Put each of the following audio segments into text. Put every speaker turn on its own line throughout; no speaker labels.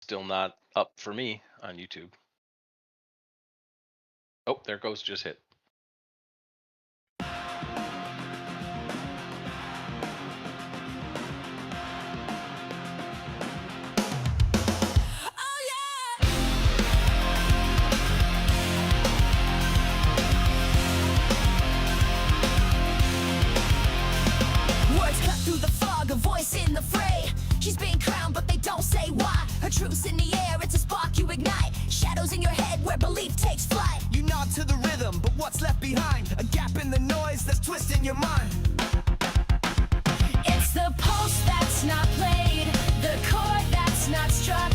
Still not up for me on YouTube. Oh, there goes just hit.
In the fray, she's being crowned, but they don't say why. Her truth's in the air, it's a spark you ignite. Shadows in your head where belief takes flight.
You nod to the rhythm, but what's left behind? A gap in the noise that's twisting your mind.
It's the pulse that's not played, the chord that's not struck,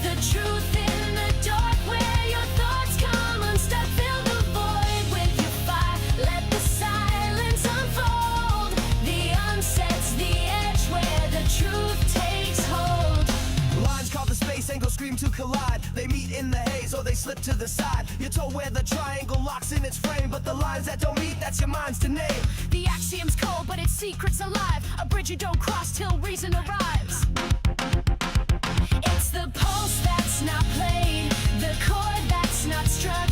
the truth in the dark where your thoughts come unstuck. Fill the void with your fire, let the silence unfold. The unset's the edge where the truth takes hold.
Lines carve the space, angles scream to collide. They meet in the haze or they slip to the side. You're told where the triangle locks in its frame, but the lines that don't meet, that's your mind's to name.
The axiom's cold, but its secret's alive. A bridge you don't cross till reason arrives. It's the pulse that's not played, the chord that's not struck,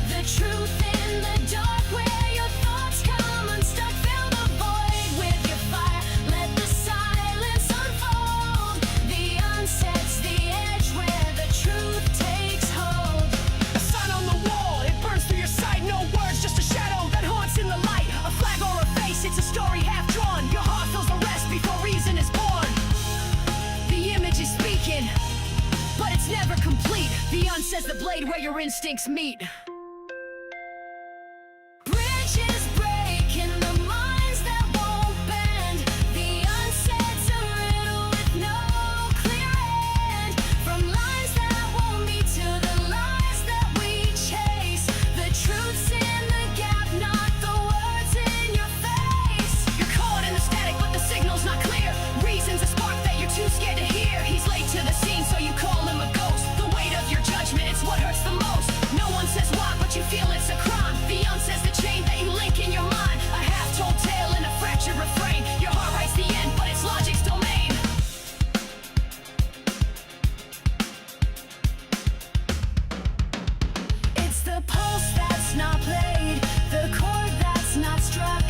the truth in the dark where your thoughts come unstuck. Fill the void with your fire, let the silence unfold. The unset's the edge where the truth takes hold.
A sign on the wall, it burns through your sight. No words, just a shadow that haunts in the light. A flag or a face, it's a story half drawn. Your heart feels the rest before reason is born.
The image is speaking, but it's never complete. The unset's the blade where your instincts meet. Bridges break in the minds that won't bend. The unset's a riddle with no clear end. From lines that won't meet to the lines that we chase. The truth's in the gap, not the words in your face.
You're caught in the static, but the signal's not clear. Reason's a spark that you're too scared to hear.
He's late to the scene, so you call him a ghost.
The weight of your judgment, it's what hurts the most.
No one says why, but you feel it's a crime. The unset's the chain that you link in your mind. A half-told tale and a fractured refrain. Your heart writes the end, but it's logic's domain. It's the pulse that's not played, the chord that's not struck,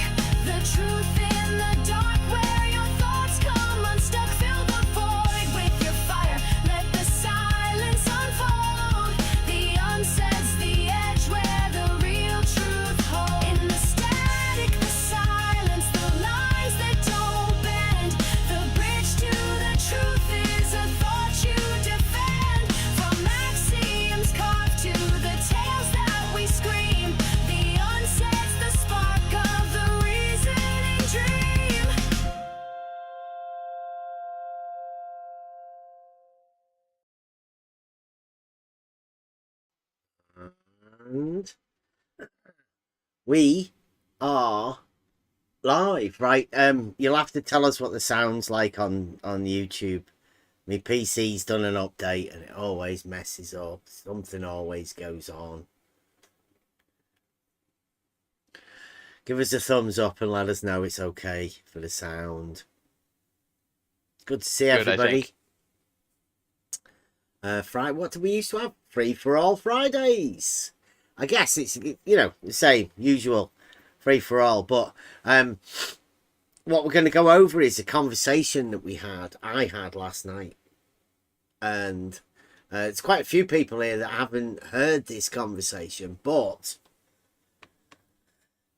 the truth in the dark where your thoughts come unstuck. Fill the void with your fire, let the silence unfold. The unset's the edge where the real truth holds. In the static, the silence, the lines that don't bend. The bridge to the truth is a thought you defend. From axioms carved to the tales that we scream. The unset's the spark of the reasoning dream.
And we are live, right? You'll have to tell us what the sound's like on YouTube. My PC's done an update and it always messes up. Something always goes on. Give us a thumbs up and let us know it's okay for the sound. Good to see everybody. Friday, what do we used to have? Free for all Fridays. I guess it's, you know, the same, usual, free for all. But what we're going to go over is a conversation that I had last night. And it's quite a few people here that haven't heard this conversation, but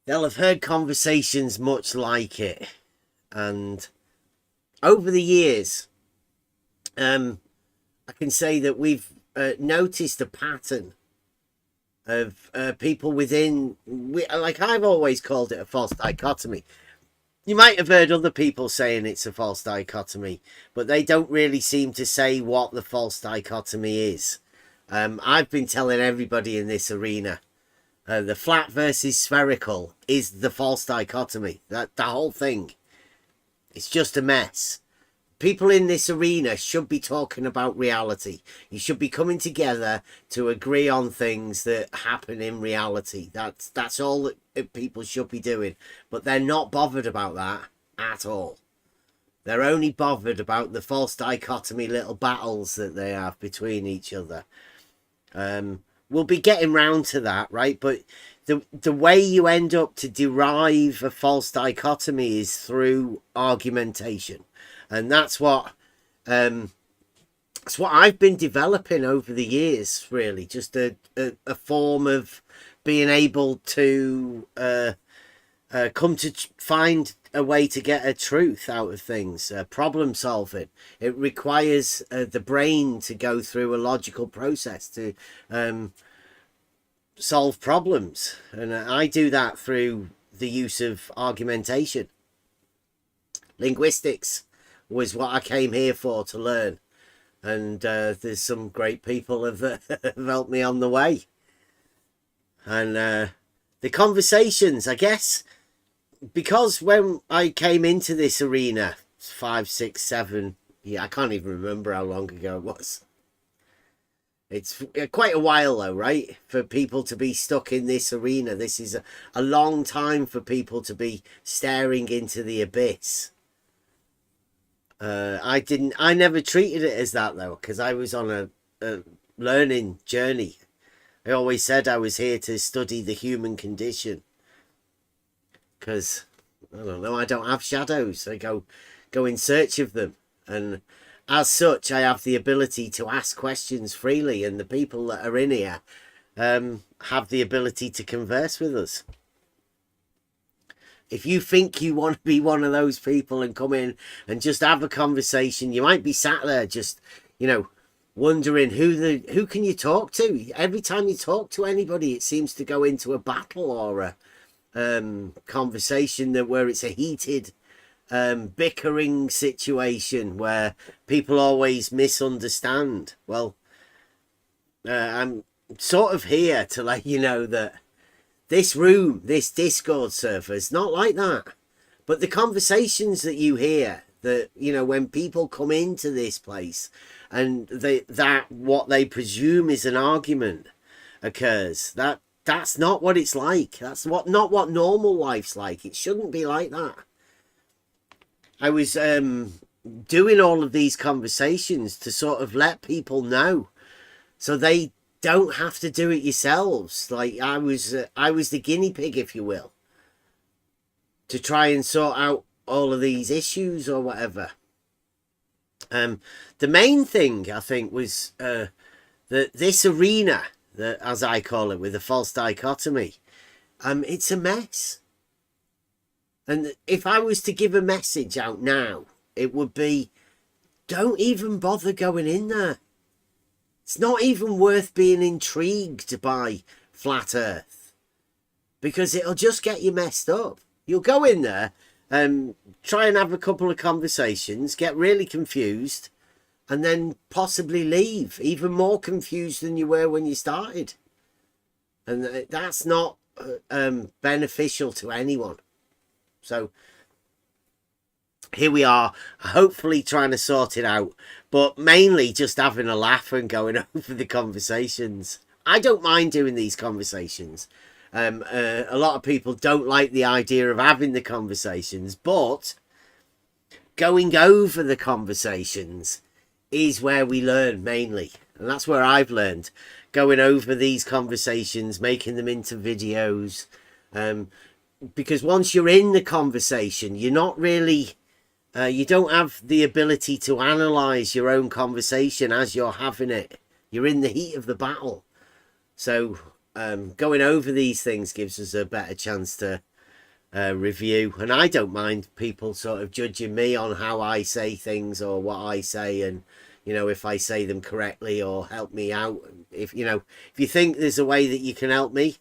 they'll have heard conversations much like it. And over the years, I can say that we've noticed a pattern of people within, like I've always called it a false dichotomy. You might have heard other people saying it's a false dichotomy, but they don't really seem to say what the false dichotomy is. I've been telling everybody in this arena, the flat versus spherical is the false dichotomy. That the whole thing, it's just a mess. People in this arena should be talking about reality. You should be coming together to agree on things that happen in reality. That's all that people should be doing. But they're not bothered about that at all. They're only bothered about the false dichotomy little battles that they have between each other. We'll be getting round to that, right? But the way you end up to derive a false dichotomy is through argumentation, and that's what I've been developing over the years. Really, just a form of being able to come to find a way to get a truth out of things. Problem solving. It requires the brain to go through a logical process to solve problems, and I do that through the use of argumentation. Linguistics was what I came here for, to learn, and there's some great people have helped me on the way. And the conversations, I guess, because when I came into this arena 5, 6, 7, I can't even remember how long ago it was. It's quite a while though, right? For people to be stuck in this arena. This is a long time for people to be staring into the abyss. I never treated it as that though, because I was on a learning journey. I always said I was here to study the human condition. Because, I don't know, I don't have shadows. I go in search of them. And as such, I have the ability to ask questions freely. And the people that are in here have the ability to converse with us. If you think you want to be one of those people and come in and just have a conversation, you might be sat there just, wondering who can you talk to. Every time you talk to anybody, it seems to go into a battle or a conversation where it's a heated bickering situation where people always misunderstand. Well, I'm sort of here to let you know that this room, this Discord server, is not like that. But the conversations that you hear, that when people come into this place and that what they presume is an argument occurs, that's not what it's like. That's not what normal life's like. It shouldn't be like that. I was doing all of these conversations to sort of let people know, so they don't have to do it yourselves. Like I was the guinea pig, if you will, to try and sort out all of these issues or whatever. The main thing I think was that this arena, that, as I call it, with the false dichotomy, it's a mess. And if I was to give a message out now, it would be, don't even bother going in there. It's not even worth being intrigued by flat earth, because it'll just get you messed up. You'll go in there and try and have a couple of conversations, get really confused, and then possibly leave even more confused than you were when you started. And that's not beneficial to anyone. So here we are, hopefully trying to sort it out, but mainly just having a laugh and going over the conversations. I don't mind doing these conversations. A lot of people don't like the idea of having the conversations, but going over the conversations is where we learn mainly. And that's where I've learned, going over these conversations, making them into videos. Because once you're in the conversation, you're not really, you don't have the ability to analyze your own conversation as you're having it. You're in the heat of the battle. So going over these things gives us a better chance to review. And I don't mind people sort of judging me on how I say things or what I say, and if I say them correctly or help me out. If you think there's a way that you can help me,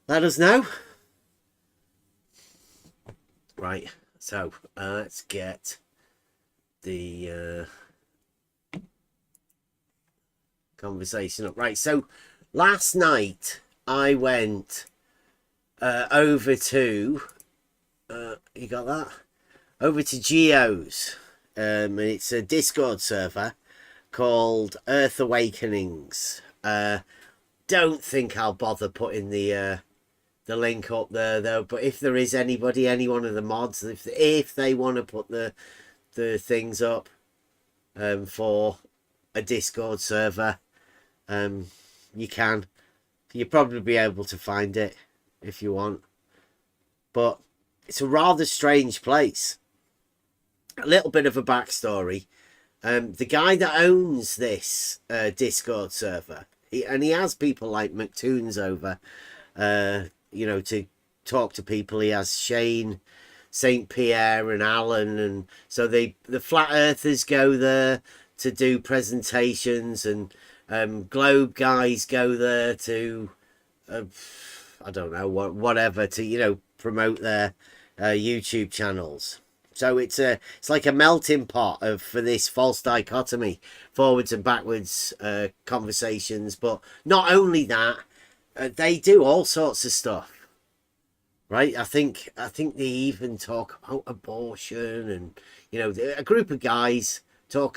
let us know. Right, so let's get the conversation up. Right, so last night I went over to you got that? Over to Geo's. And it's a Discord server called Earth Awakenings. Don't think I'll bother putting the link up there though, but if there is any one of the mods, if they want to put the the things up for a Discord server, you can. You'll probably be able to find it if you want. But it's a rather strange place. A little bit of a backstory. The guy that owns this Discord server, he has people like McToons over, to talk to people. He has Shane, St. Pierre and Alan, and so the flat earthers go there to do presentations, and globe guys go there to I don't know whatever to promote their YouTube channels. So it's like a melting pot for this false dichotomy, forwards and backwards conversations. But not only that, they do all sorts of stuff, right? I think they even talk about abortion, and a group of guys they'll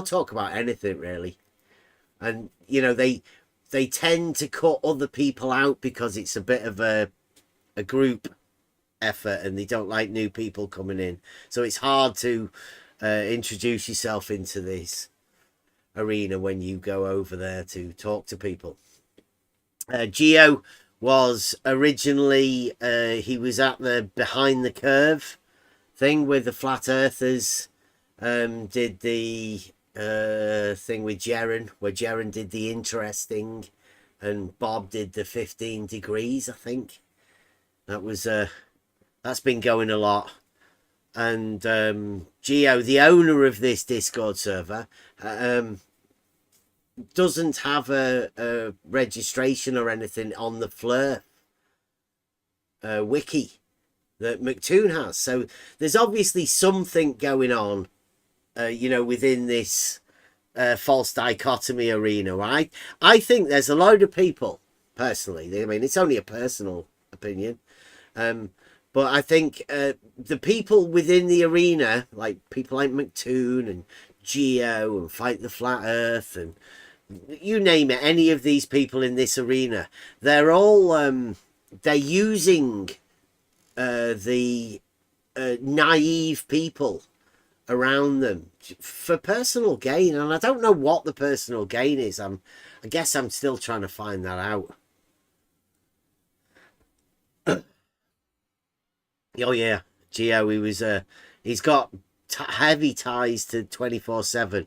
talk about anything really, and they tend to cut other people out because it's a bit of a group effort, and they don't like new people coming in, so it's hard to introduce yourself into this arena when you go over there to talk to people. Geo was originally he was at the behind the curve thing with the flat earthers, did the thing with Jaren, where Jaren did the interesting and Bob did the 15 degrees. I think that was that's been going a lot. And Geo, the owner of this Discord server, doesn't have a registration or anything on the Fleur wiki that McToon has. So there's obviously something going on, within this false dichotomy arena, right? I think there's a load of people, personally. I mean, it's only a personal opinion. But I think the people within the arena, like people like McToon and Geo and Fight the Flat Earth and you name it, any of these people in this arena, they're all they're using the naive people around them for personal gain, and I don't know what the personal gain is. I guess I'm still trying to find that out. Oh yeah, Geo, he's got heavy ties to 24/7.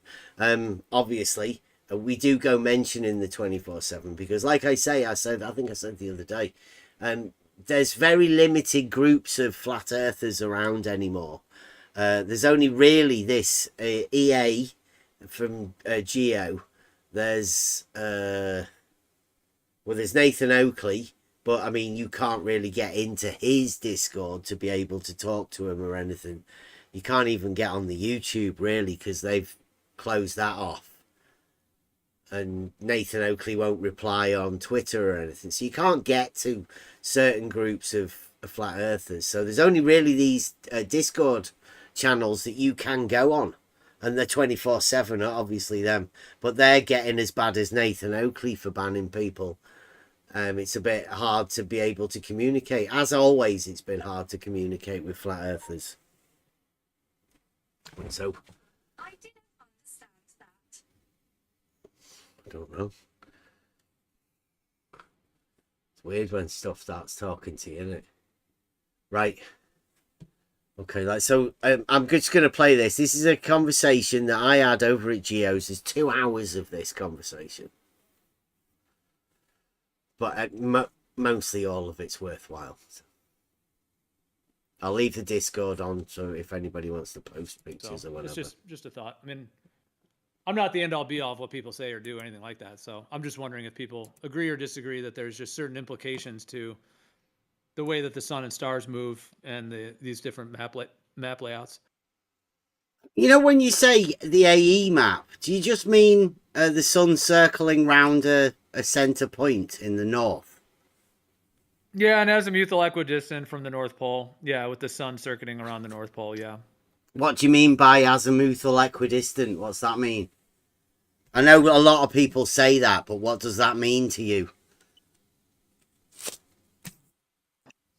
Obviously, we do go mentioning the 24/7 because, like I think I said the other day, there's very limited groups of flat earthers around anymore. There's only really this EA from Geo. There's Nathan Oakley. But, I mean, you can't really get into his Discord to be able to talk to him or anything. You can't even get on the YouTube, really, because they've closed that off. And Nathan Oakley won't reply on Twitter or anything. So you can't get to certain groups of flat earthers. So there's only really these Discord channels that you can go on. And the 24/7 are obviously them. But they're getting as bad as Nathan Oakley for banning people. It's a bit hard to be able to communicate. As always, it's been hard to communicate with flat earthers. So,
I didn't understand that.
I don't know. It's weird when stuff starts talking to you, isn't it? Right. Okay, so I'm just going to play this. This is a conversation that I had over at Geo's. There's 2 hours of this conversation. But mostly all of it's worthwhile. So I'll leave the Discord on, so if anybody wants to post pictures or whatever.
It's just a thought. I mean, I'm not the end-all be-all of what people say or do or anything like that. So I'm just wondering if people agree or disagree that there's just certain implications to the way that the sun and stars move and these different map layouts.
When you say the AE map, do you just mean the sun circling round a center point in the north?
Yeah, and azimuthal equidistant from the North Pole. Yeah, with the sun circuiting around the North Pole, yeah.
What do you mean by azimuthal equidistant? What's that mean? I know a lot of people say that, but what does that mean to you?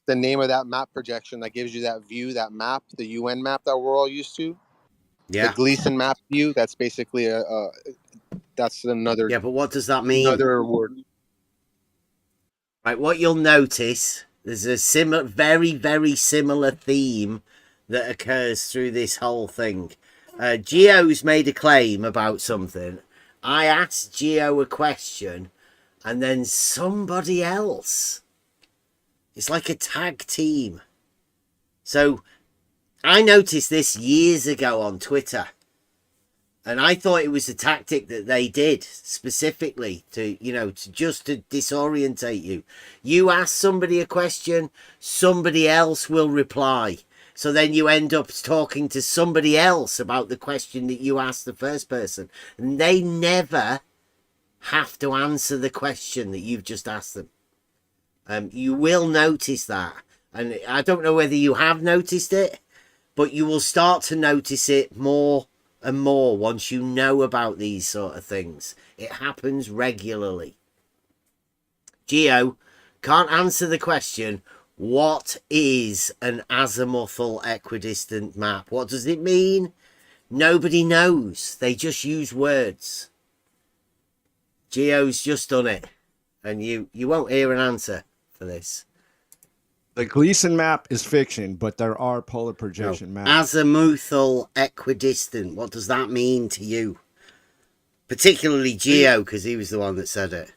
The name of that map projection that gives you that view, that map, the UN map that we're all used to.
Yeah.
Gleason map view. That's basically that's another
Yeah, but what does that mean?
another word.
Right, what you'll notice, there's a very, very similar theme that occurs through this whole thing. Geo's made a claim about something. I asked Geo a question, and then somebody else. It's like a tag team. So I noticed this years ago on Twitter. And I thought it was a tactic that they did specifically to, just to disorientate you. You ask somebody a question, somebody else will reply. So then you end up talking to somebody else about the question that you asked the first person. And they never have to answer the question that you've just asked them. You will notice that. And I don't know whether you have noticed it, but you will start to notice it more and more once you know about these sort of things. It happens regularly. Geo can't answer the question, what is an azimuthal equidistant map? What does it mean? Nobody knows. They just use words. Geo's just done it. And you won't hear an answer for this.
The Gleason map is fiction, but there are polar projection maps.
Azimuthal equidistant. What does that mean to you? Particularly Geo, because he was the one that said it.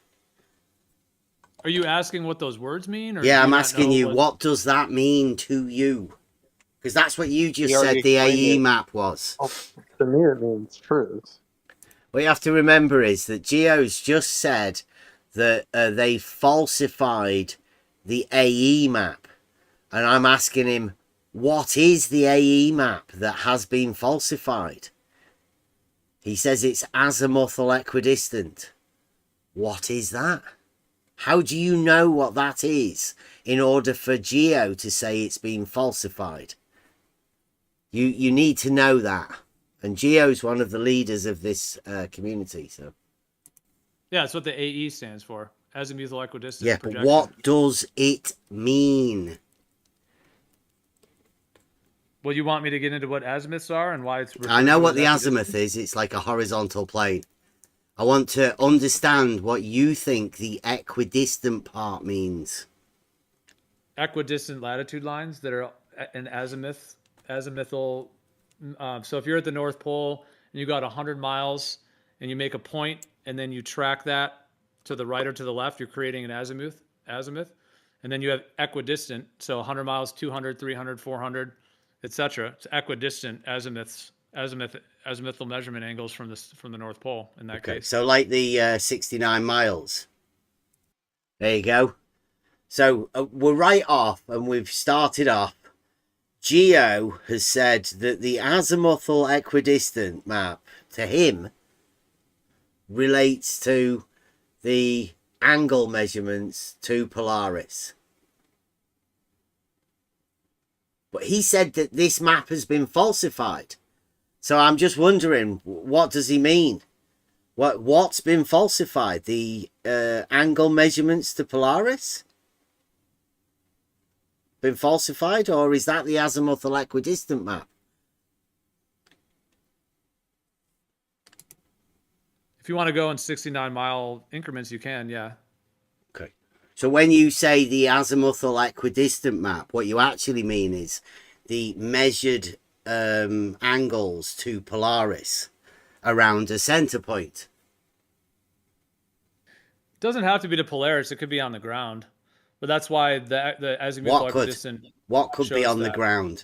Are you asking what those words mean? Or
Yeah,
do
I'm
not
asking
know
you, what does that mean to you? Because that's what you just said the AE map was.
Oh, to me, it means truth.
What you have to remember is that Geo's just said that they falsified the AE map. And I'm asking him, what is the AE map that has been falsified? He says it's azimuthal equidistant. What is that? How do you know what that is in order for Geo to say it's been falsified? You need to know that. And Geo's one of the leaders of this community. So
Yeah, that's what the AE stands for. Azimuthal equidistant.
yeah, but
projection.
what does it mean?
Well, you want me to get into what azimuths are and why it's...
I know what the
equidistant?
azimuth is. It's like a horizontal plane. I want to understand what you think the equidistant part means.
Equidistant latitude lines that are an azimuthal. So if you're at the North Pole and you got 100 miles and you make a point and then you track that to the right or to the left, you're creating an azimuth. And then you have equidistant, so 100 miles, 200, 300, 400, etc. It's equidistant azimuthal measurement angles from the North Pole in that case.
So like the 69 miles. There you go. So we're right off, and we've started off. Geo has said that the azimuthal equidistant map to him relates to the angle measurements to Polaris. But he said that this map has been falsified. So I'm just wondering, what does he mean? What's been falsified? The angle measurements to Polaris? Been falsified, or is that the azimuthal equidistant map?
If you want to go in 69-mile increments, you can, yeah.
Okay. So when you say the azimuthal equidistant map, what you actually mean is the measured angles to Polaris around a center point.
It doesn't have to be to Polaris. It could be on the ground. But that's why the azimuthal equidistant...
What could be
shows
on the
that.
ground?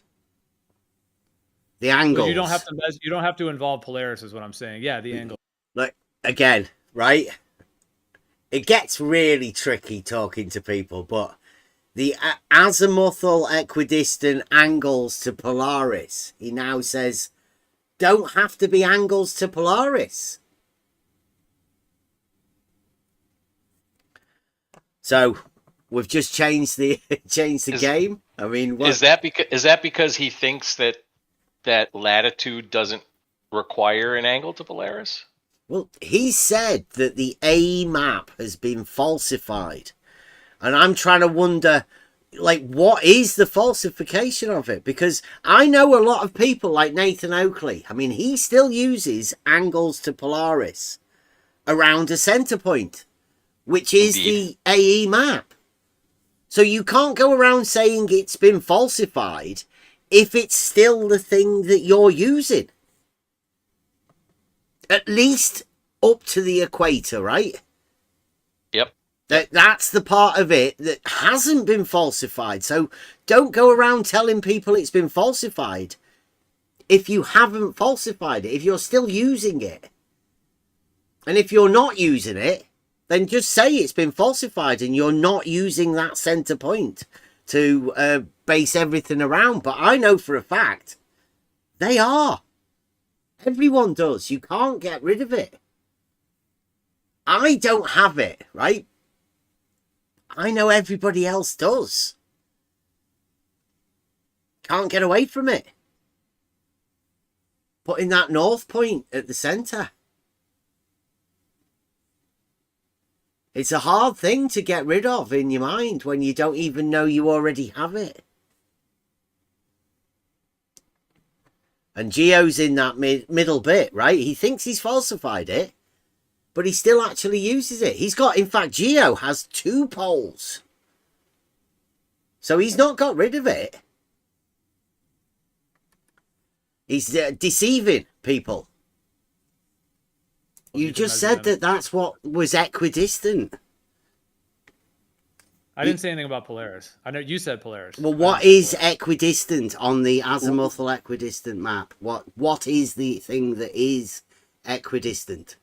The angles.
Well, you don't have to involve Polaris, is what I'm saying. Yeah, the angle.
Like, again, right? It gets really tricky talking to people, but the azimuthal equidistant angles to Polaris, he now says, don't have to be angles to Polaris. So we've just changed the game. I mean, what?
Is that because he thinks that latitude doesn't require an angle to Polaris?
Well, he said that the AE map has been falsified. And I'm trying to wonder, like, what is the falsification of it? Because I know a lot of people like Nathan Oakley. I mean, he still uses angles to Polaris around a center point, which is
Indeed.
the AE map. So you can't go around saying it's been falsified if it's still the thing that you're using. At least up to the equator, right?
Yep.
That's the part of it that hasn't been falsified. So don't go around telling people it's been falsified if you haven't falsified it, if you're still using it. And if you're not using it, then just say it's been falsified and you're not using that center point to base everything around. But I know for a fact they are. Everyone does. You can't get rid of it. I don't have it, right? I know everybody else does. Can't get away from it. Putting that north point at the center. It's a hard thing to get rid of in your mind when you don't even know you already have it. And Geo's in that middle bit, right? He thinks he's falsified it, but he still actually uses it. He's got, in fact, Geo has 2 poles. So he's not got rid of it. He's deceiving people. You just said that that's what was equidistant.
I didn't say anything about Polaris. I know you said Polaris.
Well, what is equidistant on the azimuthal equidistant map? What is the thing that is equidistant?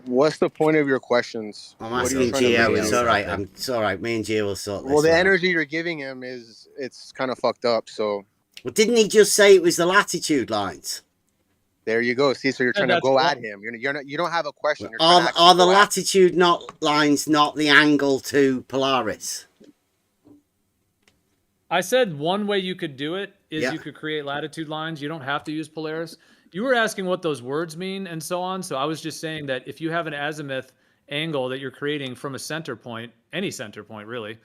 What's the point of your questions?
I'm
What are you
asking
trying to
Geo.
bring
It's
out?
all right. It's all right. Me and Geo will sort this.
Well, the
out.
energy you're giving him it's kind of fucked up. So
Well, didn't he just say it was the latitude lines?
there you go. See, so you're trying to
that's
go
wrong.
at him. You're not. You don't have a question. You're trying to
Are
actually
the
go at-
latitude lines not the angle to Polaris?
I said one way you could do it is
Yeah.
you could create latitude lines. You don't have to use Polaris. You were asking what those words mean and so on. So I was just saying that if you have an azimuth angle that you're creating from a center point, any center point really,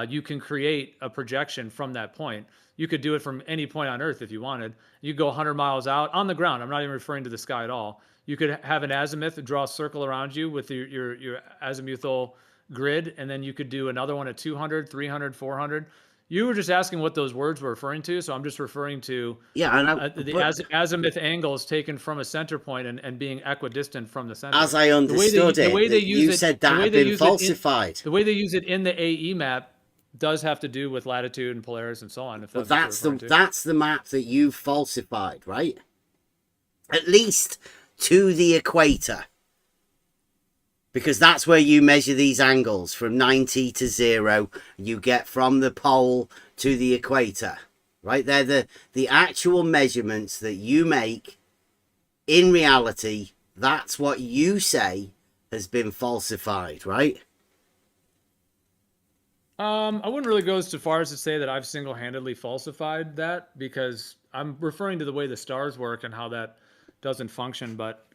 you can create a projection from that point. You could do it from any point on Earth if you wanted. You go 100 miles out on the ground. I'm not even referring to the sky at all. You could have an azimuth, draw a circle around you with your azimuthal grid, and then you could do another one at 200, 300, 400. You were just asking what those words were referring to, so I'm just referring to
Yeah, I know.
the azimuth angles taken from a center point and being equidistant from the center.
As I understood
the way they
it,
use
you
it-
said
the
that
way
had
they
been
use it in-
falsified.
The way they use it in the AE map does have to do with latitude and Polaris and so on. If
Well,
that's what you're referring to.
that's the map that you falsified, right? At least to the equator. Because that's where you measure these angles from 90 to 0. You get from the pole to the equator. Right? They're the actual measurements that you make in reality. That's what you say has been falsified, right?
I wouldn't really go so far as to say that I've single-handedly falsified that, because I'm referring to the way the stars work and how that doesn't function. But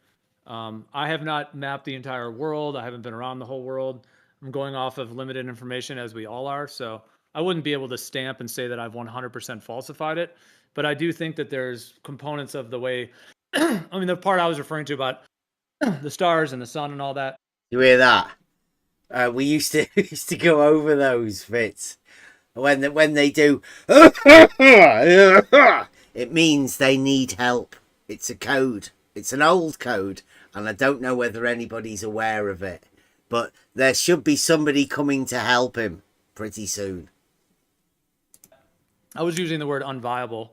I have not mapped the entire world. I haven't been around the whole world. I'm going off of limited information, as we all are. So I wouldn't be able to stamp and say that I've 100% falsified it. But I do think that there's components of the way, I mean, the part I was referring to about the stars and the sun and all that.
You hear that? We used to used to go over those bits when they do. It means they need help. It's a code. It's an old code, and I don't know whether anybody's aware of it. But there should be somebody coming to help him pretty soon.
I was using the word unviable.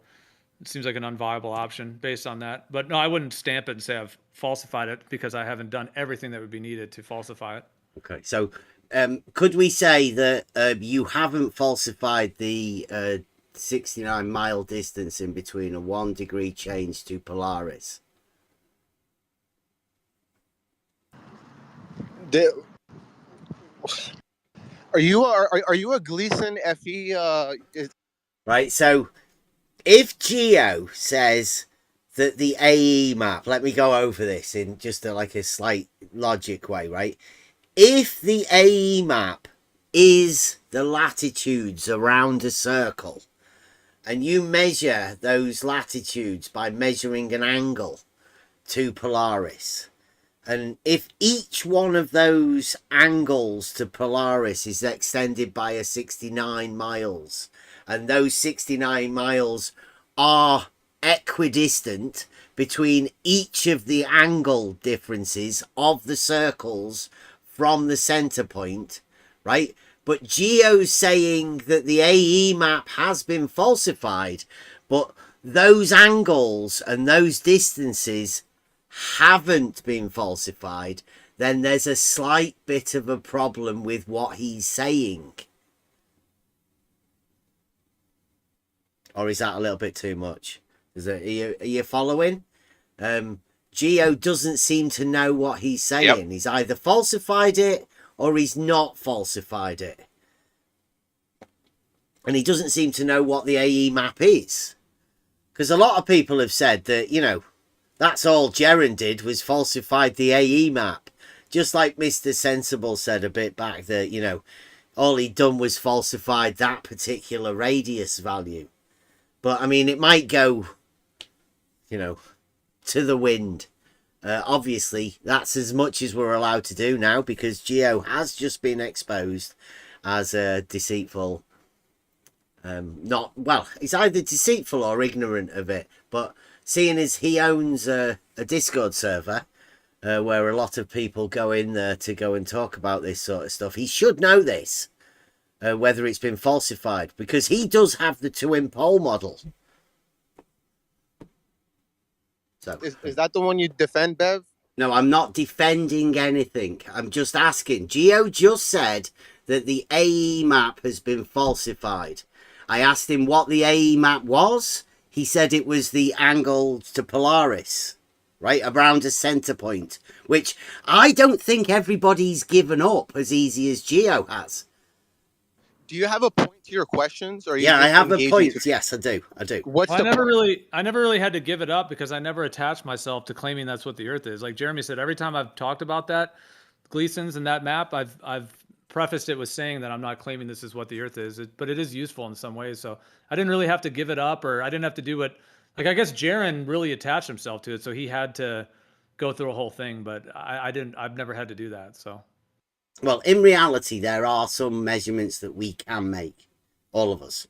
It seems like an unviable option based on that. But no, I wouldn't stamp it and say I've falsified it, because I haven't done everything that would be needed to falsify it.
Okay, so could we say that you haven't falsified the 69-mile distance in between a 1 degree change to Polaris?
Are you a Gleason FE?
Right, so if Geo says that the AE map, let me go over this in just like a slight logic way, right? If the AE map is the latitudes around a circle, and you measure those latitudes by measuring an angle to Polaris. And if each one of those angles to Polaris is extended by a 69 miles, and those 69 miles are equidistant between each of the angle differences of the circles from the center point, right? But Geo's saying that the AE map has been falsified, but those angles and those distances haven't been falsified, then there's a slight bit of a problem with what he's saying. Or is that a little bit too much? Are you following? Geo doesn't seem to know what he's saying.
Yep.
He's either falsified it or he's not falsified it. And he doesn't seem to know what the AE map is. Because a lot of people have said that, you know, that's all Jaren did was falsified the AE map. Just like Mr. Sensible said a bit back that, you know, all he'd done was falsified that particular radius value. But, I mean, it might go, you know, to the wind. Obviously, that's as much as we're allowed to do now because Geo has just been exposed as a deceitful. He's either deceitful or ignorant of it. But seeing as he owns a Discord server where a lot of people go in there to go and talk about this sort of stuff, he should know this. Whether it's been falsified, because he does have the twin pole model. So
Is that the one you defend, Bev?
no, I'm not defending anything. I'm just asking. Geo just said that the AE map has been falsified. I asked him what the AE map was. He said it was the angle to Polaris, right, around a center point, which I don't think everybody's given up as easy as Geo has.
Do you have a point to your questions? Or are you
Yeah, I
just
have a
engaging
point.
to-
Yes, I do.
What's
Well,
the
I never really had to give it up because I never attached myself to claiming that's what the Earth is. Like Jeremy said, every time I've talked about that, Gleason's and that map, I've prefaced it with saying that I'm not claiming this is what the Earth is, but it is useful in some ways. So I didn't really have to give it up, or I didn't have to do what. Like I guess Jaren really attached himself to it, so he had to go through a whole thing. But I didn't. I've never had to do that. So.
Well, in reality, there are some measurements that we can make, all of us.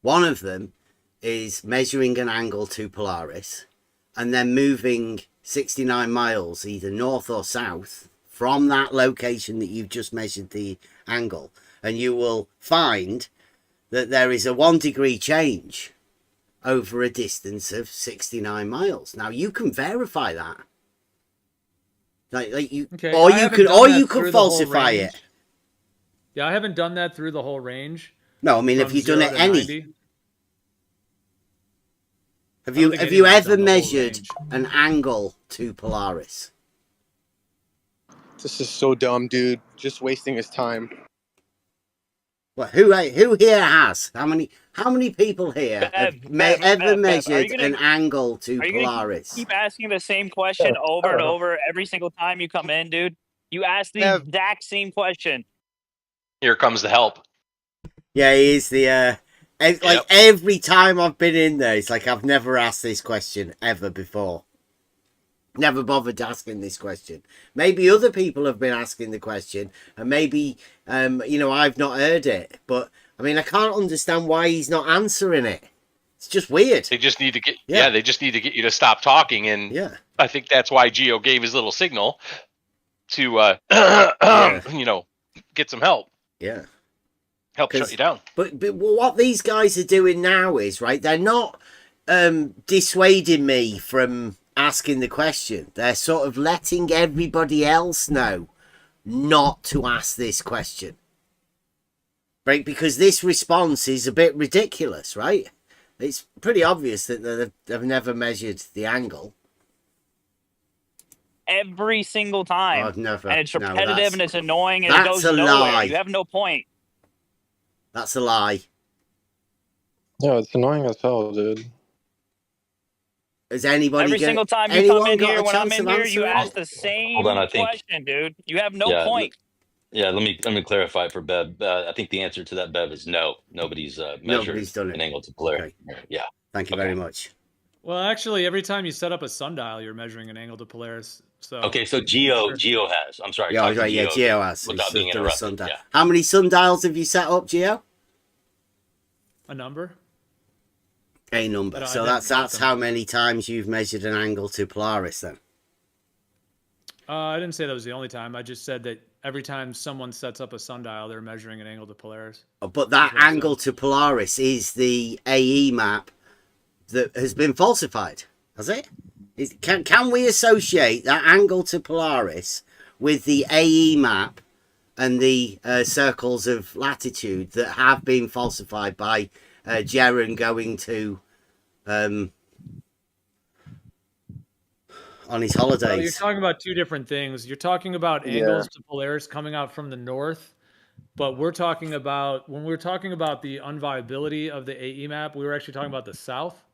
One of them is measuring an angle to Polaris and then moving 69 miles either north or south from that location that you've just measured the angle. And you will find that there is a 1 degree change over a distance of 69 miles. Now, you can verify that. Like you,
Okay,
or
I
you
haven't
could,
done
or
that
you
through
could
the whole
falsify
range.
it.
Yeah, I haven't done that through the whole range.
No, I mean, have
from
you done
0
it
to
any?
90.
Have
I don't
you
think
have you
anyone's
ever
done the whole
measured
range.
an angle to Polaris?
This is so dumb, dude. Just wasting his time.
Well, who here has? How many people here have ever
Bev,
measured an angle to
are you gonna
Polaris?
keep asking the same question over and over every single time you come in, dude? You ask the
Bev.
exact same question.
Here comes the help.
Yeah, he is the
Yep.
every time I've been in there, it's like I've never asked this question ever before. Never bothered asking this question. Maybe other people have been asking the question, and maybe I've not heard it. But I mean, I can't understand why he's not answering it. It's just weird.
They just need to get
Yeah.
they just need to get you to stop talking, and
Yeah.
I think that's why Geo gave his little signal to get some help.
Yeah.
Help
'Cause-
shut you down.
But what these guys are doing now is, right, they're not dissuading me from asking the question. They're sort of letting everybody else know not to ask this question. Right? Because this response is a bit ridiculous, right? It's pretty obvious that they've never measured the angle.
Every single time.
I've never.
And it's
no,
repetitive
that's-
and it's annoying and it
that's
goes
a
nowhere.
lie.
You have no point.
That's a lie.
Yeah, it's annoying as hell, dude.
Has anybody
Every
got-
single time you
anyone
come in
got
here,
a
when I'm
chance
in
of
here, you
answering?
ask the same
Hold on, I think-
question, dude. You have no
Yeah,
point.
Yeah, let me clarify for Bev. I think the answer to that, Bev, is no. Nobody's measured
Nobody's done
an
it.
angle to Polaris.
Okay.
Yeah.
Thank you
Okay.
very much.
Well, actually, every time you set up a sundial, you're measuring an angle to Polaris. So
Okay. So Geo has. I'm sorry.
Yeah,
Talk to
right. Yeah,
Geo
Geo has.
without
He's
being
done a
interrupted.
sundial.
Yeah.
How many sundials have you set up, Geo?
a number.
A number.
I
So
didn't count
that's
them.
how many times you've measured an angle to Polaris then.
I didn't say that was the only time. I just said that every time someone sets up a sundial, they're measuring an angle to Polaris.
But that
That's what I
angle
said.
to Polaris is the AE map that has been falsified, has it? Can we associate that angle to Polaris with the AE map and the circles of latitude that have been falsified by Jaren going to on his
Well, you're
holidays?
talking about two different things. You're talking about
Yeah.
angles to Polaris coming out from the north, but we're talking about when we're talking about the unviability of the AE map, we were actually talking about the south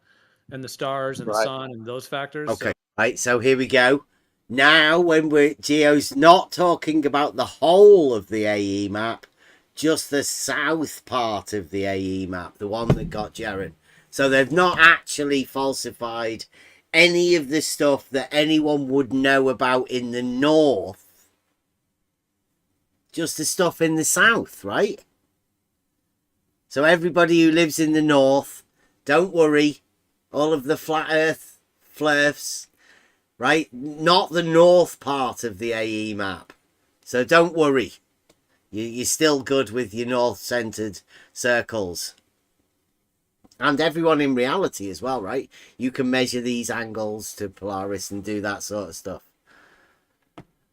and the stars and the
Right.
sun and those factors.
Okay, right. So here we go. Now, when Geo's not talking about the whole of the AE map, just the south part of the AE map, the one that got Jaren. So they've not actually falsified any of the stuff that anyone would know about in the north. Just the stuff in the south, right? So everybody who lives in the north, don't worry. All of the flat earth flurfs, right? Not the north part of the AE map. So don't worry. You're still good with your north-centered circles. And everyone in reality as well, right? You can measure these angles to Polaris and do that sort of stuff.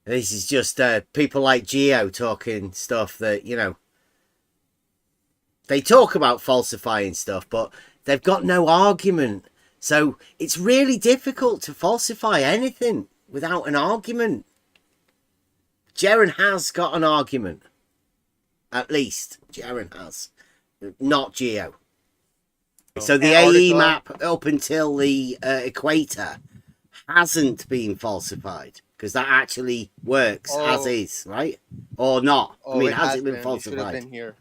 This is just people like Geo talking stuff that, you know, they talk about falsifying stuff, but they've got no argument. So it's really difficult to falsify anything without an argument. Jaren has got an argument. At least Jaren has. Not Geo. So the AE map up until the equator hasn't been falsified because that actually works as is, right? Or not? I mean, has it been falsified?
You should have been here.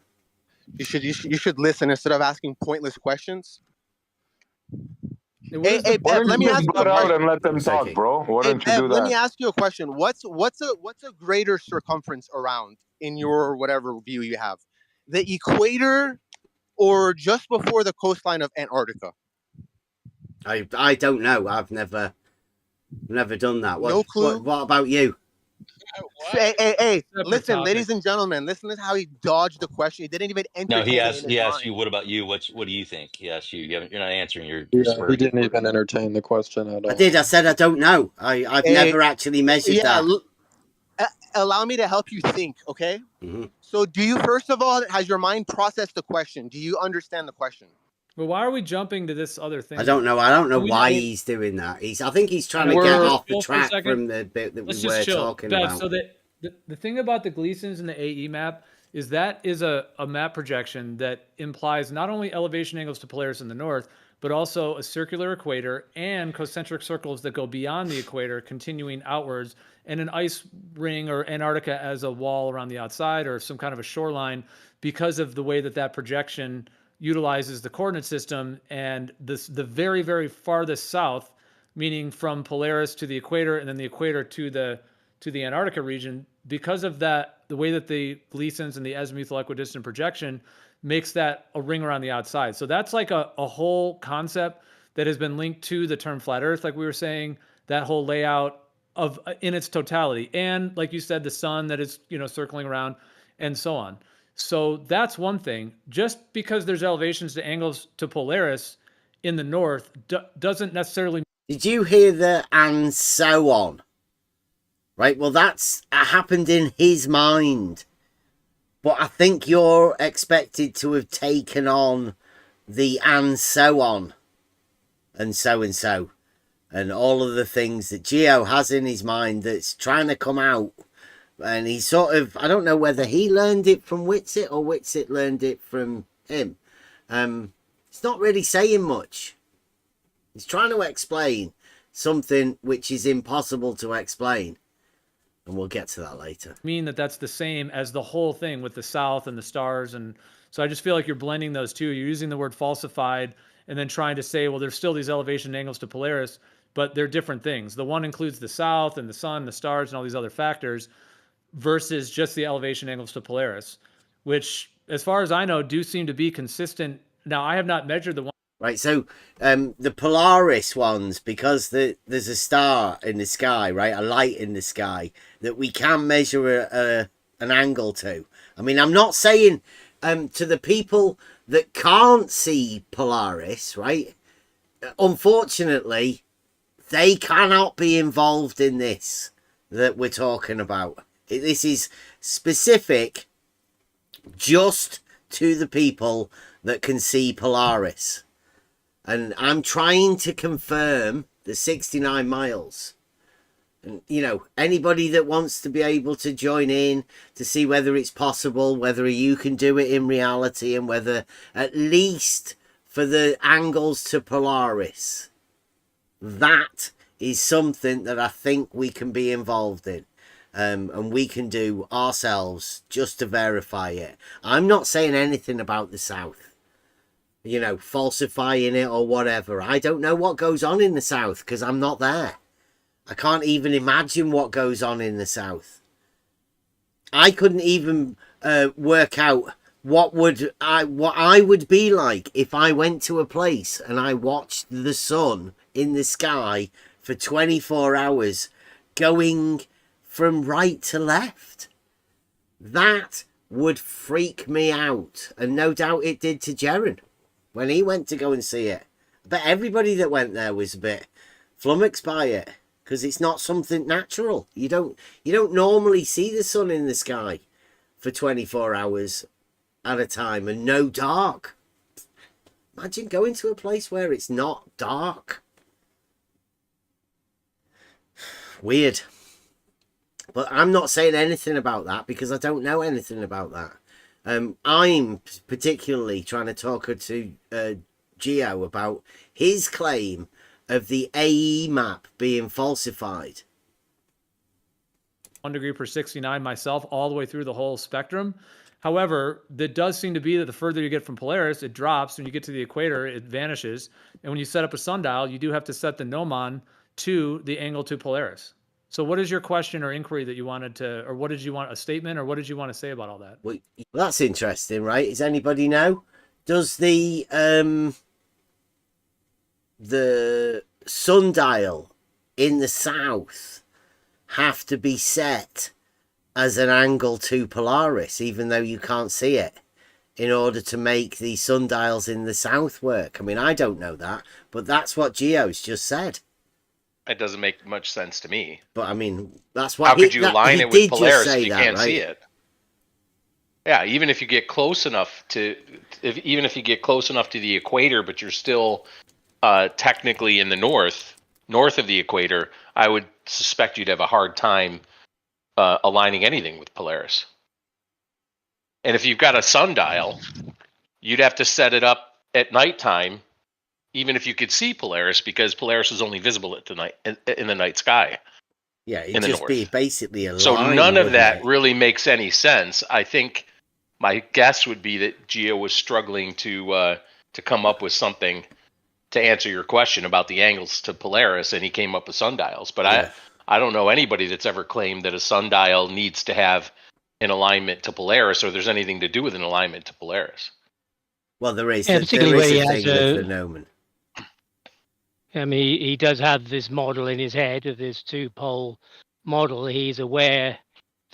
You should listen instead of asking pointless questions. Hey,
Why
Bev,
don't
let me
you
ask
just
you a
butt out
question.
and let them
It's
talk,
okay.
bro? Why
Hey,
don't you
Bev,
do
let me
that?
ask you a question. What's a greater circumference around in your whatever view you have? The equator or just before the coastline of Antarctica?
I don't know. I've never done that.
No clue?
What about you?
Hey,
Separate
listen,
topic.
ladies and gentlemen, listen to how he dodged the question. He didn't even
No,
entertain it in his
he asked
mind.
you, what about you? What do you think? He asked you. You're not answering. You're
Yeah, he
smirking.
didn't even entertain the question at all.
I did. I said I don't know. I've
Hey,
never actually measured
Yeah,
that.
allow me to help you think, okay?
Mhm.
So do you, first of all, has your mind processed the question? Do you understand the question?
But why are we jumping to this other thing?
I don't know. I don't know
We-
why
we-
he's doing that. I think he's trying to
Can we
get
just
off the
chill for a
track
second?
from the bit that we
Let's
were
just chill.
talking
Bev,
about.
so the thing about the Gleasons and the AE map is that is a map projection that implies not only elevation angles to Polaris in the north, but also a circular equator and concentric circles that go beyond the equator, continuing outwards, and an ice ring or Antarctica as a wall around the outside or some kind of a shoreline because of the way that that projection utilizes the coordinate system. And the very, very farthest south, meaning from Polaris to the equator and then the equator to the Antarctica region, because of that, the way that the Gleasons and the azimuthal equidistant projection makes that a ring around the outside. So that's like a whole concept that has been linked to the term flat Earth, like we were saying, that whole layout of in its totality. And like you said, the sun that is, circling around and so on. So that's one thing. Just because there's elevations to angles to Polaris in the north doesn't necessarily.
Did you hear the and so on? Right, well, that's happened in his mind. But I think you're expected to have taken on the and so on and so and all of the things that Geo has in his mind that's trying to come out. And he sort of, I don't know whether he learned it from Whitsitt or Whitsitt learned it from him. It's not really saying much. He's trying to explain something which is impossible to explain. And we'll get to that later.
mean that that's the same as the whole thing with the south and the stars. And so I just feel like you're blending those two. You're using the word falsified and then trying to say, well, there's still these elevation angles to Polaris, but they're different things. The one includes the south and the sun, the stars, and all these other factors versus just the elevation angles to Polaris, which, as far as I know, do seem to be consistent. Now, I have not measured the one.
Right, so the Polaris ones, because there's a star in the sky, right, a light in the sky that we can measure an angle to. I mean, I'm not saying to the people that can't see Polaris, right, unfortunately, they cannot be involved in this that we're talking about. This is specific just to the people that can see Polaris. And I'm trying to confirm the 69 miles. And, you know, anybody that wants to be able to join in to see whether it's possible, whether you can do it in reality, and whether at least for the angles to Polaris, that is something that I think we can be involved in. And we can do ourselves just to verify it. I'm not saying anything about the South. You know, falsifying it or whatever. I don't know what goes on in the South because I'm not there. I can't even imagine what goes on in the South. I couldn't even work out what I would be like if I went to a place and I watched the sun in the sky for 24 hours going from right to left. That would freak me out. And no doubt it did to Jaren when he went to go and see it. But everybody that went there was a bit flummoxed by it because it's not something natural. You don't normally see the sun in the sky for 24 hours at a time and no dark. Imagine going to a place where it's not dark. Weird. But I'm not saying anything about that because I don't know anything about that. I'm particularly trying to talk to Geo about his claim of the AE map being falsified.
1 degree per 69 myself all the way through the whole spectrum. However, that does seem to be that the further you get from Polaris, it drops. When you get to the equator, it vanishes. And when you set up a sundial, you do have to set the gnomon to the angle to Polaris. So what is your question or inquiry that you wanted to, or what did you want, a statement, or what did you want to say about all that?
Well, that's interesting, right? Does anybody know? Does the sundial in the south have to be set as an angle to Polaris, even though you can't see it, in order to make the sundials in the south work? I mean, I don't know that, but that's what Geo's just said.
It doesn't make much sense to me.
But I mean, that's what
How could you align it with Polaris if you can't see it? Yeah, even if you get close enough to, even if you get close enough to the equator, but you're still technically in the north of the equator, I would suspect you'd have a hard time aligning anything with Polaris. And if you've got a sundial, you'd have to set it up at nighttime, even if you could see Polaris, because Polaris is only visible at the night in the night sky.
Yeah, it'd just be basically a line.
So none of that really makes any sense. I think my guess would be that Geo was struggling to come up with something to answer your question about the angles to Polaris, and he came up with sundials. But yeah. I don't know anybody that's ever claimed that a sundial needs to have an alignment to Polaris, or there's anything to do with an alignment to Polaris.
Well, there is.
Yeah, particularly where he has
the gnomon.
I mean, he does have this model in his head of this two-pole model. He's aware,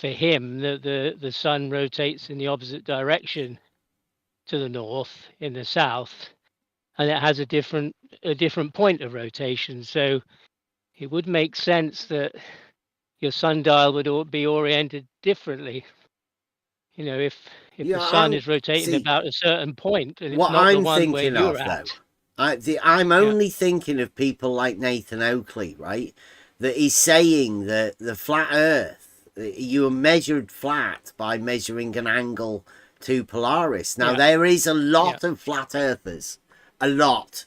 for him, that the sun rotates in the opposite direction to the north in the south, and it has a different point of rotation. So it would make sense that your sundial would be oriented differently. You know, if the sun is rotating about a certain point, and it's not the one where you're at.
I'm only thinking of people like Nathan Oakley, right? That he's saying that the flat Earth, you are measured flat by measuring an angle to Polaris. Now, there is a lot of flat Earthers, a lot,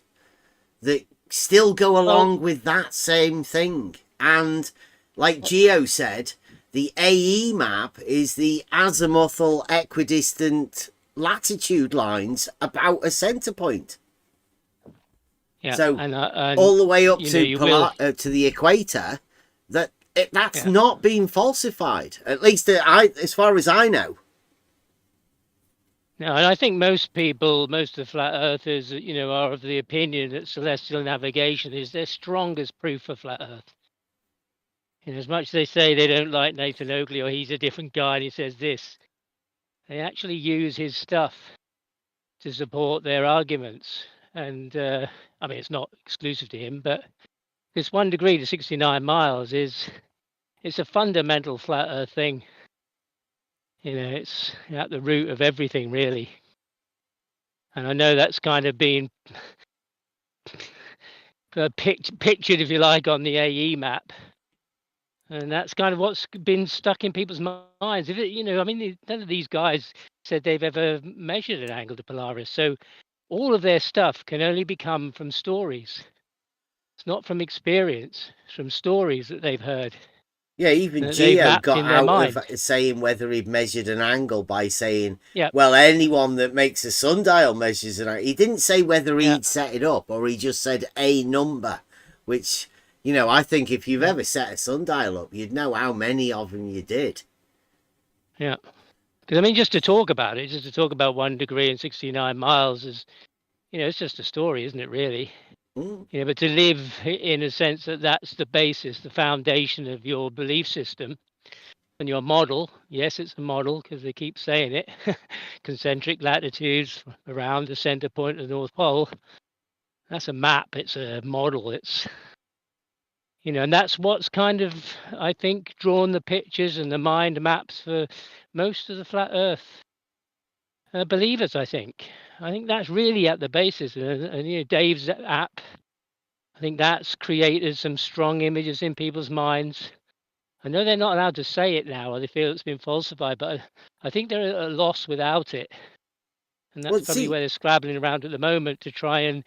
that still go along with that same thing. And like Geo said, The AE map is the azimuthal equidistant latitude lines about a center point.
Yeah.
So
and
all the way up
you know,
to
you will-
to the equator, that's not being falsified. At least as far as I know.
No, and I think most people, most of the flat earthers, you know, are of the opinion that celestial navigation is their strongest proof for flat Earth. And as much as they say they don't like Nathan Oakley or he's a different guy and he says this, they actually use his stuff to support their arguments. And I mean, it's not exclusive to him, but this 1 degree to 69 miles it's a fundamental flat Earth thing. You know, it's at the root of everything, really. And I know that's kind of been pictured, if you like, on the AE map. And that's kind of what's been stuck in people's minds. If it, you know, I mean, none of these guys said they've ever measured an angle to Polaris. So all of their stuff can only become from stories. It's not from experience, it's from stories that they've heard.
Yeah, even
that they've
Geo
mapped
got
in their
out
mind.
of saying whether he'd measured an angle by saying,
Yeah.
well, anyone that makes a sundial measures an angle. He didn't say whether
Yeah.
he'd set it up or he just said a number, which, you know, I think if you've ever set a sundial up, you'd know how many of them you did.
Yeah. Because, I mean, just to talk about it, just to talk about 1 degree and 69 miles is, you know, it's just a story, isn't it, really?
Mm.
You know, but to live in a sense that that's the basis, the foundation of your belief system and your model. Yes, it's a model because they keep saying it. Concentric latitudes around the center point of the North Pole. That's a map. It's a model. It's, you know, and that's what's kind of, I think, drawn the pictures and the mind maps for most of the flat Earth believers. I think that's really at the basis. And you know, Dave's app, I think that's created some strong images in people's minds. I know they're not allowed to say it now, or they feel it's been falsified, but I think they're at a loss without it. And that's probably where they're scrabbling around at the moment to try and,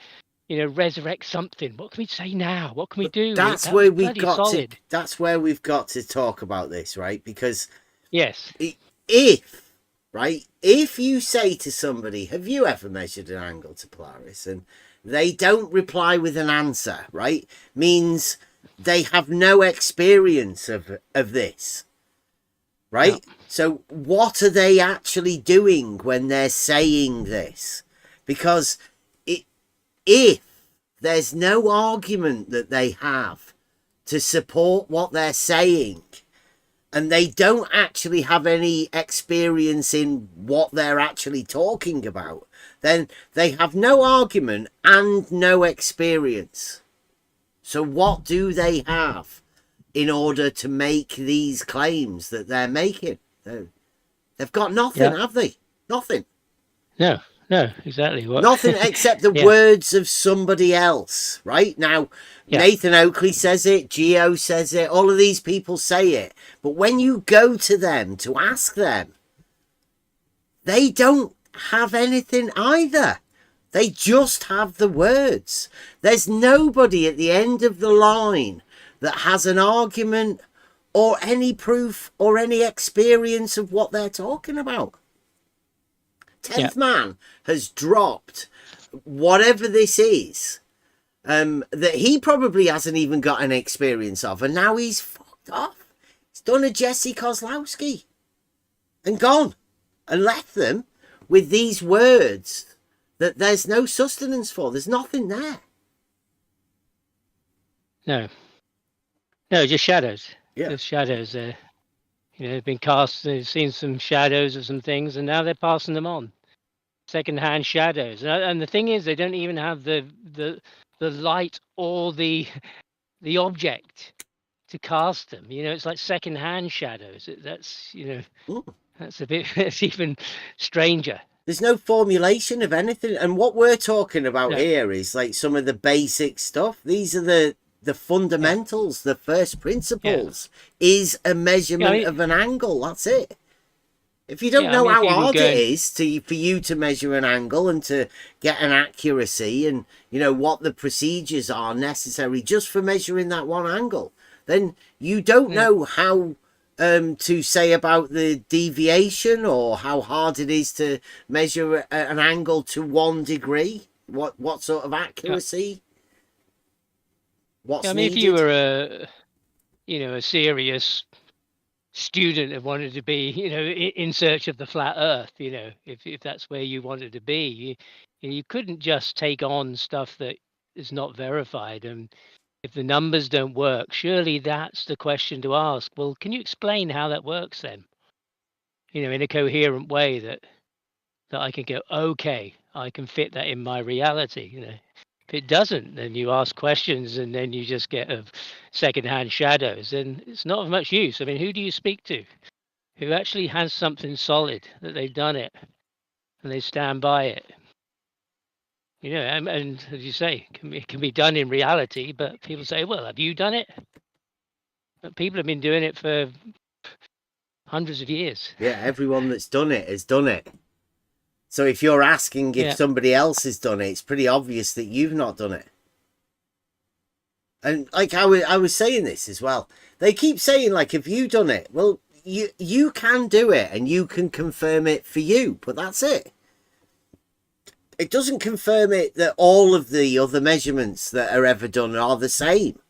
you know, resurrect something. What can we say now? What can we do?
That's where we've got to. That's where we've got to talk about this, right? Because
yes,
if you say to somebody, "Have you ever measured an angle to Polaris?" and they don't reply with an answer, right? Means they have no experience of this, right? Yeah. So what are they actually doing when they're saying this? Because if there's no argument that they have to support what they're saying, and they don't actually have any experience in what they're actually talking about, then they have no argument and no experience. So what do they have in order to make these claims that they're making? They've got nothing, have they? Nothing.
No, exactly.
Nothing except the words of somebody else, right? Now, Nathan Oakley says it, Geo says it, all of these people say it. But when you go to them to ask them, they don't have anything either. They just have the words. There's nobody at the end of the line that has an argument or any proof or any experience of what they're talking about. 10th man has dropped whatever this is that he probably hasn't even got an experience of, and now he's fucked off. He's done a Jesse Kozlowski and gone and left them with these words that there's no sustenance for. There's nothing there.
No, just shadows.
Yeah,
just shadows. You know, they've been cast. They've seen some shadows of some things, and now they're passing them on. Second-hand shadows, and the thing is, they don't even have the light or the object to cast them. You know, it's like second-hand shadows. That's, you know, that's a bit. It's even stranger.
There's no formulation of anything, and what we're talking about here is like some of the basic stuff. These are the fundamentals, the first principles. Is a measurement of an angle. That's it. If you don't know how hard it is for you to measure an angle and to get an accuracy, and you know what the procedures are necessary just for measuring that one angle, then you don't know how to say about the deviation or how hard it is to measure an angle to 1 degree? What sort of accuracy? What's
I mean,
needed?
if you were a serious student and wanted to be, in search of the flat Earth, if that's where you wanted to be, you couldn't just take on stuff that is not verified. And if the numbers don't work, surely that's the question to ask. Well, can you explain how that works then? In a coherent way that I can go, okay, I can fit that in my reality. If it doesn't, then you ask questions and then you just get secondhand shadows, and it's not of much use. I mean, who do you speak to who actually has something solid that they've done it and they stand by it? And as you say, it can be done in reality, but people say, well, have you done it? But people have been doing it for hundreds of years.
Yeah, everyone that's done it has done it. So if you're asking if somebody else has done it, it's pretty obvious that you've not done it. And like I was saying this as well. They keep saying, like, have you done it? Well, you can do it and you can confirm it for you, but that's it. It doesn't confirm it that all of the other measurements that are ever done are the same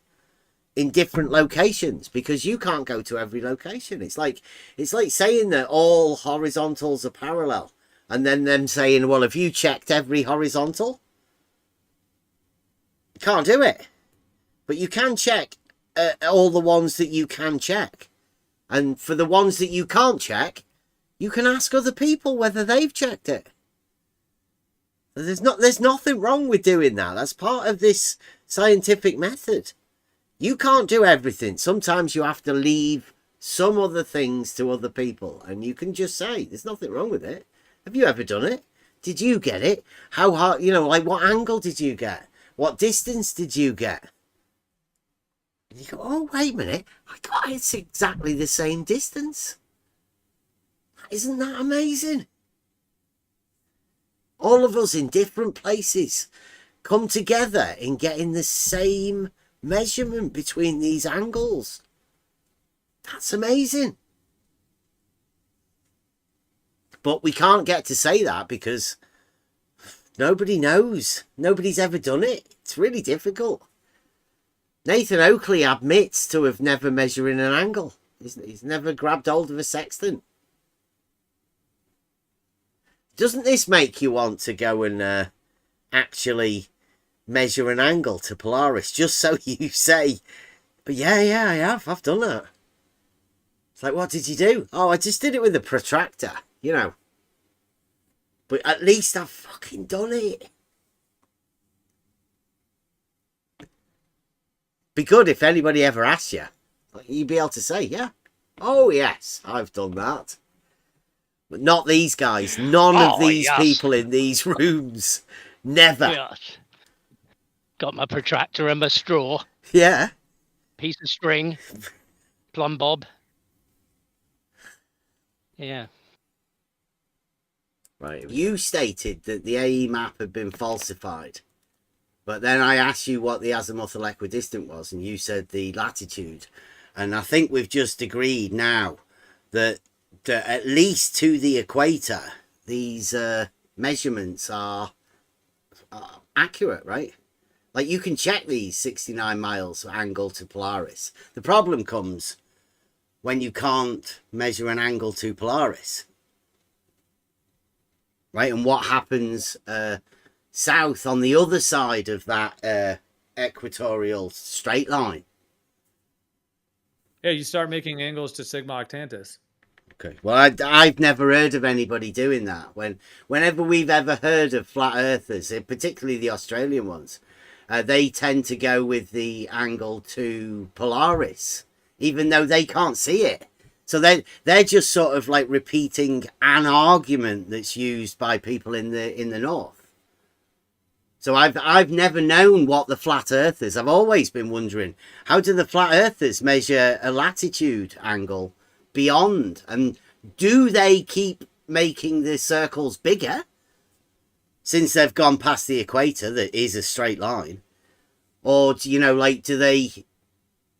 in different locations, because you can't go to every location. It's like saying that all horizontals are parallel and then them saying, well, have you checked every horizontal? You can't do it, but you can check all the ones that you can check. And for the ones that you can't check, you can ask other people whether they've checked it. There's nothing wrong with doing that. That's part of this scientific method. You can't do everything. Sometimes you have to leave some other things to other people, and you can just say, there's nothing wrong with it. Have you ever done it? Did you get it? How hard, like what angle did you get? What distance did you get? And you go, oh, wait a minute. I got it exactly the same distance. Isn't that amazing? All of us in different places come together in getting the same measurement between these angles. That's amazing. But we can't get to say that because nobody knows. Nobody's ever done it. It's really difficult. Nathan Oakley admits to have never measuring an angle. He's never grabbed hold of a sextant. Doesn't this make you want to go and actually measure an angle to Polaris, just so you say, but yeah, I have. I've done that. It's like, what did you do? Oh, I just did it with a protractor, But at least I've fucking done it. Be good if anybody ever asks you. You'd be able to say, yeah. Oh, yes, I've done that. But not these guys. None of these people in these rooms. Never.
Yes. Got my protractor and my straw.
Yeah.
Piece of string. Plumb bob. Yeah.
Right. You stated that the AE map had been falsified. But then I asked you what the azimuthal equidistant was, and you said the latitude. And I think we've just agreed now that at least to the equator, these measurements are accurate, right? Like, you can check these 69 miles angle to Polaris. The problem comes when you can't measure an angle to Polaris, right? And what happens south on the other side of that equatorial straight line?
Yeah, you start making angles to Sigma Octantis.
Okay. Well, I've never heard of anybody doing that. Whenever we've ever heard of flat earthers, particularly the Australian ones, they tend to go with the angle to Polaris, even though they can't see it. So they're just sort of like repeating an argument that's used by people in the north. So I've never known what the flat earthers. I've always been wondering, how do the flat earthers measure a latitude angle beyond, and do they keep making the circles bigger since they've gone past the equator that is a straight line? Or do they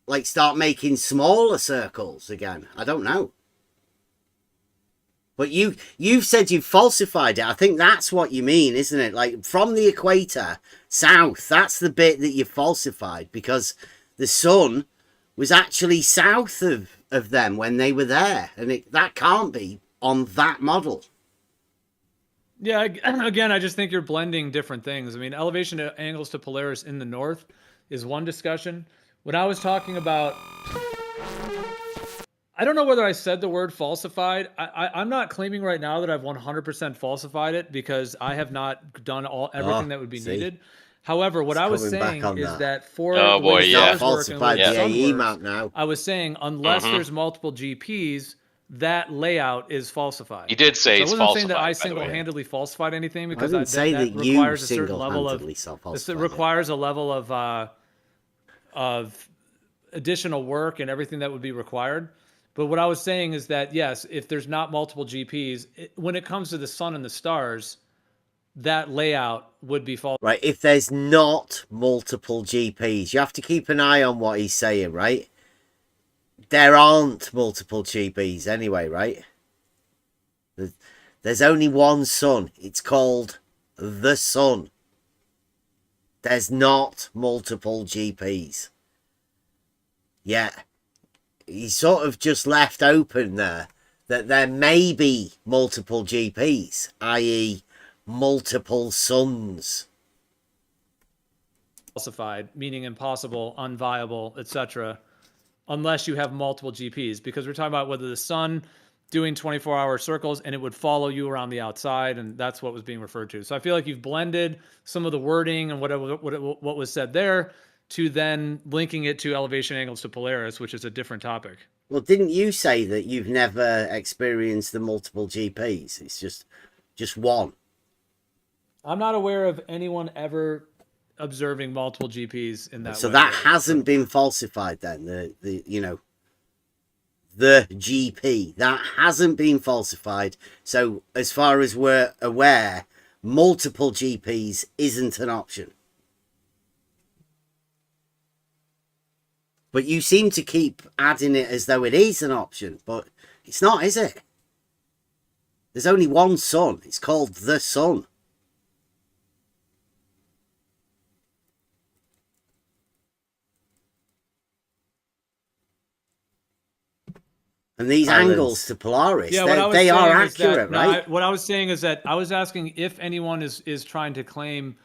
like start making smaller circles again? I don't know. But you've said you've falsified it. I think that's what you mean, isn't it? Like from the equator south, that's the bit that you've falsified, because the sun was actually south of them when they were there, and that can't be on that model.
Yeah, again, I just think you're blending different things. I mean, elevation angles to Polaris in the north is one discussion. When I was talking about, I don't know whether I said the word falsified. I'm not claiming right now that I've 100% falsified it, because I have not done everything that would be needed. However, what I was saying is that for the way the stars work and the way the sun works,
now.
I was saying unless there's multiple GPs, that layout is falsified.
You did say
so
it's
I wasn't
falsified.
saying that I single-handedly falsified anything, because
I didn't say that
requires
you
a certain level of it requires a level of additional work and everything that would be required. But what I was saying is that yes, if there's not multiple GPs, when it comes to the sun and the stars, that layout would be false.
Right, if there's not multiple GPs, you have to keep an eye on what he's saying, right? There aren't multiple GPs anyway, right? There's only one sun. It's called the sun. There's not multiple GPs. Yeah. He's sort of just left open there that there may be multiple GPs, i.e. multiple suns.
Falsified, meaning impossible, unviable, etc., unless you have multiple GPs, because we're talking about whether the sun doing 24-hour circles and it would follow you around the outside, and that's what was being referred to. So I feel like you've blended some of the wording and what was said there to then linking it to elevation angles to Polaris, which is a different topic.
Well, didn't you say that you've never experienced the multiple GPs? It's just one.
I'm not aware of anyone ever observing multiple GPs in that
so
way.
That hasn't been falsified then. The GP, that hasn't been falsified. So as far as we're aware, multiple GPs isn't an option. But you seem to keep adding it as though it is an option, but it's not, is it? There's only one sun. It's called the sun. And these angles to Polaris, they are accurate, right?
What I was saying is that I was asking if anyone is trying to claim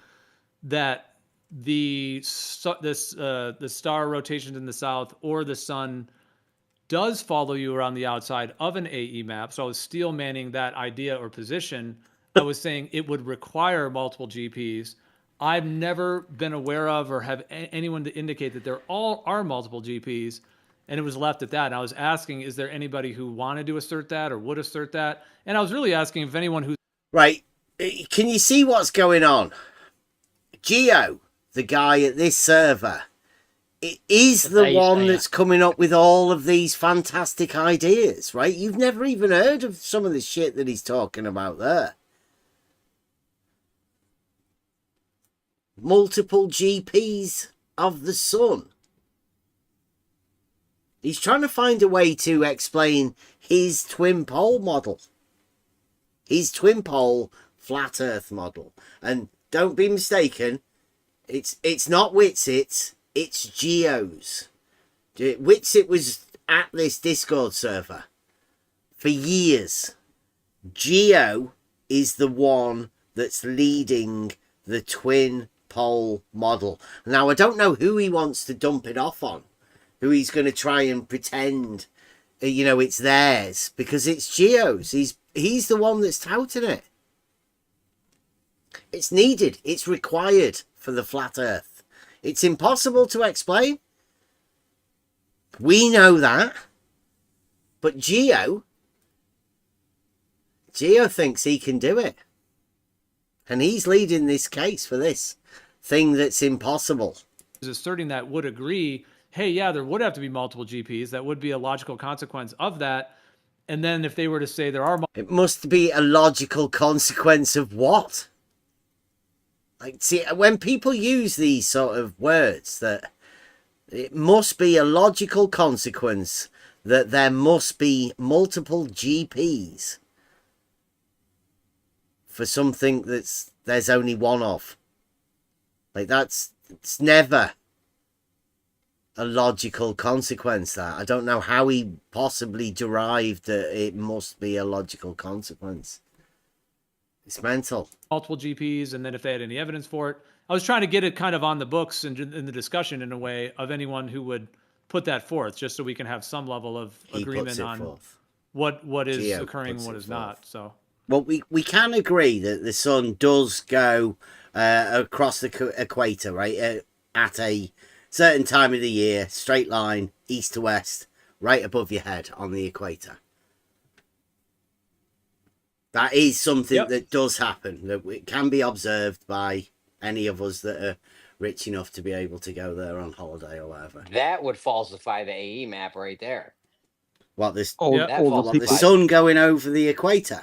that the star rotations in the south or the sun does follow you around the outside of an AE map. So I was steel manning that idea or position. I was saying it would require multiple GPs. I've never been aware of or have anyone to indicate that there all are multiple GPs, and it was left at that. And I was asking, is there anybody who wanted to assert that or would assert that? And I was really asking if anyone who...
Right. Can you see what's going on? Geo, the guy at this server, it is the one that's coming up with all of these fantastic ideas, right? You've never even heard of some of the shit that he's talking about there. Multiple GPs of the sun. He's trying to find a way to explain his twin pole model. His twin pole flat earth model. And don't be mistaken, it's not Whitsitt's, it's Geo's. Whitsitt was at this Discord server for years. Geo is the one that's leading the twin pole model. Now, I don't know who he wants to dump it off on, who he's going to try and pretend, it's theirs, because it's Geo's. He's the one that's touting it. It's needed. It's required for the flat earth. It's impossible to explain. We know that. But Geo thinks he can do it. And he's leading this case for this thing that's impossible.
is asserting that would agree, hey, yeah, there would have to be multiple GPs. That would be a logical consequence of that. And then if they were to say there are...
It must be a logical consequence of what? Like, see, when people use these sort of words that It must be a logical consequence that there must be multiple GPs for something there's only one of. Like it's never a logical consequence. That I don't know how he possibly derived that it must be a logical consequence. It's mental.
Multiple GPs, and then if they had any evidence for it. I was trying to get it kind of on the books and in the discussion in a way of anyone who would put that forth, just so we can have some level of agreement on what is occurring and what is not. So,
well, we can agree that the sun does go across the equator, right, at a certain time of the year, straight line, east to west, right above your head on the equator. That is something that does happen, that it can be observed by any of us that are rich enough to be able to go there on holiday or whatever.
That would falsify the AE map right there.
What, this
the
sun going over the equator?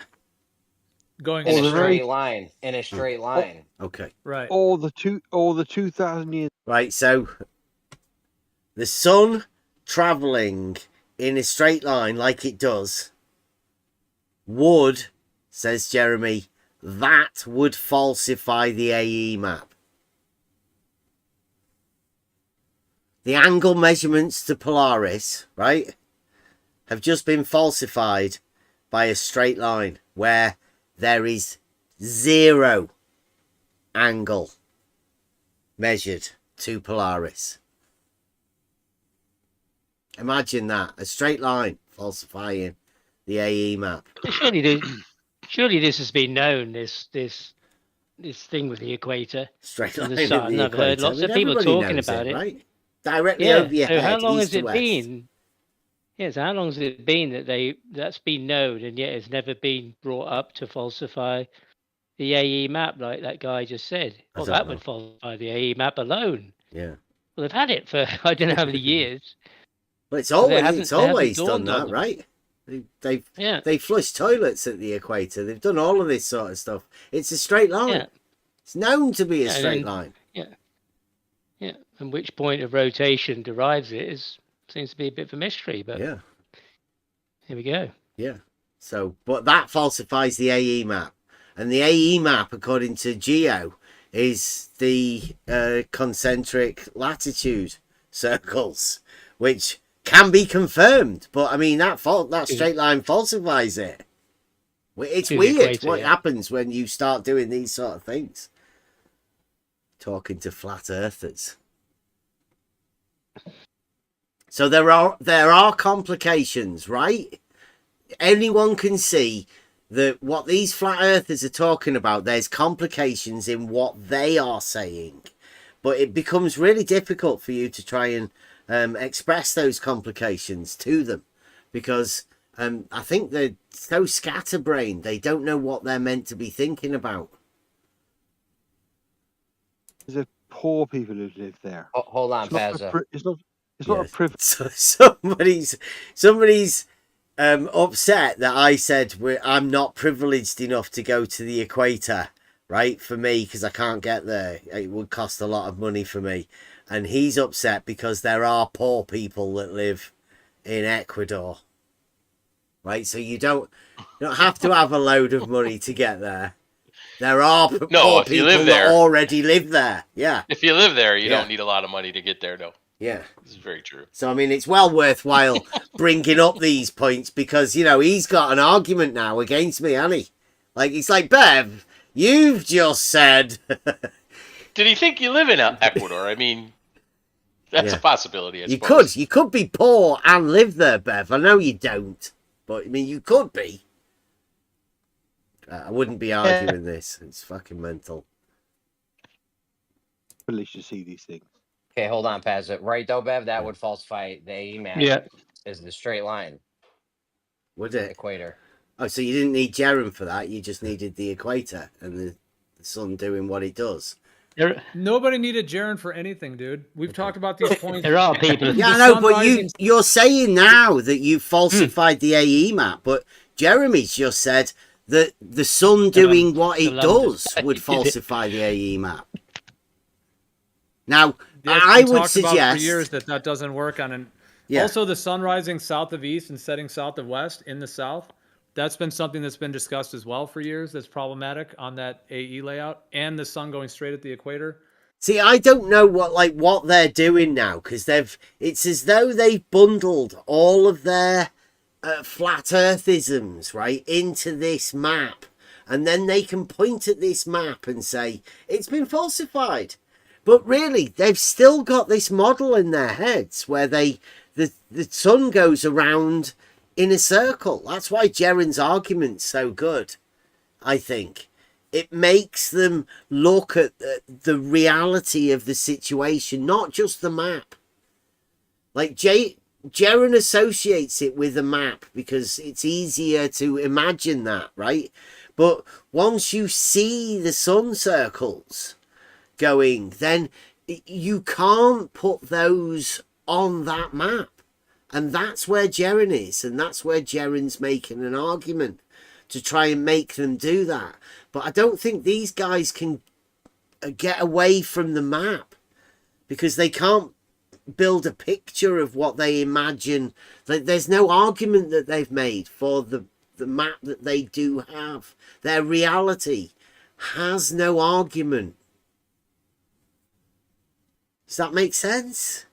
Going
in a straight line. In a straight line.
Okay.
Right.
All the 2,000 years.
Right, so the sun travelling in a straight line like it does would, says Jeremy, that would falsify the AE map. The angle measurements to Polaris, right, have just been falsified by a straight line where there is 0 angle measured to Polaris. Imagine that, a straight line falsifying the AE map.
Surely this has been known, this thing with the equator.
Straight
and
line
the sun.
in the
I've heard
equator.
lots of people talking about it.
Right? Directly over your head,
how long
east
has
to
it
west.
been? Yes, how long has it been that's been known and yet it's never been brought up to falsify the AE map like that guy just said? Well, that would falsify the AE map alone.
Yeah.
Well, they've had it for I don't know how many years.
But it's always done that, right? They flush toilets at the equator. They've done all of this sort of stuff. It's a straight line.
Yeah.
It's known to be a straight line.
Yeah. Yeah. And which point of rotation derives it seems to be a bit of a mystery, but
yeah.
Here we go.
Yeah. So, but that falsifies the AE map. And the AE map, according to Geo, is the concentric latitude circles, which can be confirmed. But I mean, that straight line falsifies it. It's weird what happens when you start doing these sort of things. Talking to flat earthers. So there are complications, right? Anyone can see that what these flat earthers are talking about, there's complications in what they are saying. But it becomes really difficult for you to try and express those complications to them. Because I think they're so scatterbrained, they don't know what they're meant to be thinking about.
There's poor people who live there.
Oh, hold on, Pazza.
It's not a privilege.
So somebody's upset that I said I'm not privileged enough to go to the equator, right? For me, because I can't get there. It would cost a lot of money for me. And he's upset because there are poor people that live in Ecuador. Right? So you don't have to have a load of money to get there. There are poor people that already live there. Yeah.
If you live there, you don't need a lot of money to get there, though.
Yeah.
This is very true.
So, I mean, it's well worthwhile bringing up these points because, he's got an argument now against me, hasn't he? Like, it's like, Bev, you've just said...
Did he think you live in Ecuador? I mean, that's a possibility, I suppose.
You could be poor and live there, Bev. I know you don't. But, I mean, you could be. I wouldn't be arguing this. It's fucking mental.
At least you see these things.
Okay, hold on, Pazza. Right, though, Bev, that would falsify the AE map.
Yeah.
Is the straight line.
Would it?
Equator.
Oh, so you didn't need Jerem for that. You just needed the equator and the sun doing what it does.
Nobody needed Jaren for anything, dude. We've talked about these points.
There are people.
Yeah, I know, but you're saying now that you falsified the AE map, but Jeremy's just said that the sun doing what it does would falsify the AE map. Now, I would
talked about for years
suggest
that doesn't work on an.
Yeah.
Also, the sun rising south of east and setting south of west in the south. That's been something that's been discussed as well for years. That's problematic on that AE layout, and the sun going straight at the equator.
See, I don't know what they're doing now, because it's as though they've bundled all of their flat earthisms right into this map, and then they can point at this map and say it's been falsified. But really, they've still got this model in their heads where the sun goes around in a circle. That's why Jeren's argument's so good, I think. It makes them look at the reality of the situation, not just the map. Like Jeren associates it with a map because it's easier to imagine that, right? But once you see the sun circles going, then you can't put those on that map. And that's where Jeren is, and that's where Jeren's making an argument to try and make them do that. But I don't think these guys can get away from the map because they can't build a picture of what they imagine. There's no argument that they've made for the map that they do have. Their reality has no argument. Does that make sense?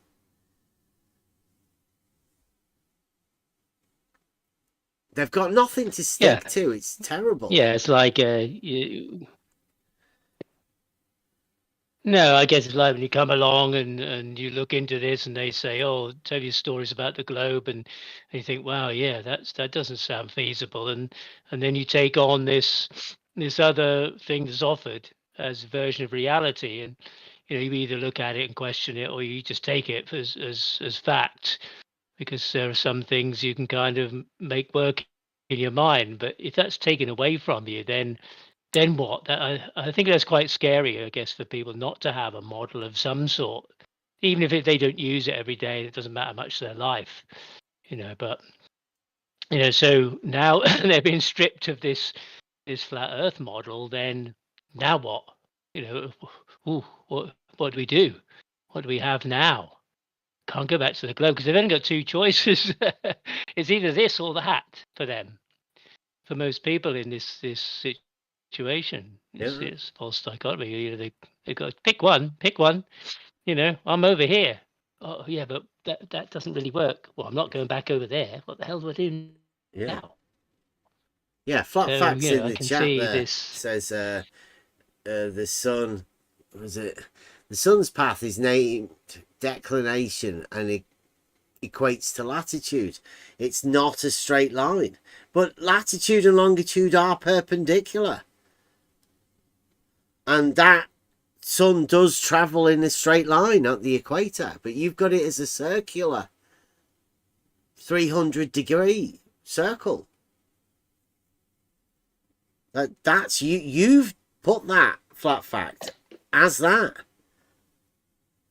They've got nothing to stick to. It's terrible.
Yeah, it's like no, I guess it's like when you come along and you look into this and they say, "Oh, tell you stories about the globe," and you think, "Wow, yeah, that doesn't sound feasible," and then you take on this other thing that's offered as a version of reality, and you either look at it and question it, or you just take it as fact. Because there are some things you can kind of make work in your mind, but if that's taken away from you, then what? I think that's quite scary, I guess, for people not to have a model of some sort, even if they don't use it every day. It doesn't matter much to their life, But so now they're being stripped of this flat Earth model. Then now what? What do we do? What do we have now? Can't go back to the globe because they've only got two choices. It's either this or that for them. For most people in this situation, it's false dichotomy. They got to pick one. I'm over here. Oh yeah, but that doesn't really work. Well, I'm not going back over there. What the hell do I do now?
Yeah, flat facts in the chat there says the sun the sun's path is named declination and it equates to latitude. It's not a straight line, but latitude and longitude are perpendicular, and that sun does travel in a straight line at the equator, but you've got it as a circular 300-degree circle. That's you've put that flat fact as that.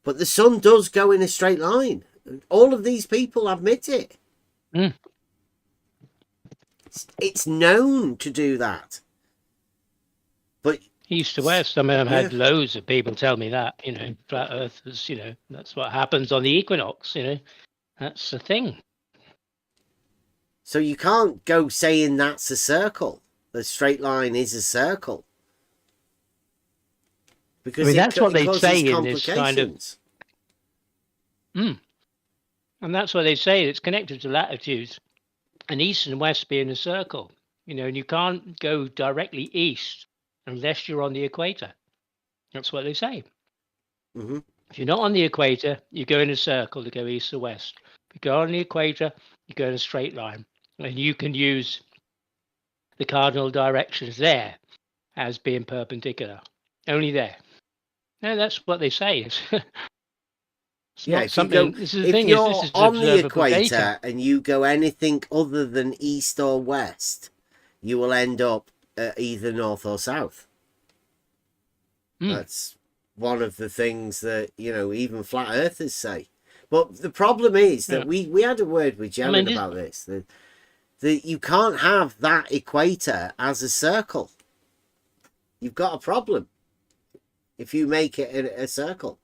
But the sun does go in a straight line. All of these people admit it. It's known to do that. But
east to west, I mean, I've had loads of people tell me that, flat earthers, that's what happens on the equinox, that's the thing.
So you can't go saying that's a circle. The straight line is a circle. Because
that's what they say in this kind of. And that's what they say. It's connected to latitudes, and east and west being a circle. And you can't go directly east unless you're on the equator. That's what they say.
Mm-hmm.
If you're not on the equator, you go in a circle to go east or west. If you go on the equator, you go in a straight line, and you can use the cardinal directions there as being perpendicular. Only there. No, that's what they say. It's not something. This is the thing.
You're
this is
on the equator
data.
and you go anything other than east or west, you will end up either north or south. That's one of the things that even flat earthers say. But the problem is that we had a word with Jeren about this. That you can't have that equator as a circle. You've got a problem if you make it a circle.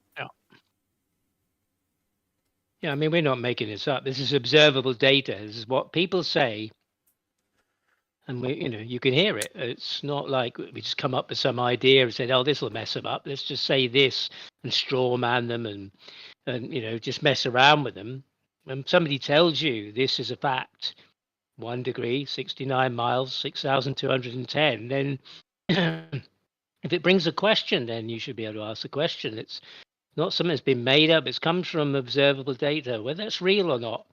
Yeah, I mean, we're not making this up. This is observable data. This is what people say, and you can hear it. It's not like we just come up with some idea and said, "Oh, this will mess them up. Let's just say this and straw man them and just mess around with them." When somebody tells you this is a fact, 1 degree, 69 miles, 6,210, then if it brings a question, then you should be able to ask the question. It's not something that's been made up. It comes from observable data. Whether it's real or not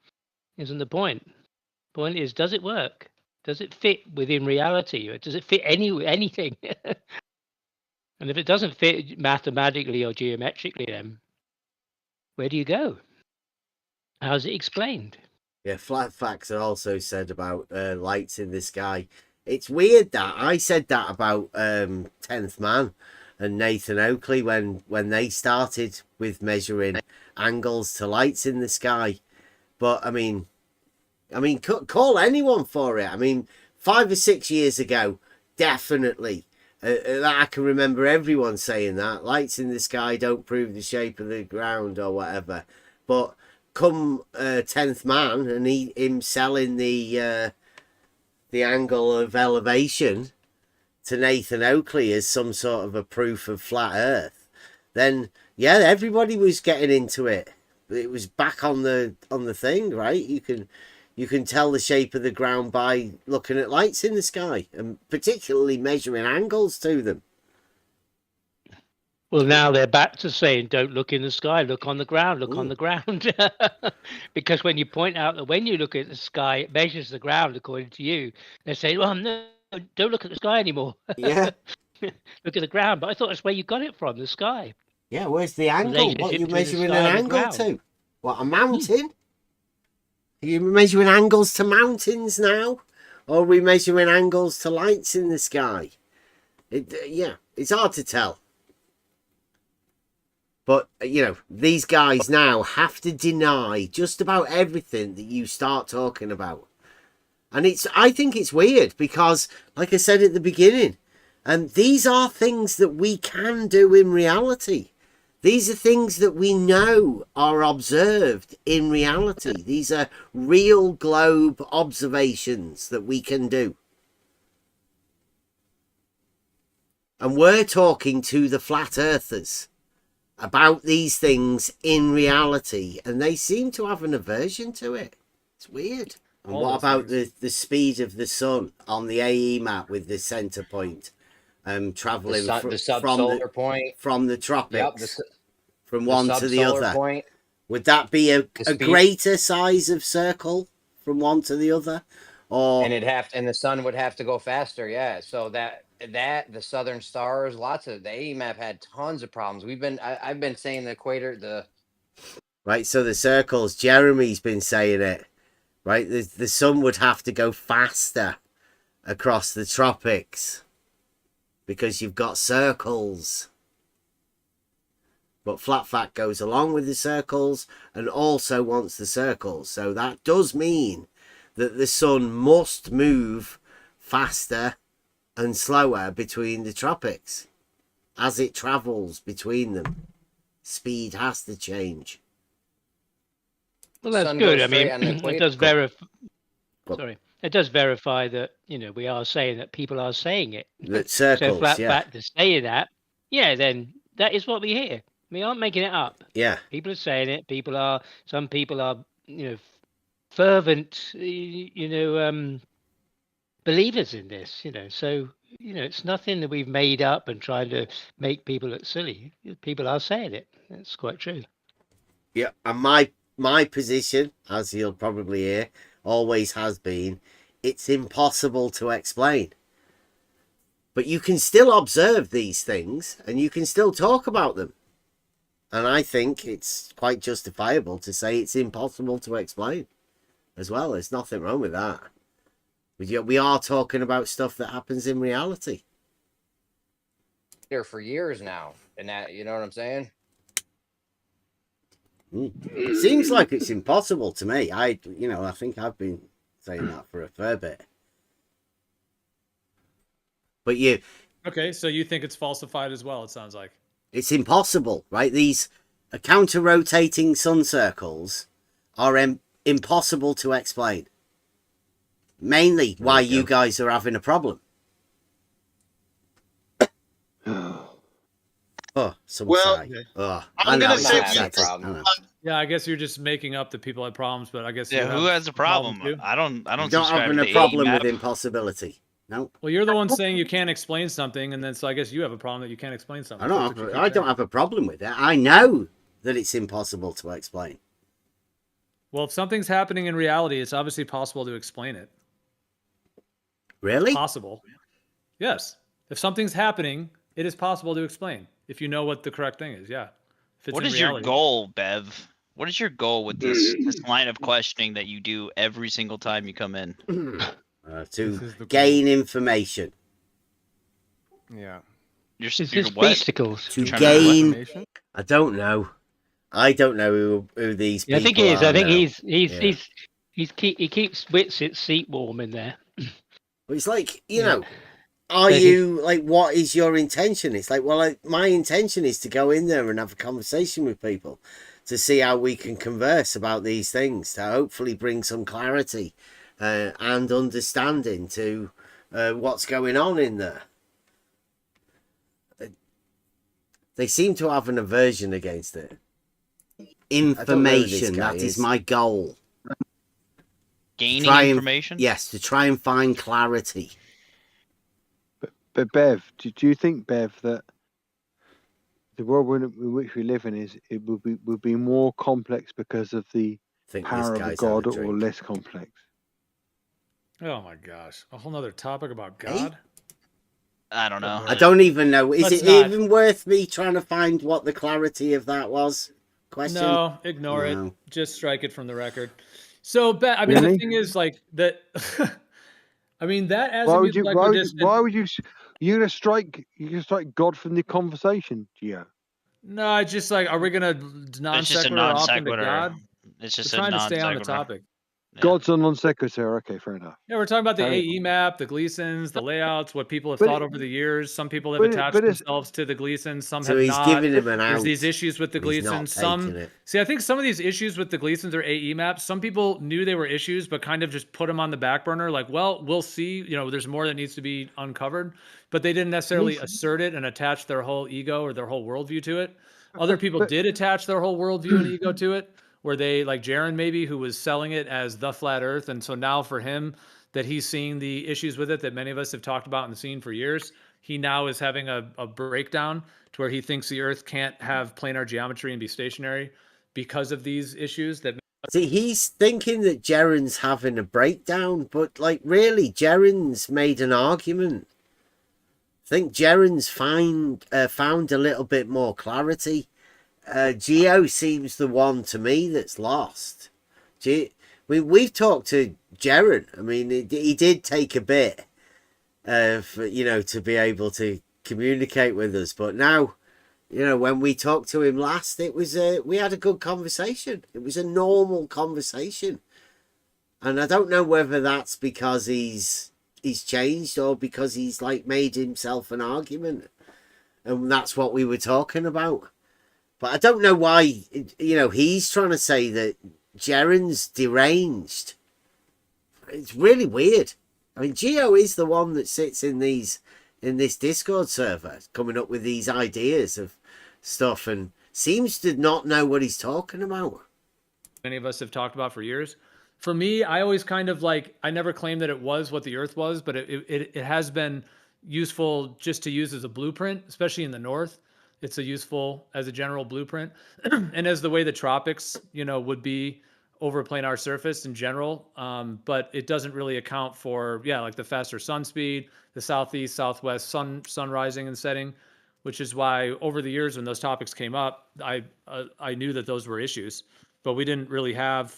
isn't the point. The point is, does it work? Does it fit within reality? Or does it fit anything? And if it doesn't fit mathematically or geometrically, then where do you go? How's it explained?
Yeah, Flat Facts are also said about lights in the sky. It's weird that I said that about 10th Man and Nathan Oakley when they started with measuring angles to lights in the sky. But I mean, call anyone for it. I mean, 5 or 6 years ago, definitely. I can remember everyone saying that lights in the sky don't prove the shape of the ground or whatever. But come 10th Man and him selling the angle of elevation to Nathan Oakley as some sort of a proof of flat Earth, then yeah, everybody was getting into it. It was back on the thing, right? You can tell the shape of the ground by looking at lights in the sky and particularly measuring angles to them.
Well, now they're back to saying, don't look in the sky, look on the ground, look on the ground. Because when you point out that when you look at the sky, it measures the ground according to you. They say, well, no, don't look at the sky anymore.
Yeah.
Look at the ground. But I thought that's where you got it from, the sky.
Yeah, where's the angle? What are you measuring an angle to? What, a mountain? Are you measuring angles to mountains now? Or are we measuring angles to lights in the sky? Yeah, it's hard to tell. But, these guys now have to deny just about everything that you start talking about. And I think it's weird because, like I said at the beginning, these are things that we can do in reality. These are things that we know are observed in reality. These are real globe observations that we can do. And we're talking to the flat earthers about these things in reality, and they seem to have an aversion to it. It's weird. And what about the speed of the sun on the AE map with the center point, traveling
the subsolar point
from the tropics,
yep,
from one to the other?
Point.
Would that be a greater size of circle from one to the other, or
and the sun would have to go faster? Yeah, so that the southern stars, lots of the AE map had tons of problems. I've been saying the equator,
right. So the circles, Jeremy's been saying it. Right, the sun would have to go faster across the tropics because you've got circles. But Flat Fact goes along with the circles and also wants the circles. So that does mean that the sun must move faster and slower between the tropics as it travels between them. Speed has to change.
Well, that's good. I mean, it does verify. Sorry, it does verify that we are saying that people are saying it.
That circles,
so Flat Fact is saying that. Yeah, then that is what we hear. We aren't making it up.
Yeah,
people are saying it. Some people are, fervent, believers in this. So it's nothing that we've made up and trying to make people look silly. People are saying it. That's quite true.
Yeah, and my position, as you'll probably hear, always has been, it's impossible to explain. But you can still observe these things and you can still talk about them. And I think it's quite justifiable to say it's impossible to explain as well. There's nothing wrong with that. We are talking about stuff that happens in reality.
There for years now. And that, you know what I'm saying?
It seems like it's impossible to me. I think I've been saying that for a fair bit. But
okay, so you think it's falsified as well, it sounds like.
It's impossible, right? These counter-rotating sun circles are impossible to explain. Mainly why you guys are having a problem. Some say.
I'm gonna say
yeah, I guess you're just making up that people have problems, but I guess you
who has a problem?
too.
I don't
You're not
subscribe
having
to
a
the
problem
AE
with
map.
impossibility. No.
Well, you're the one saying you can't explain something, and then so I guess you have a problem that you can't explain something.
I don't have a problem with it. I know that it's impossible to explain.
Well, if something's happening in reality, it's obviously possible to explain it.
Really?
Possible. Yes. If something's happening, it is possible to explain if you know what the correct thing is. Yeah. If it's
What
in
is your
reality.
goal, Bev? What is your goal with this line of questioning that you do every single time you come in?
To gain information.
Yeah.
You're
what?
To gain. I don't know. I don't know who these people
I think he is.
are
I think
now.
he keeps Witsit's seat warm in there.
But it's like, you know, are you like, what is your intention? It's like, well, my intention is to go in there and have a conversation with people to see how we can converse about these things, to hopefully bring some clarity and understanding to what's going on in there. They seem to have an aversion against it. Information, that is my goal.
Gaining information?
Yes, to try and find clarity.
But Bev, do you think, Bev, that the world in which we live in would be more complex because of the power of a god, or less complex?
Oh my gosh. A whole nother topic about God?
I don't know.
I don't even know. Is
Let's
it
not.
even worth me trying to find what the clarity of that was? Question?
No, ignore it. Just strike it from the record. So, I mean, the thing is, like, that... I mean, that as
Why
a
would you?
equidistant...
Why would you? You're gonna strike. You're gonna strike God from the conversation, Gio.
No, I just like, are we gonna non sequitur off into God?
It's just
We're trying to stay on the topic.
God's a non sequitur. Okay, fair enough.
Yeah, we're talking about the
Carry
AE map, the Gleasons, the layouts, what people have thought over the years. Some people have attached themselves to the Gleasons, some have not.
Giving him an
There's
out.
these issues with the Gleasons. See, I think some of these issues with the Gleasons or AE maps, some people knew they were issues, but kind of just put them on the back burner. Like, well, we'll see. You know, there's more that needs to be uncovered, but they didn't necessarily assert it and attach their whole ego or their whole worldview to it. Other people did attach their whole worldview and ego to it, where they, like Jaron maybe, who was selling it as the flat earth. And so now for him, that he's seeing the issues with it that many of us have talked about and seen for years, he now is having a breakdown to where he thinks the earth can't have planar geometry and be stationary because of these issues. That
See, he's thinking that Jaron's having a breakdown, but like really, Jaron's made an argument. I think Jaron's found a little bit more clarity. Geo seems the one to me that's lost. We've talked to Jaron. I mean, he did take a bit, to be able to communicate with us. But now, when we talked to him last, it was we had a good conversation. It was a normal conversation, and I don't know whether that's because he's changed or because he's like made himself an argument, and that's what we were talking about. But I don't know why, he's trying to say that Jaron's deranged. It's really weird. I mean, Geo is the one that sits in this Discord server coming up with these ideas of stuff and seems to not know what he's talking about.
Many of us have talked about for years. For me, I always kind of I never claimed that it was what the earth was, but it has been useful just to use as a blueprint, especially in the north. It's useful as a general blueprint and as the way the tropics, would be over a planar surface in general. But it doesn't really account for, like the faster sun speed, the southeast, southwest sun rising and setting, which is why over the years when those topics came up, I knew that those were issues, but we didn't really have,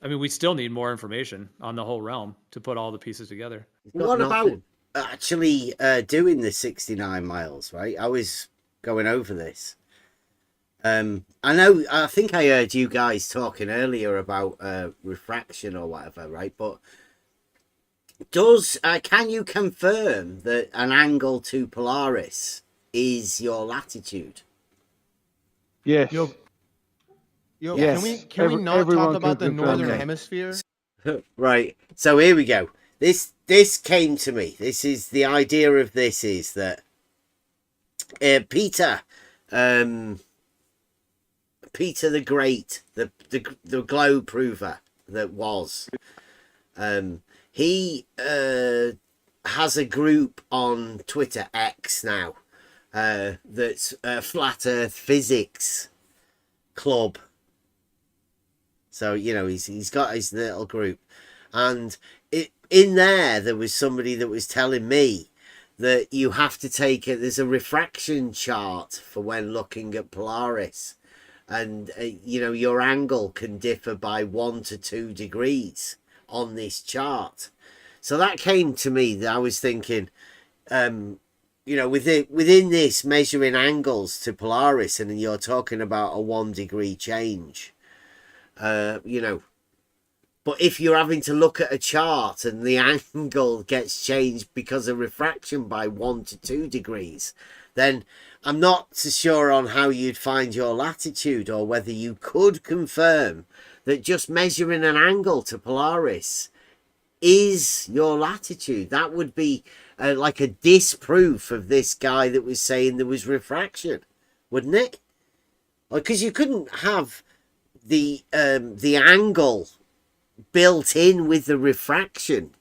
we still need more information on the whole realm to put all the pieces together.
What about actually doing the 69 miles, right? I was going over this. I think I heard you guys talking earlier about refraction or whatever, right? But can you confirm that an angle to Polaris is your latitude?
Yes.
Yo,
Yes.
can we not
everyone
talk about
can
the
confirm
northern
that.
hemisphere?
Right. So here we go. This came to me. This is the idea of this is that Peter Peter the Great, the globe prover that was, he has a group on Twitter X now that's Flat Earth Physics Club. So he's got his little group, and in there was somebody that was telling me that you have to take it. There's a refraction chart for when looking at Polaris, and your angle can differ by 1 to 2 degrees on this chart. So that came to me that I was thinking, within this measuring angles to Polaris, and you're talking about a 1 degree change. But if you're having to look at a chart and the angle gets changed because of refraction by 1 to 2 degrees, then I'm not so sure on how you'd find your latitude, or whether you could confirm that just measuring an angle to Polaris is your latitude. That would be like a disproof of this guy that was saying there was refraction, wouldn't it? Because you couldn't have the angle built in with the refraction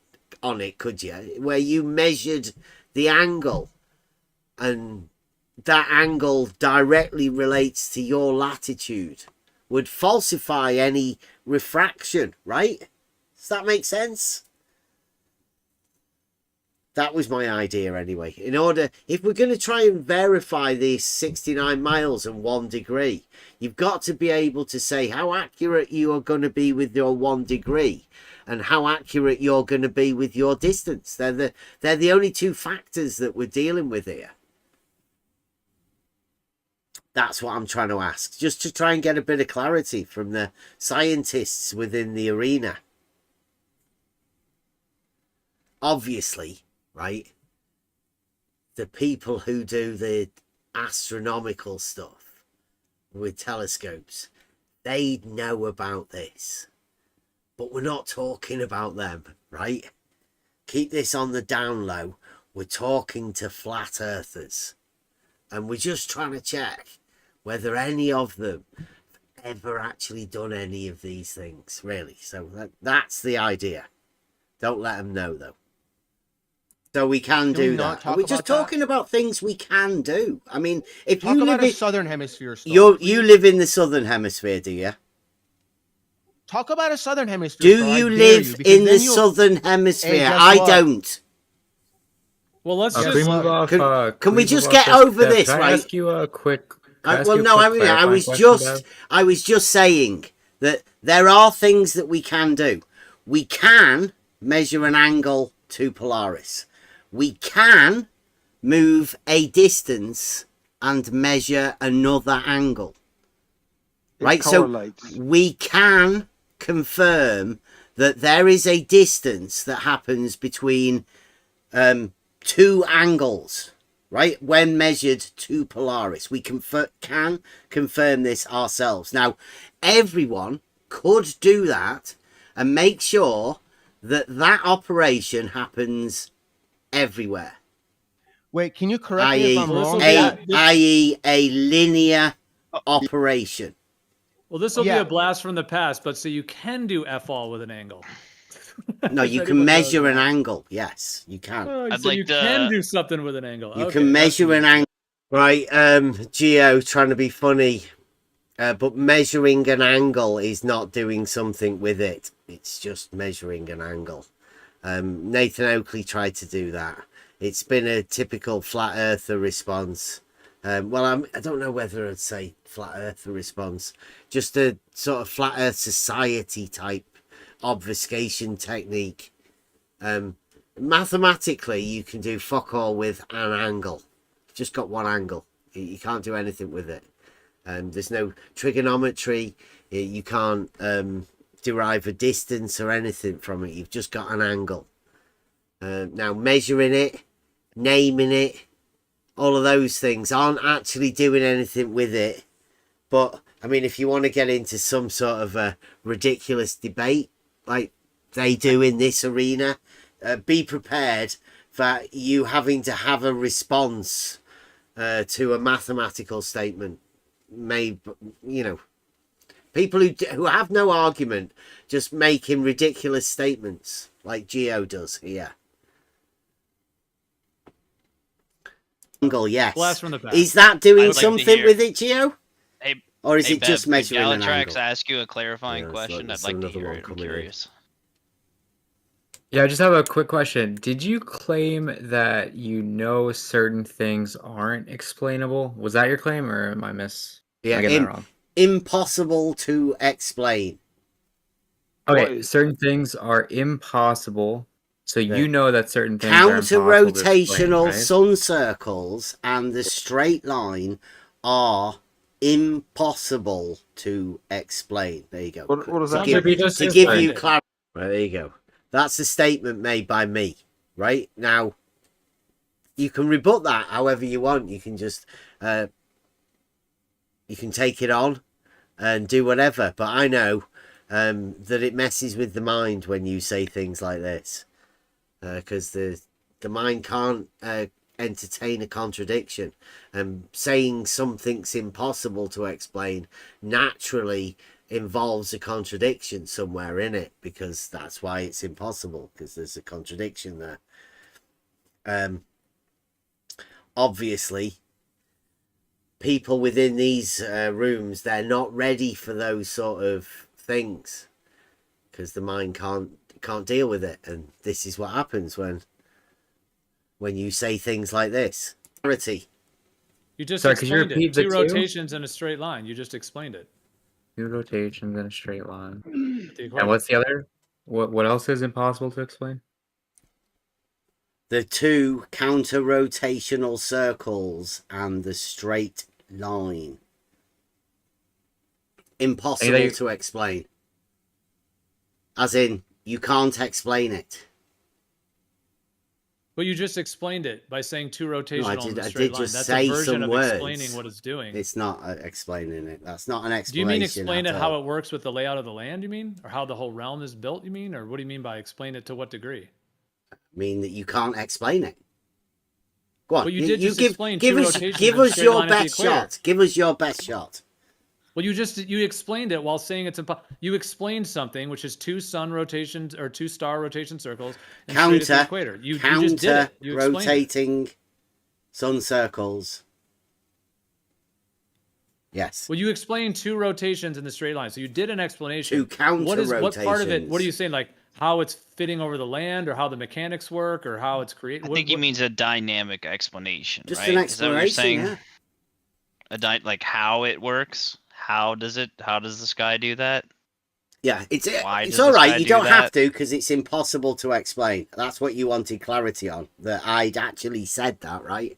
on it, could you? Where you measured the angle, and that angle directly relates to your latitude, would falsify any refraction, right? Does that make sense? That was my idea anyway. If we're going to try and verify these 69 miles and 1 degree, you've got to be able to say how accurate you are going to be with your 1 degree and how accurate you're going to be with your distance. They're the only two factors that we're dealing with here. That's what I'm trying to ask, just to try and get a bit of clarity from the scientists within the arena. Obviously, right, the people who do the astronomical stuff with telescopes, they know about this, but we're not talking about them, right? Keep this on the down low. We're talking to flat earthers, and we're just trying to check whether any of them ever actually done any of these things, really. So that's the idea. Don't let them know, though. So we can do that. We're just talking about things we can do. I mean, if you live in
southern hemisphere stuff,
you live in the southern hemisphere, do you?
Talk about a southern hemisphere.
Do you live in the southern hemisphere? I don't.
Well, let's
Can we move off?
Can we just get over this,
can I
right?
ask you a quick?
I was just saying that there are things that we can do. We can measure an angle to Polaris. We can move a distance and measure another angle. Right? So we can confirm that there is a distance that happens between two angles, right, when measured to Polaris. We can confirm this ourselves. Now, everyone could do that and make sure that operation happens everywhere.
Wait, can you correct me if I'm wrong?
i.e. a linear operation.
Well, this will be a blast from the past, but so you can do F-all with an angle.
No, you can measure an angle. Yes, you can.
So you can do something with an angle.
You can measure an angle. Right, Geo trying to be funny, but measuring an angle is not doing something with it. It's just measuring an angle. Nathan Oakley tried to do that. It's been a typical flat earther response. Well, I don't know whether I'd say flat earther response. Just a sort of flat earth society type obfuscation technique. Mathematically, you can do fuck all with an angle. You've just got one angle. You can't do anything with it. There's no trigonometry. You can't derive a distance or anything from it. You've just got an angle. Now, measuring it, naming it, all of those things aren't actually doing anything with it. But I mean, if you want to get into some sort of a ridiculous debate like they do in this arena, be prepared for you having to have a response to a mathematical statement. People who have no argument just making ridiculous statements like Geo does here. Yes.
Blast from the past.
Is that doing something with it, Geo? Or is it
Bev,
just measuring an
Galatrax
angle?
ask you a clarifying question? I'd like to hear it. I'm curious.
Yeah, I just have a quick question. Did you claim that certain things aren't explainable? Was that your claim, or am I getting that wrong?
Impossible to explain.
Okay, certain things are impossible. So you know that certain things are impossible to explain,
counter-rotational
right?
sun circles and the straight line are impossible to explain. There you go.
What does that
to
mean?
give you clarity. Right, there you go. That's a statement made by me. Right now, you can rebut that however you want. You can just you can take it on and do whatever. But I know that it messes with the mind when you say things like this, because the mind can't entertain a contradiction, and saying something's impossible to explain naturally involves a contradiction somewhere in it, because that's why it's impossible, because there's a contradiction there. Obviously people within these rooms, they're not ready for those sort of things because the mind can't deal with it, and this is what happens when you say things like this. Clarity.
You just
Sorry, could you
explained it.
repeat the
Two
two?
rotations in a straight line. You just explained it.
2 rotations in a straight line.
The
And
equation.
what's the other? What else is impossible to explain?
The 2 counter-rotational circles and the straight line. Impossible to explain. As in, you can't explain it.
But you just explained it by saying 2 rotational
No,
in a
I
straight
did
line.
just
That's
say
a version
some
of
words.
explaining what it's doing.
It's not explaining it. That's not an explanation.
Do you mean explain it
at
how
all.
it works with the layout of the land, you mean? Or how the whole realm is built, you mean? Or what do you mean by explain it to what degree?
I mean that you can't explain it. Go on.
Well, you did just explain
give
2
us
rotations
give
in a
us
straight
your
line at the
best
equator.
shot. Give us your best shot.
Well, you explained it while saying it's impossible. You explained something, which is 2 sun rotations or 2 star rotation circles and straight at the equator. You just did it. You explained it.
Rotating sun circles. Yes.
Well, you explained 2 rotations in the straight line, so you did an explanation.
2 counter
What part of it?
rotations.
What are you saying? Like how it's fitting over the land, or how the mechanics work, or how it's created?
I think he means a dynamic explanation,
Just
right?
an
Is that what you're saying?
explanation, yeah.
Like how it works? How does this guy do that?
Yeah, it's
Why does
all
this
right.
guy
You
do
don't have
that?
to, because it's impossible to explain. That's what you wanted clarity on. That I'd actually said that, right?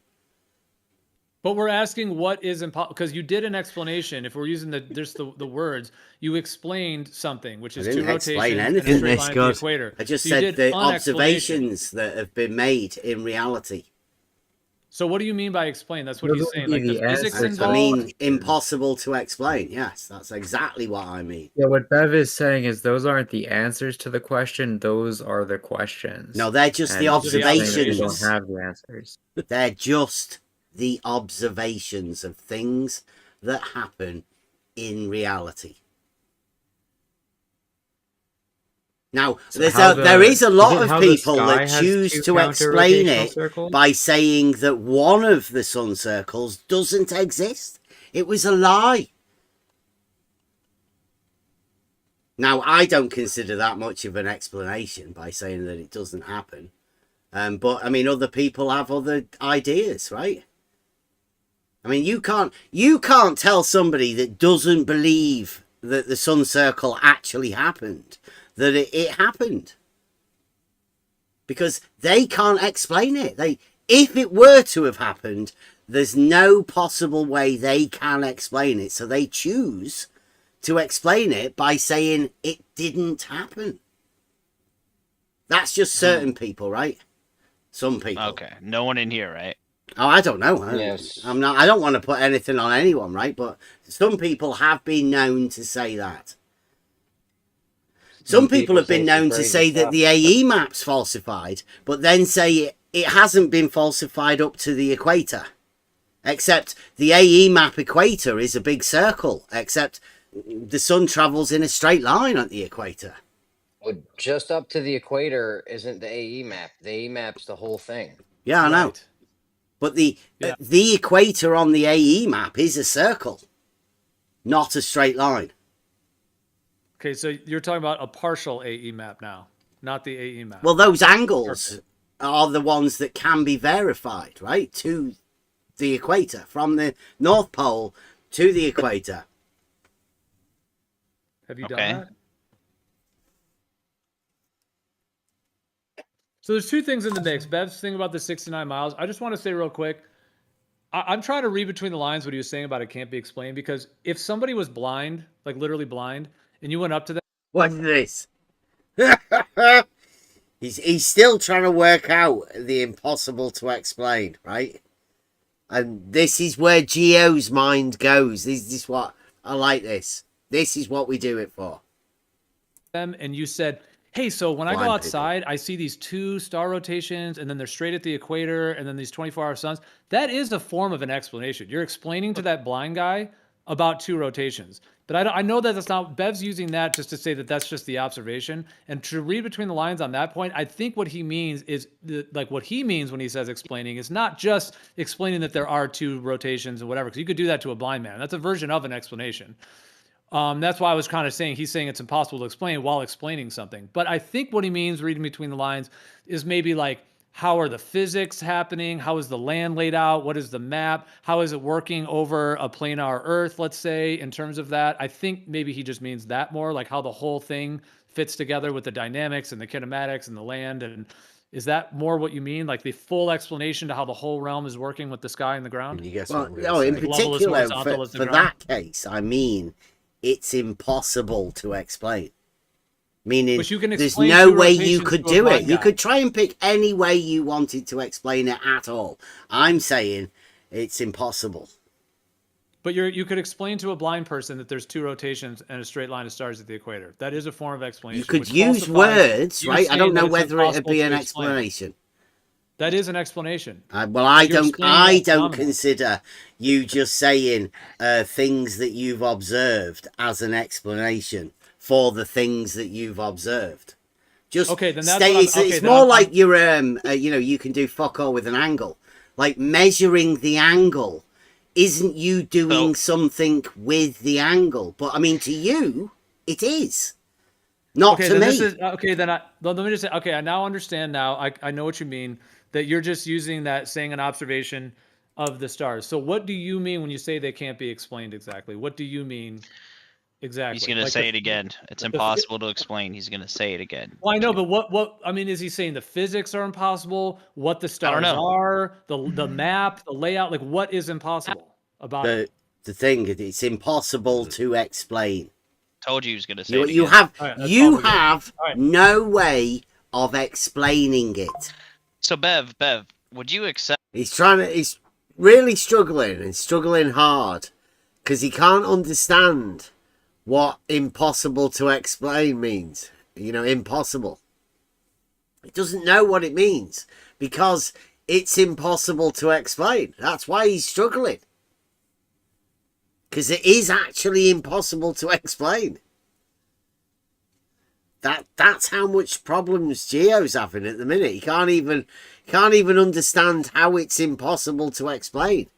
But we're asking what is impossible, because you did an explanation. If we're using the words, you explained something, which
I
is
didn't
2
explain
rotations and a
anything.
straight line at the equator.
I just
So you
said
did
the
an explanation.
observations that have been made in reality.
So what do you mean by explain? That's what he's saying. Like the physics
I
involved.
mean, impossible to explain. Yes, that's exactly what I mean.
Yeah, what Bev is saying is those aren't the answers to the question. Those are the questions.
No, they're just
And
the
he's saying that
observations.
You don't have the answers.
They're just the observations of things that happen in reality. Now,
So
there is a lot of people
sky
that
has
choose
2
to explain
counter-rotational
it
circles?
by saying that one of the sun circles doesn't exist. It was a lie. Now, I don't consider that much of an explanation by saying that it doesn't happen. But, I mean, other people have other ideas, right? I mean, you can't tell somebody that doesn't believe that the sun circle actually happened that it happened, because they can't explain it. If it were to have happened, there's no possible way they can explain it, so they choose to explain it by saying it didn't happen. That's just certain people, right? Some people.
Okay, no one in here, right?
Oh, I don't know.
Yes.
I'm not. I don't want to put anything on anyone, right? But some people have been known to say that. Some people have been known to say that the AE map's falsified, but then say it hasn't been falsified up to the equator. Except the AE map equator is a big circle, except the sun travels in a straight line at the equator.
Well, just up to the equator isn't the AE map. The AE map's the whole thing.
Yeah, I know. But the equator on the AE map is a circle, not a straight line.
Okay, so you're talking about a partial AE map now, not the AE map.
Well, those angles are the ones that can be verified, right? To the equator, from the North Pole to the equator.
Have you done that? So there's two things in the mix. Bev's thing about the 69 miles. I just want to say real quick, I'm trying to read between the lines what he was saying about it can't be explained, because if somebody was blind, like literally blind, and you went up to them.
What's this? he's still trying to work out the impossible to explain, right? And this is where Geo's mind goes. This is what I like. This is what we do it for.
Them, and you said, hey, so when I go outside, I see these 2 star rotations, and then they're straight at the equator, and then these 24-hour suns. That is a form of an explanation. You're explaining to that blind guy about 2 rotations. But I know that that's not, Bev's using that just to say that that's just the observation. And to read between the lines on that point, I think what he means is, like what he means when he says explaining is not just explaining that there are 2 rotations and whatever, because you could do that to a blind man. That's a version of an explanation. That's why I was kind of saying he's saying it's impossible to explain while explaining something. But I think what he means reading between the lines is maybe like, how are the physics happening? How is the land laid out? What is the map? How is it working over a planar Earth, let's say, in terms of that? I think maybe he just means that more, like how the whole thing fits together with the dynamics and the kinematics and the land. And is that more what you mean? Like the full explanation to how the whole realm is working with the sky and the ground?
Well, no, in particular, for that case, I mean, it's impossible to explain. Meaning, there's no way you could do it. You could try and pick any way you wanted to explain it at all. I'm saying it's impossible.
But you could explain to a blind person that there's 2 rotations and a straight line of stars at the equator. That is a form of explanation.
You could use words, right? I don't know whether it would be an explanation.
That is an explanation.
Well, I don't consider you just saying things that you've observed as an explanation for the things that you've observed. Just
okay, then that's
it's more like you're you can do fuck all with an angle. Like measuring the angle isn't you doing something with the angle, but I mean to you it is. Not to me.
Let me just say, okay, I now understand now. I know what you mean, that you're just using that, saying an observation of the stars. So what do you mean when you say they can't be explained exactly? What do you mean? Exactly.
He's going to say it again. It's impossible to explain. He's going to say it again.
Well, I know, but what I mean, is he saying the physics are impossible? What the stars are? The map, the layout? Like, what is impossible about it?
The thing is, it's impossible to explain.
Told you he was going to say it
you
again.
have no way of explaining it.
So Bev, would you accept?
He's really struggling and struggling hard because he can't understand what impossible to explain means. Impossible. He doesn't know what it means because it's impossible to explain. That's why he's struggling. Because it is actually impossible to explain. That's how much problems Geo's having at the minute. He can't even understand how it's impossible to explain.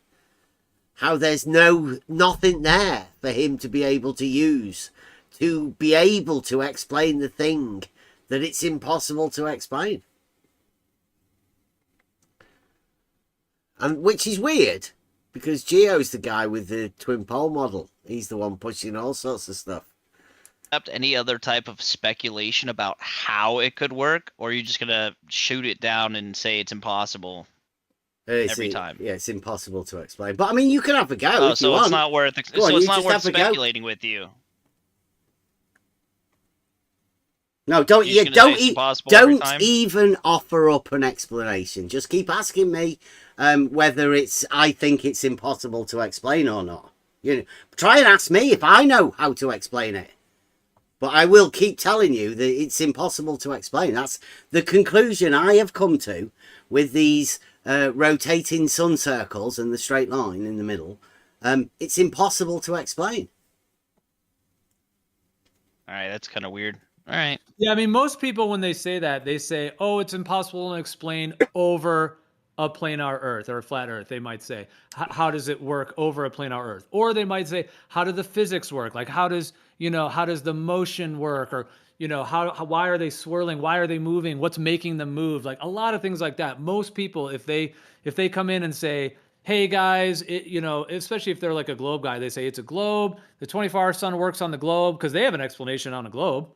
How there's nothing there for him to be able to use to be able to explain the thing that it's impossible to explain. And which is weird, because Geo's the guy with the twin pole model. He's the one pushing all sorts of stuff.
Any other type of speculation about how it could work, or are you just gonna shoot it down and say it's impossible every time?
Yeah, it's impossible to explain. But I mean, you can have a go.
So it's not worth. So it's not worth speculating with you.
No, don't
You're
you
just gonna
don't
say it's impossible every
don't
time?
even offer up an explanation. Just keep asking me whether I think it's impossible to explain or not. You know, try and ask me if I know how to explain it. But I will keep telling you that it's impossible to explain. That's the conclusion I have come to with these rotating sun circles and the straight line in the middle. It's impossible to explain.
All right, that's kind of weird. All right.
Yeah, I mean, most people when they say that, they say, "Oh, it's impossible to explain over a planar Earth or a flat Earth." They might say, "How does it work over a planar Earth?" Or they might say, "How do the physics work? Like, how does the motion work? Or why are they swirling? Why are they moving? What's making them move?" Like a lot of things like that. Most people, if they come in and say, "Hey guys," especially if they're like a globe guy, they say it's a globe. The 24-hour sun works on the globe because they have an explanation on a globe.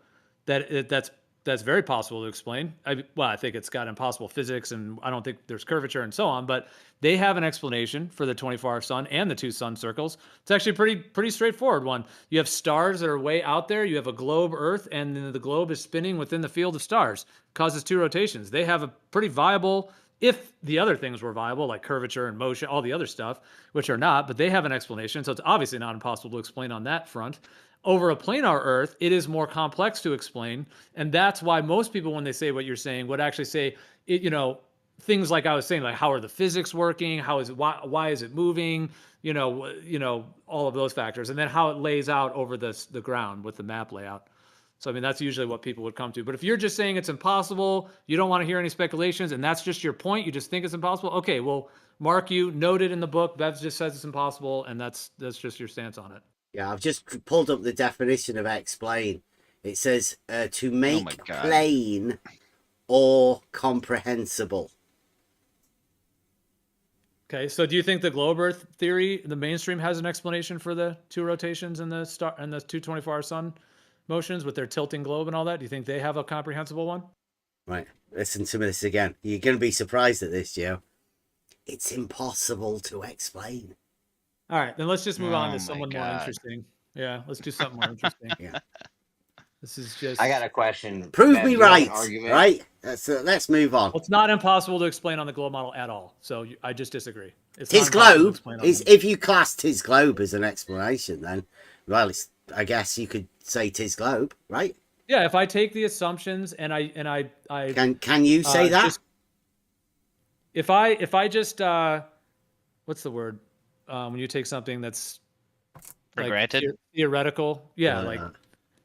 That's very possible to explain. I think it's got impossible physics, and I don't think there's curvature and so on. But they have an explanation for the 24-hour sun and the two sun circles. It's actually pretty straightforward one. You have stars that are way out there. You have a globe Earth, and then the globe is spinning within the field of stars. Causes two rotations. They have a pretty viable. If the other things were viable, like curvature and motion, all the other stuff, which are not, but they have an explanation. So it's obviously not impossible to explain on that front. Over a planar Earth, it is more complex to explain. And that's why most people, when they say what you're saying, would actually say, things like I was saying, like how are the physics working? Why is it moving? All of those factors. And then how it lays out over the ground with the map layout. So, I mean, that's usually what people would come to. But if you're just saying it's impossible, you don't want to hear any speculations, and that's just your point, you just think it's impossible, okay, well, Mark, you noted in the book, Bev just says it's impossible, and that's just your stance on it.
Yeah, I've just pulled up the definition of explain. It says to make plain or comprehensible.
Okay, so do you think the globe Earth theory, the mainstream, has an explanation for the two rotations and the star and the 24-hour sun motions with their tilting globe and all that? Do you think they have a comprehensible one?
Right, listen to this again. You're going to be surprised at this, Joe. It's impossible to explain.
All right, then let's just move on to someone more interesting. Yeah, let's do something more interesting.
Yeah.
This is just.
I got a question.
Prove me right. Right. Let's move on.
Well, it's not impossible to explain on the globe model at all. So I just disagree.
Tis globe is if you class tis globe as an explanation, then well, I guess you could say tis globe, right?
Yeah. If I take the assumptions and I
can you say that?
If I just what's the word when you take something that's
for granted,
theoretical, like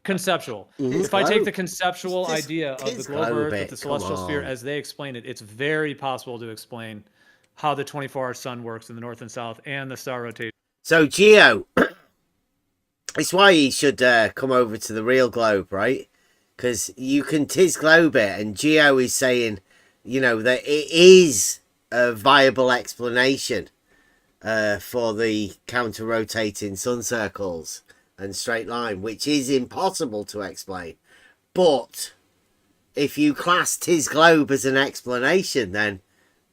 conceptual. If I take the conceptual idea of the globe Earth with the celestial sphere as they explain it, it's very possible to explain how the 24-hour sun works in the north and south and the star rotation.
So Geo, it's why you should come over to the real globe, right? Because you can tis globe it, and Geo is saying, that it is a viable explanation for the counter-rotating sun circles and straight line, which is impossible to explain. But if you class tis globe as an explanation, then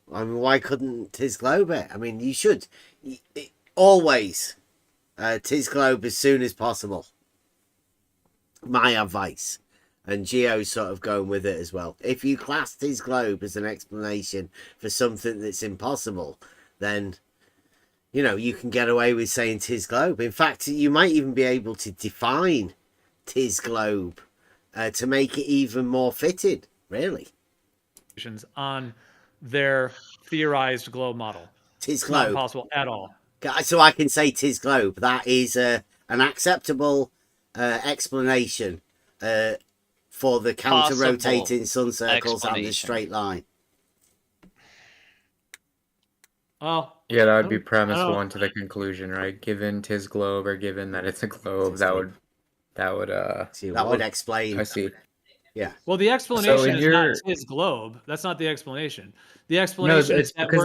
why couldn't tis globe it? I mean, you should always tis globe as soon as possible. My advice. And Geo's sort of going with it as well. If you class tis globe as an explanation for something that's impossible, then you can get away with saying tis globe. In fact, you might even be able to define tis globe to make it even more fitted, really.
On their theorized globe model.
Tis globe.
Not impossible at all.
So I can say tis globe. That is an acceptable explanation for the counter-rotating sun circles and the straight line.
Oh.
Yeah, that would be premise one to the conclusion, right? Given tis globe, or given that it's a globe, that would explain.
I see. Yeah.
Well, the explanation is not tis globe. That's not the explanation. The explanation is that the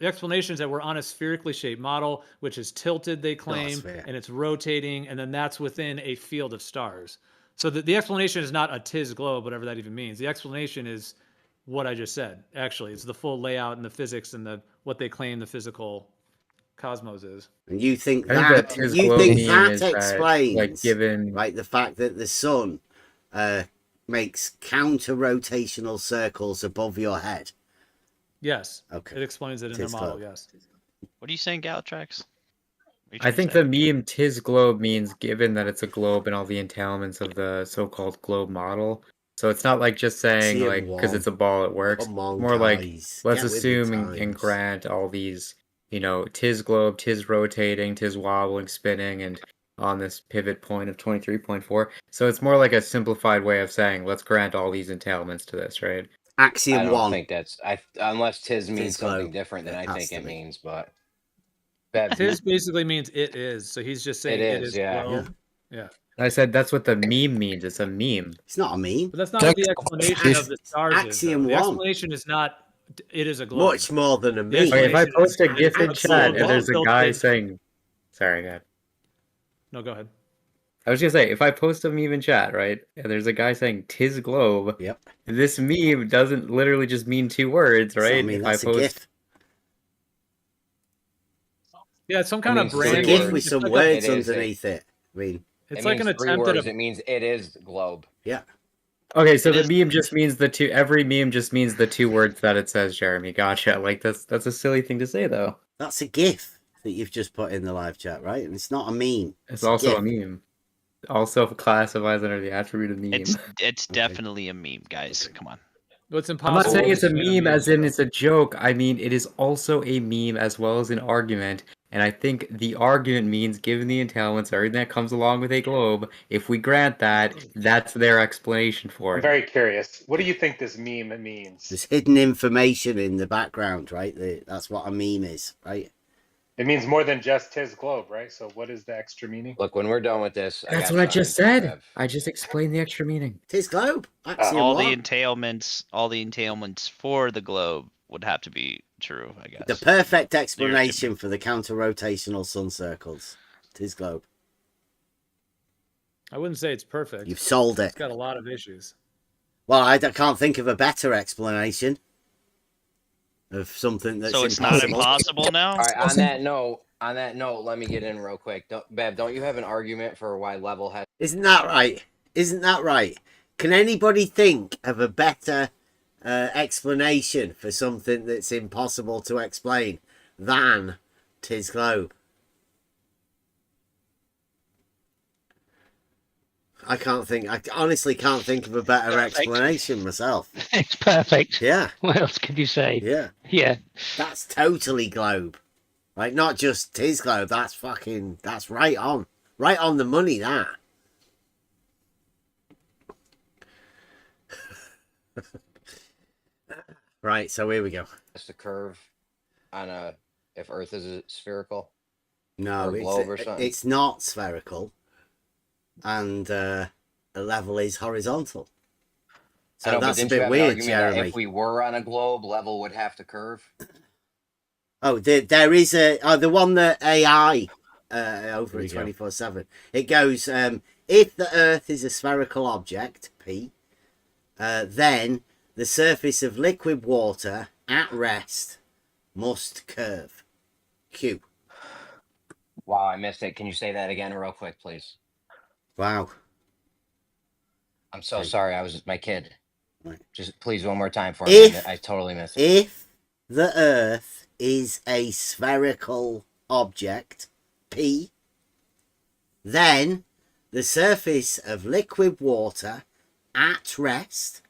explanation is that we're on a spherically shaped model, which is tilted, they claim, and it's rotating, and then that's within a field of stars. So the explanation is not a tis globe, whatever that even means. The explanation is what I just said. Actually, it's the full layout and the physics and what they claim the physical cosmos is.
And you think that explains, like, given, like, the fact that the sun makes counter-rotational circles above your head.
Yes.
Okay.
It explains it in their model, yes.
What are you saying, Galatrax?
I think the meme "tis globe" means given that it's a globe and all the entailments of the so-called globe model. So it's not like just saying like because it's a ball it works.
Come on,
More like
guys.
let's
Get with the
assume and
times.
grant all these, you know, tis globe, tis rotating, tis wobbling, spinning, and on this pivot point of 23.4. So it's more like a simplified way of saying let's grant all these entailments to this, right?
Axiom
I don't
1.
think that's unless tis means
Tis globe.
something different than
It
I
has
think
to
it
be.
means, but Bev,
Tis basically means it is. So he's just saying it is
yeah.
globe. Yeah.
I said that's what the meme means. It's a meme.
It's not a meme.
But that's not what the explanation of the stars is.
Axiom
Though. The
1.
explanation is not it is a globe.
Much more than a
The
meme.
Okay, if I
explanation
post a
is
GIF in chat and there's a
built
guy
in-
saying, sorry, go ahead.
No, go ahead.
I was gonna say, if I post a meme in chat, right, and there's a guy saying "tis globe,"
yep,
this meme doesn't literally just mean 2 words, right?
If
I
that's
post,
a GIF.
Yeah, it's some kind of
It's a
brand.
GIF with some words
It is,
underneath it. I mean,
it's
it
like
means
an
3
attempt
words.
at a.
It means it is globe.
Yeah.
Okay, so the meme just means the 2. Every meme just means the 2 words that it says. Jeremy, gotcha. Like that's a silly thing to say, though.
That's a GIF that you've just put in the live chat, right? And it's not a meme.
It's also a
GIF.
meme. Also classifies under the attribute of meme.
It's definitely a meme, guys. Come on.
It's
I'm
impossible.
not saying it's a
to spin
meme as in it's a joke. I mean, it is also a meme as well as an argument. And I think the argument means, given the entailments, everything that comes along with a globe, if we grant that, that's their explanation for
I'm
it.
very curious. What do you think this meme means?
There's hidden information in the background, right? That's what a meme is, right?
It means more than just tis globe, right? So what is the extra meaning?
Look, when we're done with this,
That's what I just said. I just explained the extra meaning.
Tis globe.
All the entailments for the globe would have to be true, I guess.
The perfect explanation for the counter-rotational sun circles. Tis globe.
I wouldn't say it's perfect.
You've sold it.
It's got a lot of issues.
Well, I can't think of a better explanation of something that's
so it's
impossible.
not impossible now.
All right. On that note, let me get in real quick. Bev, don't you have an argument for why level has?
Isn't that right? Isn't that right? Can anybody think of a better explanation for something that's impossible to explain than tis globe? I can't think. I honestly can't think of a better explanation myself.
It's perfect.
Yeah.
What else could you say?
Yeah.
Yeah.
That's totally globe. Like, not just tis globe. That's fucking. That's right on. Right on the money, that. Right, so here we go.
That's the curve on if Earth is spherical.
No,
or a globe or something.
it's not spherical, and a level is horizontal. So
I know,
that's a
but didn't you
bit
have an
weird,
argument that
Jeremy.
if we were on a globe, level would have to curve.
Oh, there is the one that AI over at 24/7. It goes if the Earth is a spherical object, P, then the surface of liquid water at rest must curve, Q.
Wow, I missed it. Can you say that again real quick, please?
Wow.
I'm so sorry. I was just my kid.
Right.
Just please one more time for me. I totally missed it.
If the Earth is a spherical object, P, then the surface of liquid water at rest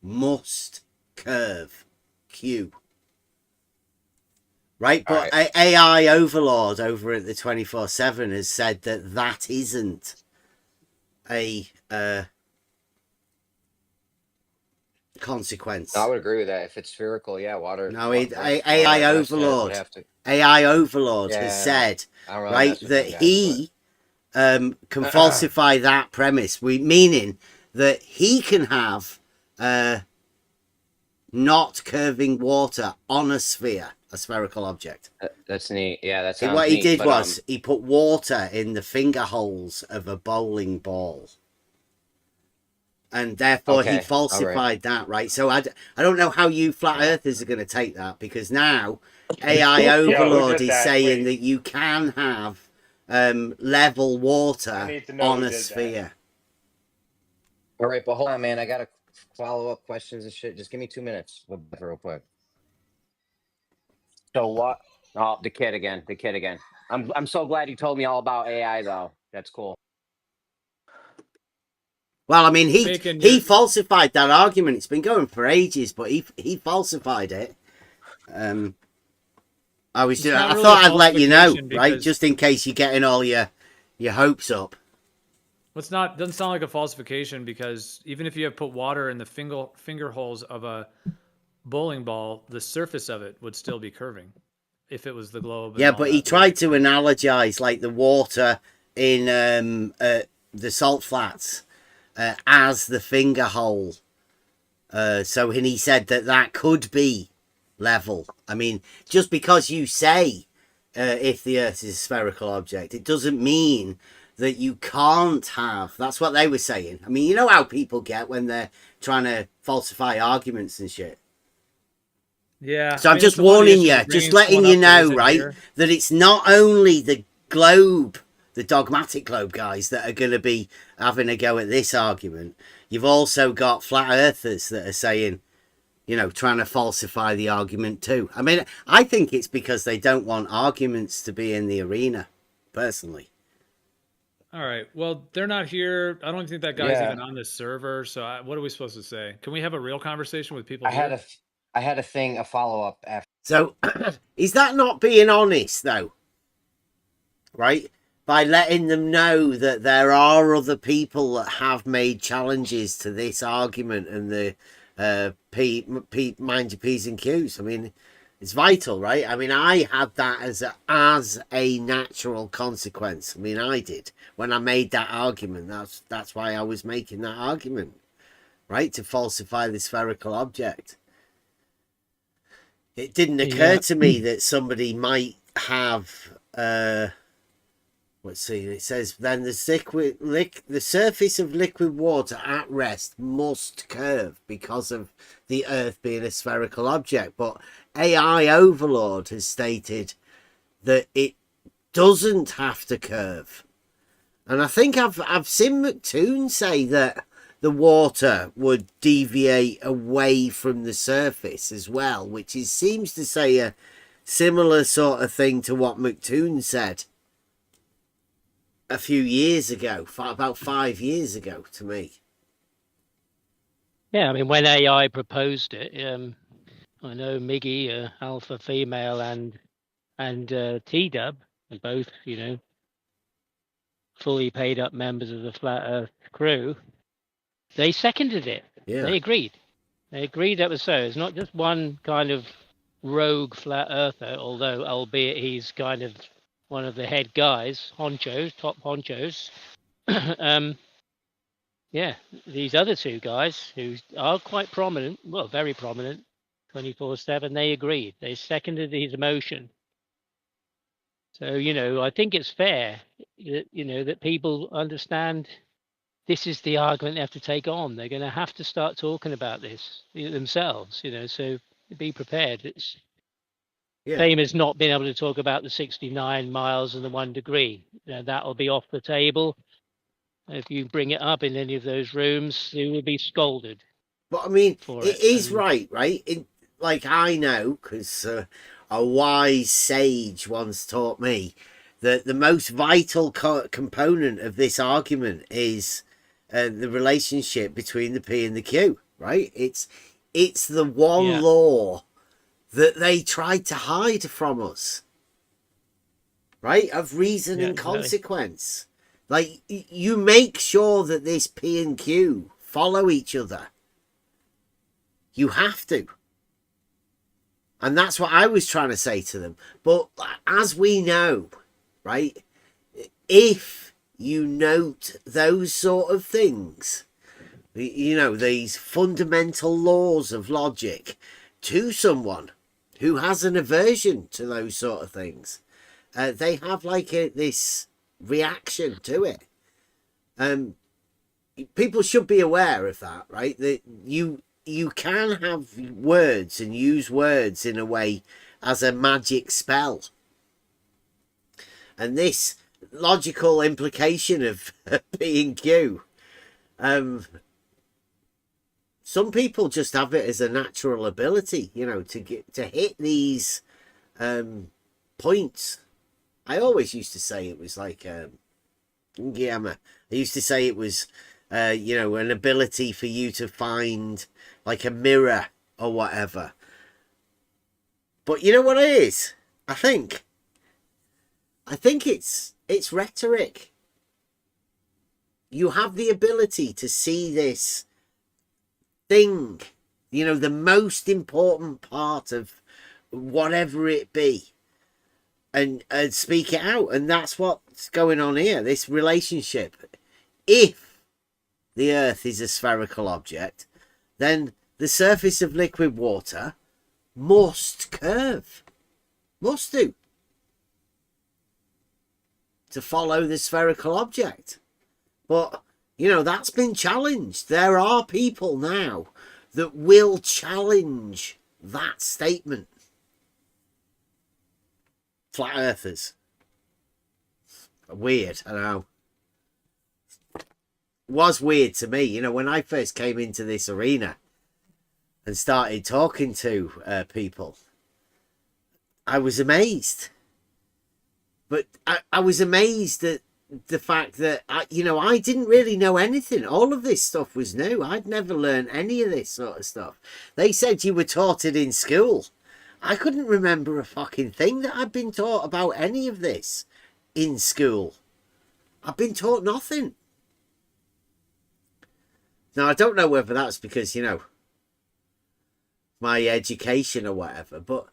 must curve, Q. Right, but AI Overlord over at the 24/7 has said that that isn't a consequence.
I would agree with that. If it's spherical, yeah, water.
No, AI Overlord. AI Overlord has said, right, that he can falsify that premise. Meaning that he can have not curving water on a sphere, a spherical object.
That's neat. Yeah, that's what
what he did was he put water in the finger holes of a bowling ball. And therefore he falsified that, right? So I don't know how you flat earthers are going to take that, because now AI Overlord is saying that you can have level water on a sphere.
All right, but hold on, man. I got to follow up questions and shit. Just give me 2 minutes real quick. So what? Oh, the kid again. The kid again. I'm so glad you told me all about AI though. That's cool.
Well, I mean,
Bacon,
he
you're-
falsified that argument. It's been going for ages, but he falsified it. I
It's not really
thought
a
I'd let you know,
falsification
right?
because-
Just in case you're getting all your hopes up.
It's not doesn't sound like a falsification because even if you have put water in the finger holes of a bowling ball, the surface of it would still be curving if it was the globe.
Yeah, but he tried to analogize like the water in the salt flats as the finger hole. So he said that could be level. I mean, just because you say if the Earth is a spherical object, it doesn't mean that you can't have. That's what they were saying. I mean, you know how people get when they're trying to falsify arguments and shit.
Yeah.
So I'm just warning you, just letting you know, right, that it's not only the globe, the dogmatic globe guys that are going to be having a go at this argument. You've also got flat earthers that are saying, you know, trying to falsify the argument too. I mean, I think it's because they don't want arguments to be in the arena, personally.
All right. Well, they're not here. I don't think that guy's even on this server. So what are we supposed to say? Can we have a real conversation with people?
I had a follow-up after.
So is that not being honest though? Right? By letting them know that there are other people that have made challenges to this argument and the mind your P's and Q's. I mean, it's vital, right? I mean, I had that as a natural consequence. I mean, I did when I made that argument. That's why I was making that argument, right? To falsify the spherical object. It didn't occur to me that somebody might have. Let's see. It says then the surface of liquid water at rest must curve because of the Earth being a spherical object. But AI Overlord has stated that it doesn't have to curve, and I think I've seen McToon say that the water would deviate away from the surface as well, which seems to say a similar sort of thing to what McToon said a few years ago, about 5 years ago to me.
Yeah, I mean, when AI proposed it, I know Miggy, Alpha Female, and T-Dub are both, you know, fully paid up members of the Flat Earth crew. They seconded it.
Yeah.
They agreed. They agreed that was so. It's not just one kind of rogue flat earther, although albeit he's kind of one of the head guys, top honchos. Yeah, these other two guys who are quite prominent, well, very prominent, 24/7, they agreed. They seconded his motion. So, you know, I think it's fair, you know, that people understand this is the argument they have to take on. They're going to have to start talking about this themselves, you know, so be prepared. It's same as not being able to talk about the 69 miles and the 1 degree. You know, that'll be off the table. If you bring it up in any of those rooms, you will be scolded.
But I mean, it is right? Like I know, because a wise sage once taught me that the most vital component of this argument is the relationship between the P and the Q, right? It's the one law that they tried to hide from us, right? Of reason and consequence. Like, you make sure that this P and Q follow each other. You have to. And that's what I was trying to say to them. But as we know, right, if you note those sort of things, you know, these fundamental laws of logic to someone who has an aversion to those sort of things, they have like this reaction to it. People should be aware of that, right? That you can have words and use words in a way as a magic spell. And this logical implication of P and Q, some people just have it as a natural ability, you know, to hit these points. I always used to say it was like I used to say it was you know, an ability for you to find like a mirror or whatever. But you know what it is? I think it's rhetoric. You have the ability to see this thing, you know, the most important part of whatever it be, and speak it out. And that's what's going on here, this relationship. If the Earth is a spherical object, then the surface of liquid water must curve. Must do. To follow the spherical object. But, you know, that's been challenged. There are people now that will challenge that statement. Flat earthers. Weird, I know. It was weird to me, you know, when I first came into this arena and started talking to people. I was amazed. But I was amazed at the fact that, you know, I didn't really know anything. All of this stuff was new. I'd never learned any of this sort of stuff. They said you were taught it in school. I couldn't remember a fucking thing that I'd been taught about any of this in school. I've been taught nothing. Now, I don't know whether that's because, you know, my education or whatever, but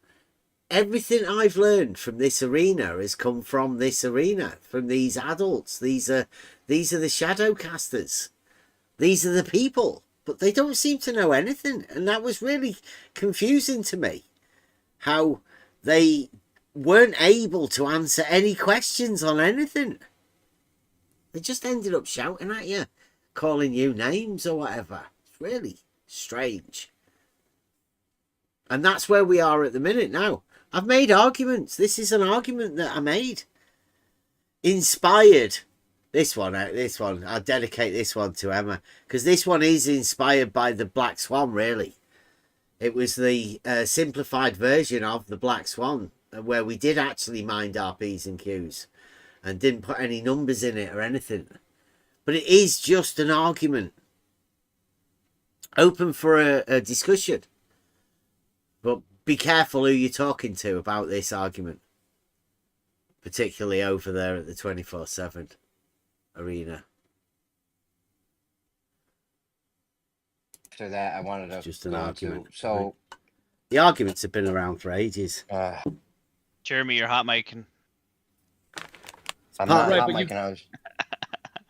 everything I've learned from this arena has come from this arena, from these adults. These are the shadow casters. These are the people, but they don't seem to know anything. And that was really confusing to me, how they weren't able to answer any questions on anything. They just ended up shouting at you, calling you names or whatever. It's really strange. And that's where we are at the minute now. I've made arguments. This is an argument that I made. Inspired. This one. I'll dedicate this one to Emma. Because this one is inspired by the Black Swan, really. It was the simplified version of the Black Swan, where we did actually mind our P's and Q's. And didn't put any numbers in it or anything. But it is just an argument. Open for a discussion. But be careful who you're talking to about this argument. Particularly over there at the 24/7 arena.
After that, I wanted to
just an argument.
So
the arguments have been around for ages.
Jeremy, you're hot micing.
I'm
not
not
right,
hot
but
micing.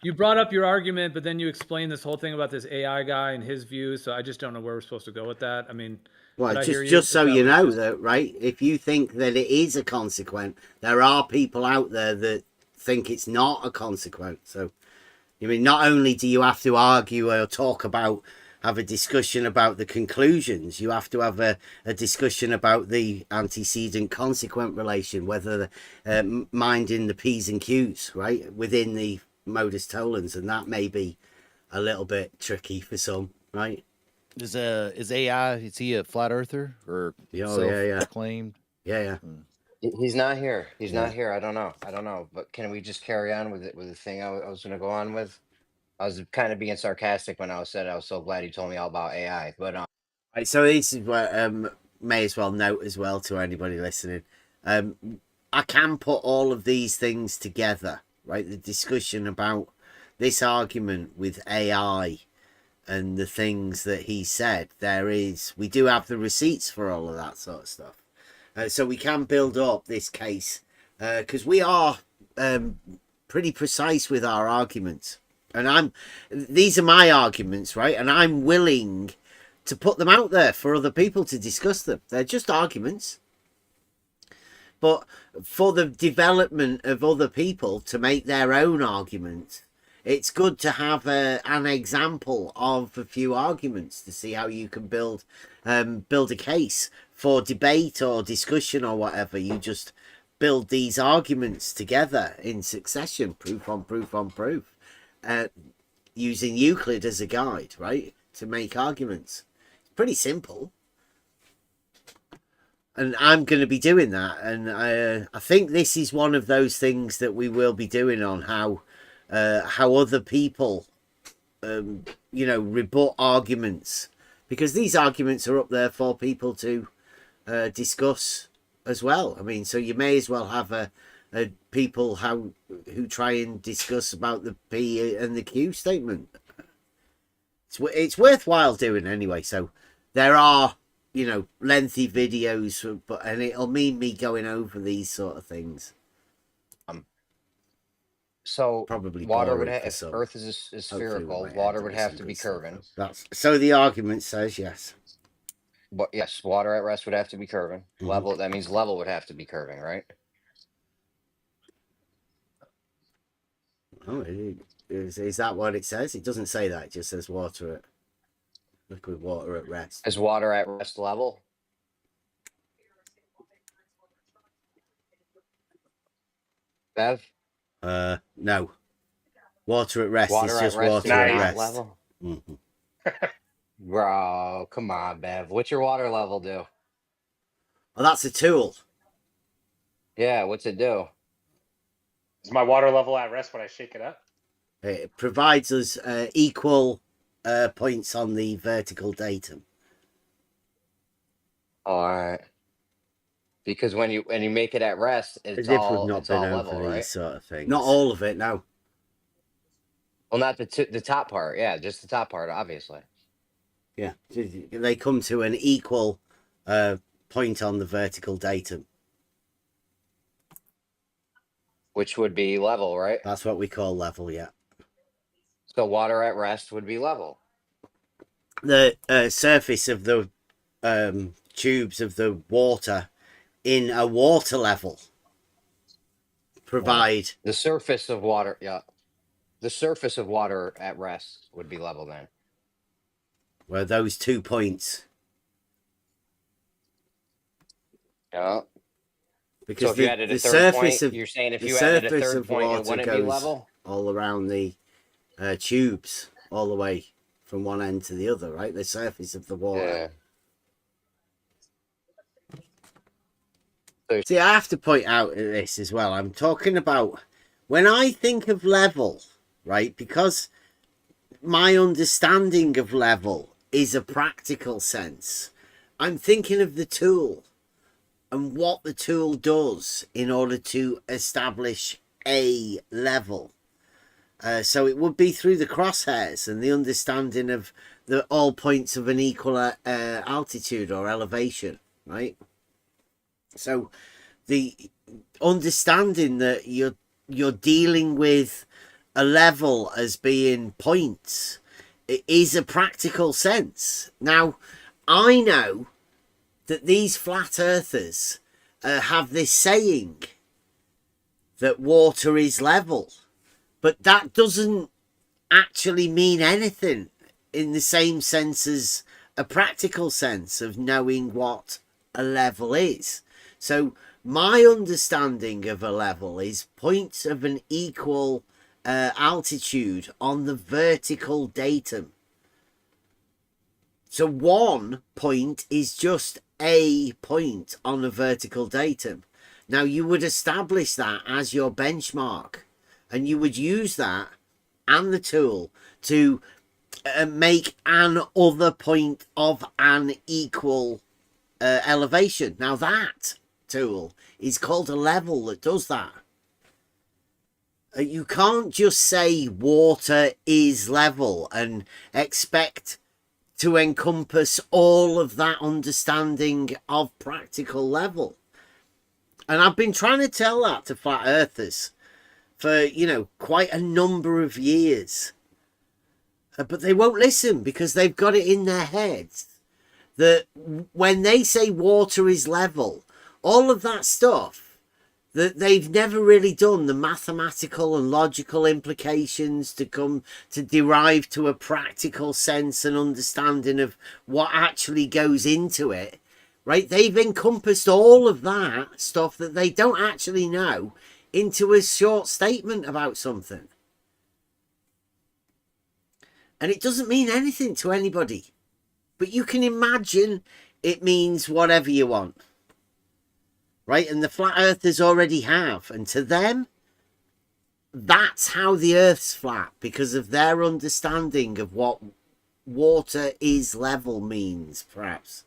You brought up your argument, but then you explained this whole thing about this AI guy and his views. So I just don't know where we're supposed to go with that. I mean,
well, just so you know that, right? If you think that it is a consequence, there are people out there that think it's not a consequence. So, I mean, not only do you have to argue or talk about, have a discussion about the conclusions, you have to have a discussion about the antecedent consequent relation, whether minding the P's and Q's, right, within the modus tollens, and that may be a little bit tricky for some, right?
Is AI, is he a flat earther or self-proclaimed?
Yeah.
He's not here. He's not here. I don't know. But can we just carry on with the thing I was going to go on with? I was kind of being sarcastic when I said I was so glad he told me all about AI. But
right, so this is what may as well note as well to anybody listening. I can put all of these things together, right? The discussion about this argument with AI and the things that he said. We do have the receipts for all of that sort of stuff. So we can build up this case because we are pretty precise with our arguments. And these are my arguments, right? And I'm willing to put them out there for other people to discuss them. They're just arguments. But for the development of other people to make their own argument, it's good to have an example of a few arguments to see how you can build a case for debate or discussion or whatever. You just build these arguments together in succession, proof on proof on proof, using Euclid as a guide, right? make arguments. It's pretty simple. And I'm going to be doing that. And I think this is one of those things that we will be doing on how other people, rebut arguments. Because these arguments are up there for people to discuss as well. I mean, so you may as well have people who try and discuss about the P and the Q statement. It's worthwhile doing anyway. So there are, lengthy videos, and it'll mean me going over these sort of things.
So
probably
water would
have,
if Earth is spherical, water would have to be curving.
So the argument says yes.
But yes, water at rest would have to be curving. Level, that means level would have to be curving, right?
Oh, is that what it says? It doesn't say that. It just says liquid water at rest.
Is water at rest level? Bev?
No. Water at rest is just water at rest.
Level? Bro, come on, Bev. What's your water level do?
Oh, that's a tool.
Yeah, what's it do?
Is my water level at rest when I shake it up?
It provides us equal points on the vertical datum.
All right. Because when you make it at rest, it's all level, right?
Sort of things. Not all of it, no.
Well, not the top part. Yeah, just the top part, obviously.
Yeah, they come to an equal point on the vertical datum.
Which would be level, right?
That's what we call level, yeah.
So water at rest would be level.
The surface of the tubes of the water in a water level provide...
The surface of water, yeah. The surface of water at rest would be level then.
Where those 2 points.
Yeah.
Because
so if you added a third point, you're saying if you added a third point, it wouldn't be level?
All around the tubes, all the way from one end to the other, right? The surface of the water. Yeah. See, I have to point out this as well. I'm talking about when I think of level, right? Because my understanding of level is a practical sense. I'm thinking of the tool and what the tool does in order to establish a level. So it would be through the crosshairs and the understanding of all points of an equal altitude or elevation, right? So the understanding that you're dealing with a level as being points, it is a practical sense. Now, I know that these flat earthers have this saying that water is level, but that doesn't actually mean anything in the same sense as a practical sense of knowing what a level is. So my understanding of a level is points of an equal altitude on the vertical datum. So 1 point is just a point on the vertical datum. Now you would establish that as your benchmark, and you would use that and the tool to make an other point of an equal elevation. Now that tool is called a level that does that. You can't just say water is level and expect to encompass all of that understanding of practical level. And I've been trying to tell that to flat earthers for, quite a number of years. But they won't listen because they've got it in their heads that when they say water is level, all of that stuff, that they've never really done the mathematical and logical implications to come to derive to a practical sense and understanding of what actually goes into it, right? They've encompassed all of that stuff that they don't actually know into a short statement about something. And it doesn't mean anything to anybody. But you can imagine it means whatever you want. Right? And the flat earthers already have. And to them, that's how the earth's flat, because of their understanding of what water is level means, perhaps.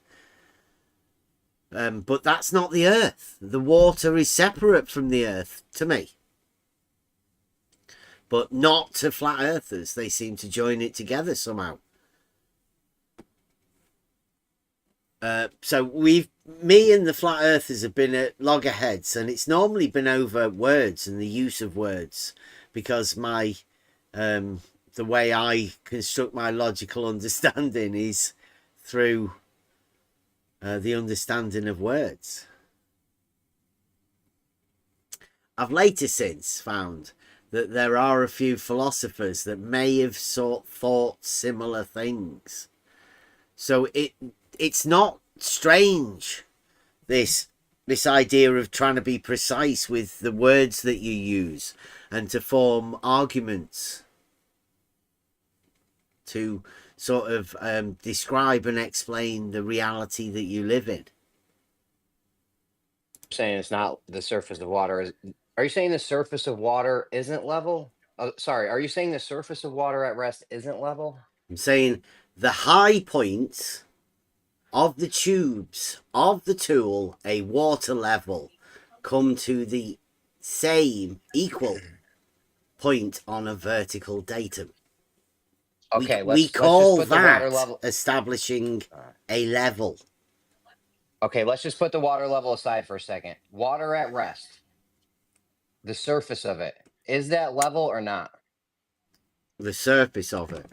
But that's not the earth. The water is separate from the earth to me. But not to flat earthers. They seem to join it together somehow. So me and the flat earthers have been at loggerheads, and it's normally been over words and the use of words, because my the way I construct my logical understanding is through the understanding of words. I've later since found that there are a few philosophers that may have thought similar things. So it's not strange, this idea of trying to be precise with the words that you use and to form arguments to sort of describe and explain the reality that you live in.
Saying it's not the surface of water. Are you saying the surface of water isn't level? Sorry, are you saying the surface of water at rest isn't level?
I'm saying the high points of the tubes of the tool, a water level, come to the same equal point on a vertical datum.
Okay,
we call that establishing a level.
Okay, let's just put the water level aside for a second. Water at rest, the surface of it, is that level or not?
The surface of it.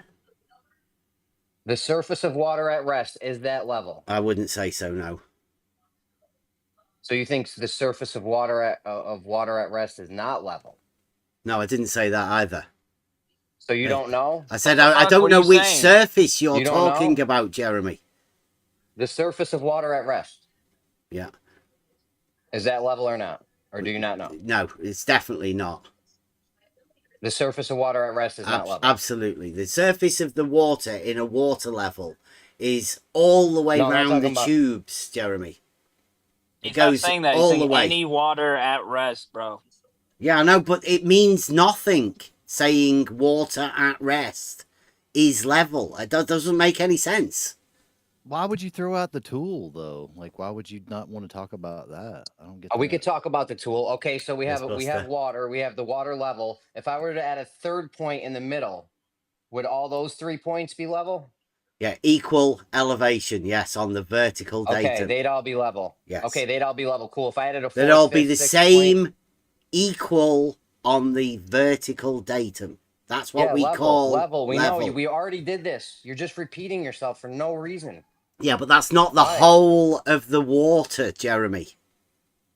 The surface of water at rest, is that level?
I wouldn't say so, no.
So you think the surface of water at rest is not level?
No, I didn't say that either.
So you don't know?
I said I don't know which surface you're talking about, Jeremy.
The surface of water at rest.
Yeah.
Is that level or not? Or do you not know?
No, it's definitely not.
The surface of water at rest is not level.
Absolutely. The surface of the water in a water level is all the way around the tubes, Jeremy.
He's not saying that. He's saying any water at rest, bro.
Yeah, I know, but it means nothing saying water at rest is level. It doesn't make any sense.
Why would you throw out the tool, though? Like, why would you not want to talk about that? I don't get.
We could talk about the tool. Okay, so we have water. We have the water level. If I were to add a third point in the middle, would all those 3 points be level?
Yeah, equal elevation. Yes, on the vertical datum.
Okay, they'd all be level.
Yes.
Okay, they'd all be level. Cool. If I added a fourth,
they'd all be the same,
point,
equal on the vertical datum. That's what we call
level. We know. We already did this. You're just repeating yourself for no reason.
Yeah, but that's not the whole of the water, Jeremy.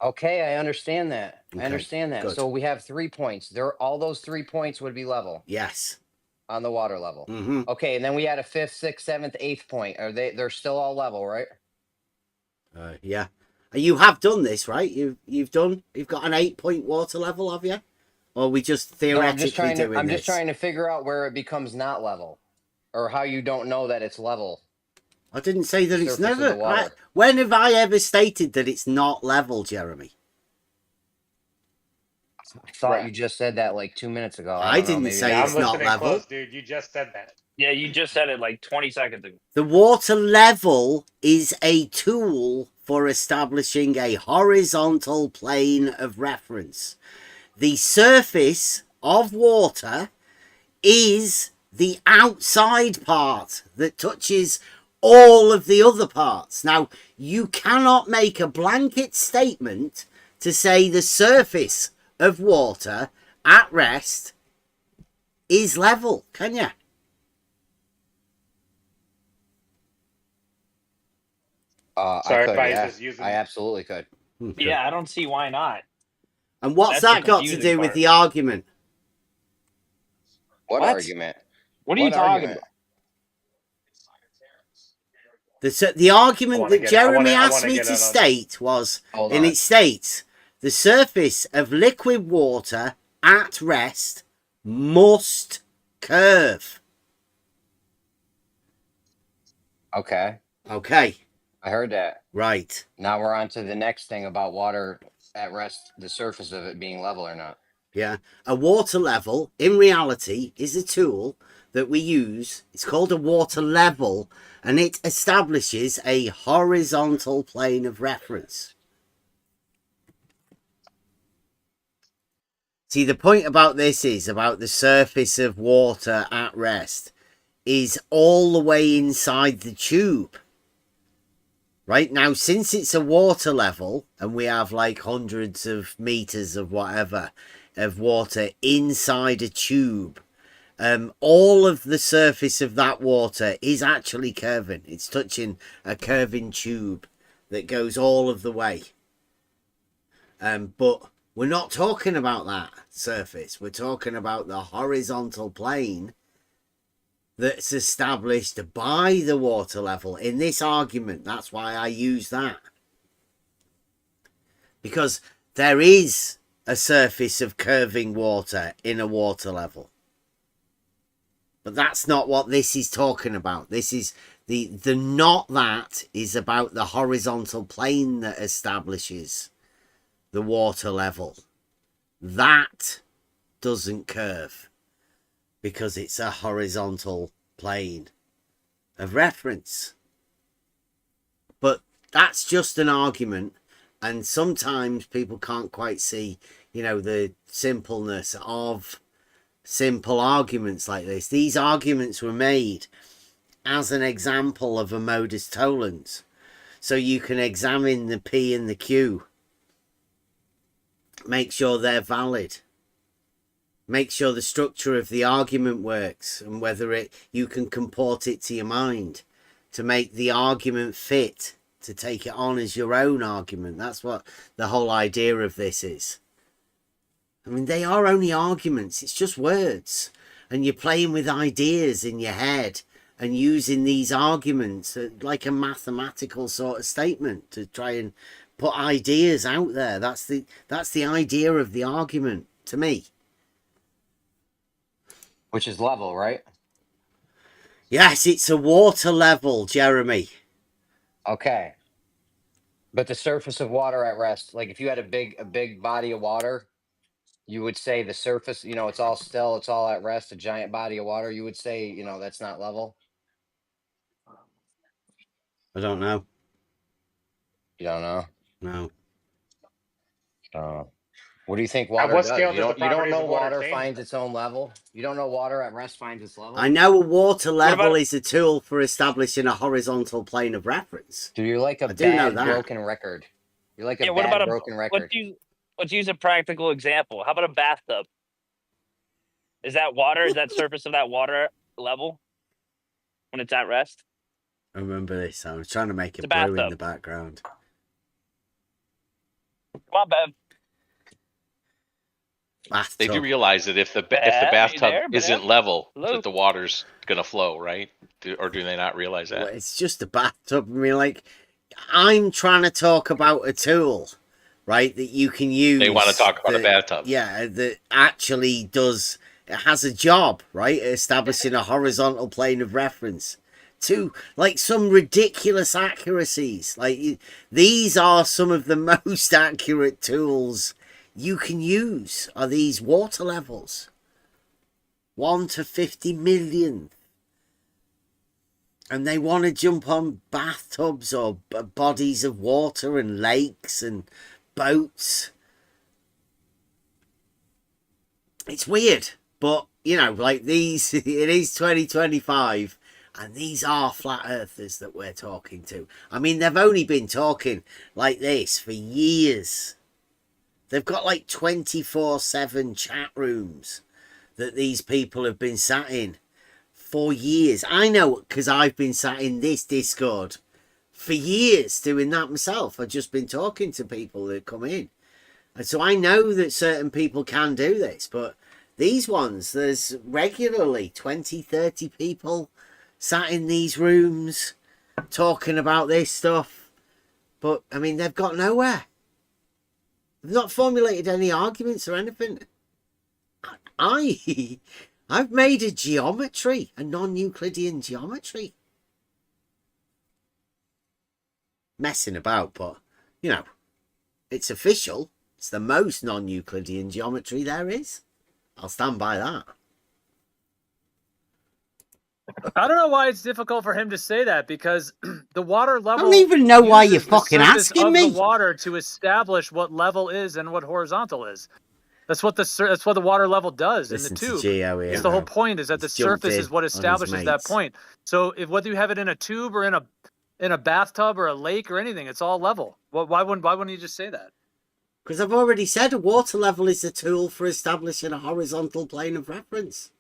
Okay, I understand that.
Okay,
I understand that.
good.
So we have 3 points. All those 3 points would be level.
Yes.
On the water level.
Mm-hmm.
Okay, and then we had a 5th, 6th, 7th, 8th point. They're still all level, right?
Yeah. You have done this, right? You've got an 8-point water level, have you? Or we just theoretically doing this?
I'm just trying to figure out where it becomes not level, or how you don't know that it's level.
I didn't say that it's never. When have I ever stated that it's not level, Jeremy?
I thought you just said that like 2 minutes ago.
I didn't say it's not level.
Close, dude. You just said that.
Yeah, you just said it like 20 seconds ago.
The water level is a tool for establishing a horizontal plane of reference. The surface of water is the outside part that touches all of the other parts. Now, you cannot make a blanket statement to say the surface of water at rest is level, can you?
I absolutely could.
Okay.
Yeah, I don't see why not.
And what's that got to do with the argument?
What argument?
What are you talking about?
The argument that Jeremy asked me to state was, and it states, the surface of liquid water at rest must curve.
Okay.
Okay.
I heard that.
Right.
Now we're on to the next thing about water at rest, the surface of it being level or not.
Yeah. A water level, in reality, is a tool that we use. It's called a water level, and it establishes a horizontal plane of reference. See, the point about this is about the surface of water at rest is all the way inside the tube. Right now, since it's a water level and we have like hundreds of meters of whatever of water inside a tube, all of the surface of that water is actually curving. It's touching a curving tube that goes all of the way. But we're not talking about that surface. We're talking about the horizontal plane that's established by the water level in this argument. That's why I use that. Because there is a surface of curving water in a water level. But that's not what this is talking about. This is the not that is about the horizontal plane that establishes the water level. That doesn't curve because it's a horizontal plane of reference. But that's just an argument, and sometimes people can't quite see, you know, the simpleness of simple arguments like this. These arguments were made as an example of a modus tollens, so you can examine the P and the Q, make sure they're valid, make sure the structure of the argument works, and whether you can comport it to your mind to make the argument fit, to take it on as your own argument. That's what the whole idea of this is. I mean, they are only arguments. It's just words. And you're playing with ideas in your head and using these arguments like a mathematical sort of statement to try and put ideas out there. That's the idea of the argument to me.
Which is level, right?
Yes, it's a water level, Jeremy.
Okay. But the surface of water at rest, like if you had a big body of water, you would say the surface, you know, it's all still, it's all at rest, a giant body of water, you would say, you know, that's not level.
I don't know.
You don't know?
No.
What do you think
At
water
what
does?
scale
You
does the
don't
properties
know
of water
water
change?
finds its own level? You don't know water at rest finds its level?
I know a water level is a tool for establishing a horizontal plane of reference.
Dude, you're like a bad broken record. You're like a
what
bad
about
broken record.
Let's use a practical example. How about a bathtub? Is that water? Is that surface of that water level when it's at rest?
I remember this. I was trying to make
It's
a
a
brew in
bathtub.
the background.
Come on, Bev.
Bathtub.
They do realize that if the
Bev, you
bathtub
there,
isn't
Bev?
level,
Hello?
that the water's gonna flow, right? Or do they not realize that?
Well, it's just a bathtub. I mean, like, I'm trying to talk about a tool, right, that you can use.
They want to talk about a bathtub.
Yeah, that actually does. It has a job, right, establishing a horizontal plane of reference to like some ridiculous accuracies. Like these are some of the most accurate tools you can use. Are these water levels? 1 to 50 million. And they want to jump on bathtubs or bodies of water and lakes and boats. It's weird, but you know, like these, it is 2025, and these are flat earthers that we're talking to. I mean, they've only been talking like this for years. They've got like 24/7 chat rooms that these people have been sat in for years. I know because I've been sat in this Discord for years doing that myself. I've just been talking to people that come in. And so I know that certain people can do this, but these ones, there's regularly 20, 30 people sat in these rooms talking about this stuff. But, I mean, they've got nowhere. They've not formulated any arguments or anything. I've made a geometry, a non-Euclidean geometry. messing about, but you know, it's official. It's the most non-Euclidean geometry there is. I'll stand by that.
I don't know why it's difficult for him to say that, because the water level.
I don't even know why you're
uses the
fucking
surface
asking
of
me.
the water to establish what level is and what horizontal is. That's what the water level does in the tube.
Geo here,
It's the whole point is that the surface is what establishes that point. So if whether you have it in a tube or in a bathtub or a lake or anything, it's all level. Well, why wouldn't you just say that?
Because I've already said a water level is a tool for establishing a horizontal plane of reference.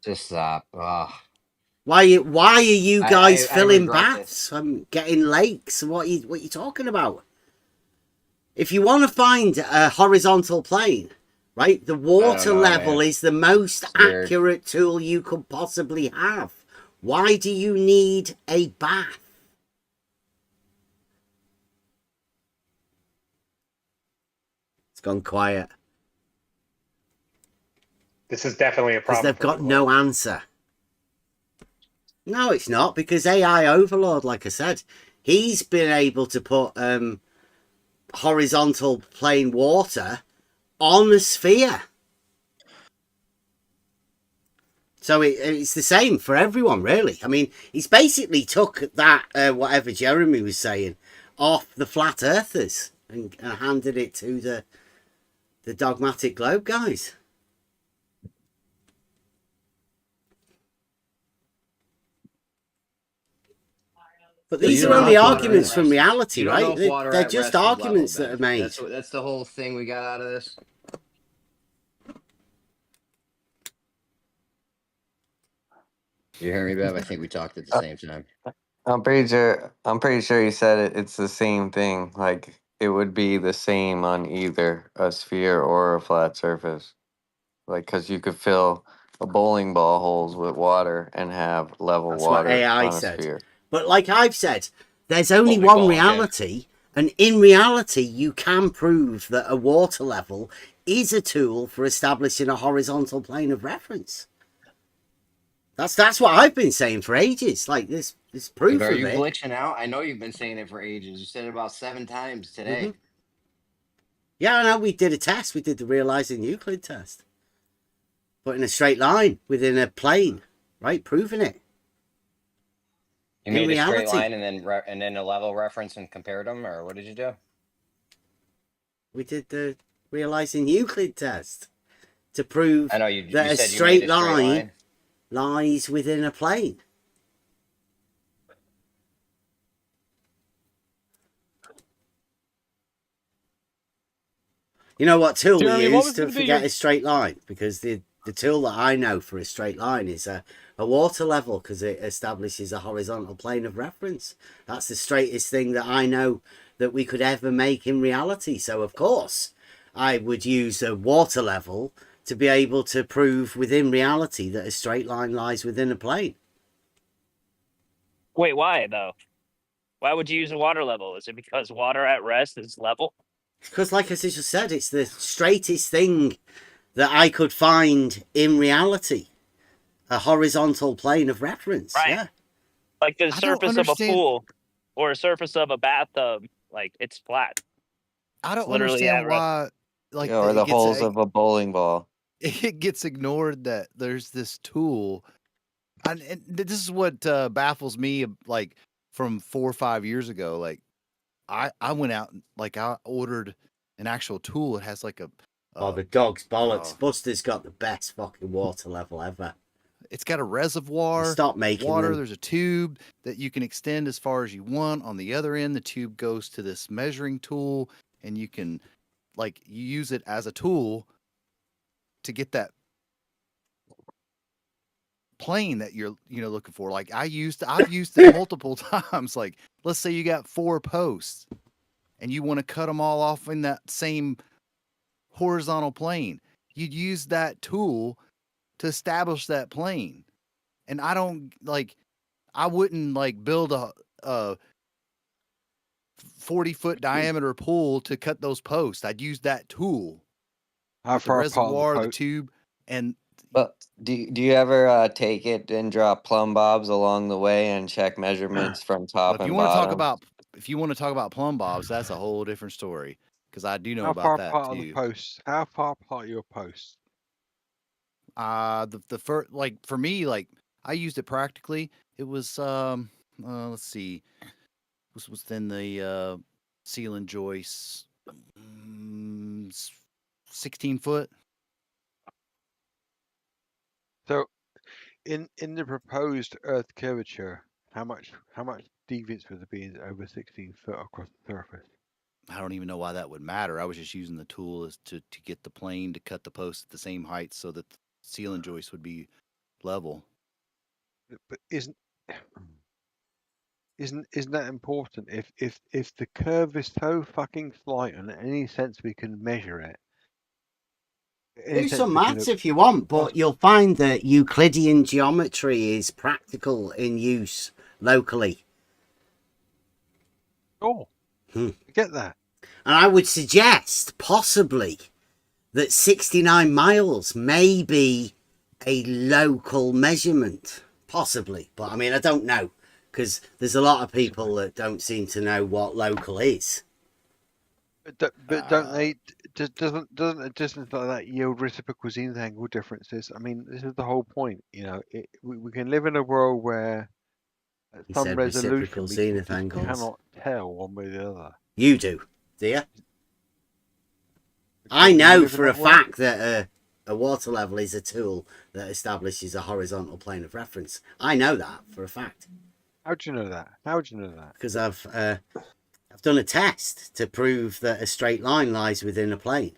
Just stop.
Why are you guys
I
filling
regret
baths? I'm getting lakes. What are you talking about? If you want to find a horizontal plane, right, the water level is the most accurate tool you could possibly have. Why do you need a bath? It's gone quiet.
This is definitely a problem.
Because they've got no answer. No, it's not, because AI Overlord, like I said, he's been able to put horizontal plane water on a sphere. So it's the same for everyone, really. I mean, he's basically took that, whatever Jeremy was saying, off the flat earthers and handed it to the dogmatic globe guys. But these are only arguments from reality, right? They're just arguments that are made.
That's the whole thing we got out of this. You hear me, Bev? I think we talked at the same time.
I'm pretty sure you said it's the same thing. Like it would be the same on either a sphere or a flat surface. Like because you could fill a bowling ball holes with water and have level
That's
water
what AI
on a
said.
sphere.
But like I've said, there's only one reality, and in reality, you can prove that a water level is a tool for establishing a horizontal plane of reference. That's what I've been saying for ages. Like this proof of it.
Are you glitching out? I know you've been saying it for ages. You said it about 7 times today.
Mm-hmm. Yeah, I know. We did a test. We did the Realising Euclid test. But in a straight line within a plane, right? Proving it.
You made a straight line and then a level reference and compared them, or what did you do?
We did the Realising Euclid test to prove
that
a straight line lies within a plane. You know what tool we use to forget a straight line? Because the tool that I know for a straight line is a water level, because it establishes a horizontal plane of reference. That's the straightest thing that I know that we could ever make in reality. So, of course, I would use a water level to be able to prove within reality that a straight line lies within a plane.
Wait, why, though? Why would you use a water level? Is it because water at rest is level?
Because, like I just said, it's the straightest thing that I could find in reality. A horizontal plane of reference.
Right.
Yeah.
Like the surface of a pool or a surface of a bathtub, like it's flat.
I don't understand why, like,
or the holes of a bowling ball.
It gets ignored that there's this tool, and this is what baffles me. Like from 4 or 5 years ago, like I went out, like I ordered an actual tool. It has like a
the dog's bollocks. Buster's got the best fucking water level ever.
It's got a reservoir.
Stop making
water.
them.
There's a tube that you can extend as far as you want. On the other end, the tube goes to this measuring tool, and you can, like, you use it as a tool to get that plane that you're, looking for. Like I've used it multiple times. Like, let's say you got 4 posts, and you want to cut them all off in that same horizontal plane. You'd use that tool to establish that plane. And I wouldn't build a 40-foot diameter pool to cut those posts. I'd use that tool.
How
the
far
reservoir,
apart
the tube, and
But do you ever take it and drop plumb bobs along the way and check measurements from
Well,
top
if you
and
want to talk
bottom?
about plumb bobs, that's a whole different story. Because I do know
How
about
far
that
apart are the
too.
posts? How far apart are your posts?
The first, like for me, like I used it practically. It was let's see, was within the ceiling joists, 16 foot.
So, in the proposed Earth curvature, how much deviance would there be over 16 foot across the surface?
I don't even know why that would matter. I was just using the tool as to get the plane to cut the post at the same height so that the ceiling joist would be level.
But isn't that important? If the curve is so fucking slight and in any sense we can measure it.
Do some maths if you want, but you'll find that Euclidean geometry is practical in use locally.
Oh, I get that.
And I would suggest possibly that 69 miles may be a local measurement. Possibly. But I mean, I don't know, because there's a lot of people that don't seem to know what local is.
But don't they? Doesn't a distance like that yield reciprocal zenith angle differences? I mean, this is the whole point. You know, we can live in a world where at
He
some
said
resolution
reciprocal
we
zenith
just
angles.
cannot tell one way or the other.
You do you? I know for a fact that a water level is a tool that establishes a horizontal plane of reference. I know that for a fact.
How do you know that? How do you know that?
Because I've done a test to prove that a straight line lies within a plane.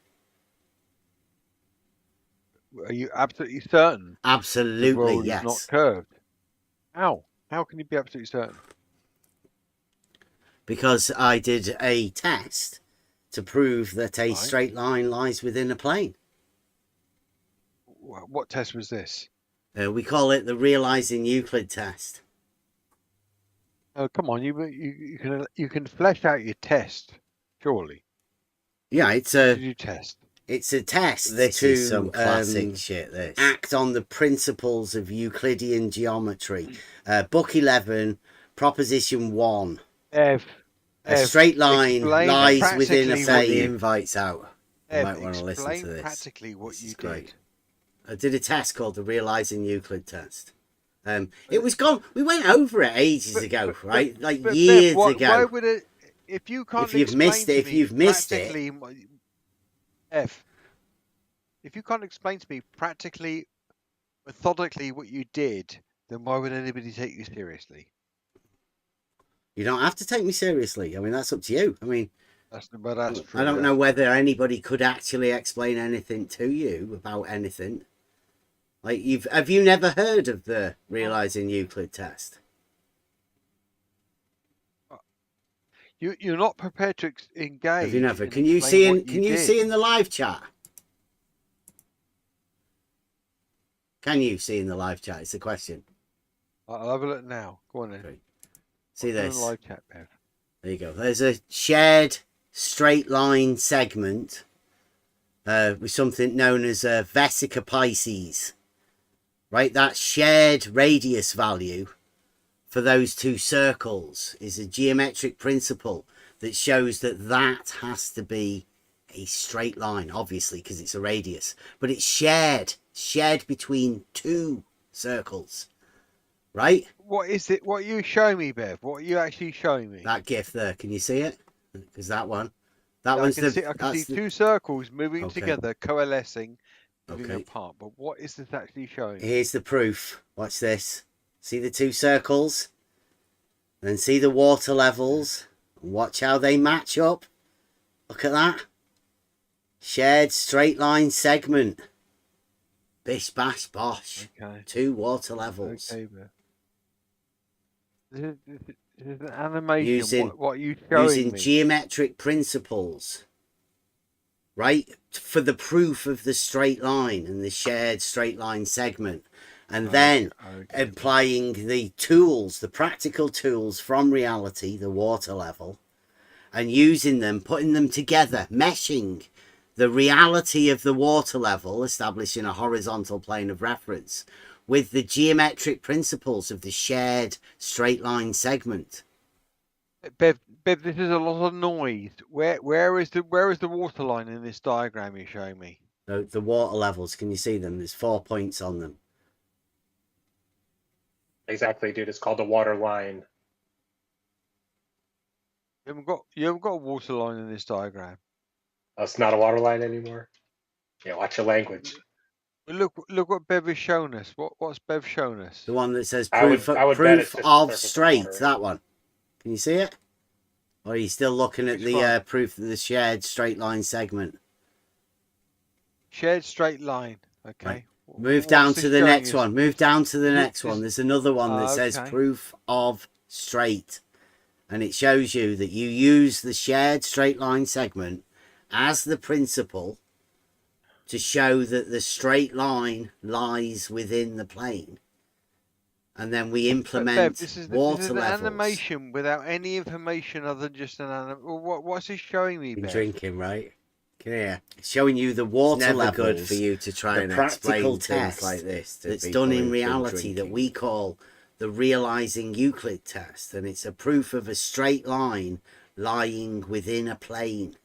Are you absolutely certain?
Absolutely,
the world
yes.
is not curved. How? How can you be absolutely certain?
Because I did a test to prove that a straight line lies within a plane.
What test was this?
We call it the Realising Euclid Test.
Oh, come on! You can flesh out your test, surely.
Yeah, it's a.
Did you test?
It's a test.
This
to,
is some classic
shit. This act on the principles of Euclidean geometry. Book 11, Proposition 1. A straight line lies within a plane. The invites out. You might want to listen to this.
Practically what you
great.
did.
I did a test called the Realising Euclid Test. It was gone. We went over it ages ago, right? Like years ago.
Why would it? If you can't.
If you've missed it,
if you can't explain to me practically, methodically what you did, then why would anybody take you seriously?
You don't have to take me seriously. I mean, that's up to you. I mean,
that's true.
I don't know whether anybody could actually explain anything to you about anything. Like, have you never heard of the Realising Euclid Test?
You're not prepared to engage.
Have you never? Can you see in the live chat? Can you see in the live chat? It's a question.
I'll have a look now. Go on then.
Okay. See this.
Live chat, Bev.
There you go. There's a shared straight line segment with something known as vesica Pisces. Right, that shared radius value for those two circles is a geometric principle that shows that that has to be a straight line, obviously, because it's a radius. But it's shared between two circles, right?
What is it? What are you showing me, Bev? What are you actually showing me?
That GIF there, can you see it? Because that one's
I can see two circles moving together, coalescing.
Okay.
Apart, but what is this actually showing?
Here's the proof. Watch this. See the two circles? And then see the water levels. Watch how they match up. Look at that. Shared straight line segment. Bish bash bosh.
Okay.
Two water levels.
Okay, this is an animation. What are you showing
using
me?
Geometric principles. Right, for the proof of the straight line and the shared straight line segment, and then applying the tools, the practical tools from reality, the water level, and using them, putting them together, meshing the reality of the water level, establishing a horizontal plane of reference, with the geometric principles of the shared straight line segment.
Bev, this is a lot of noise. Where is the water line in this diagram you're showing me?
The water levels, can you see them? There's 4 points on them.
Exactly, dude. It's called the water line.
You haven't got a water line in this diagram.
Oh, it's not a water line anymore. Yeah, watch your language.
Look what Bev has shown us. What's Bev shown us?
The one that says
I would bet it's
proof
just
of
the surface
straight.
water.
That one. Can you see it? Or are you still looking at the proof of the shared straight line segment?
Shared straight line. Okay.
Right. Move down to the next one. Move down to the next one. There's another one that says proof of straight. And it shows you that you use the shared straight line segment as the principle to show that the straight line lies within the plane. And then we implement
Bev, this is
water
an
levels.
animation without any information other than just an animation. What's he showing me,
Been
Bev?
drinking, right? Come here. It's showing you the water levels. Good for you to try and practical test like this that's done in reality that we call the Realising Euclid Test, and it's a proof of a straight line lying within a plane.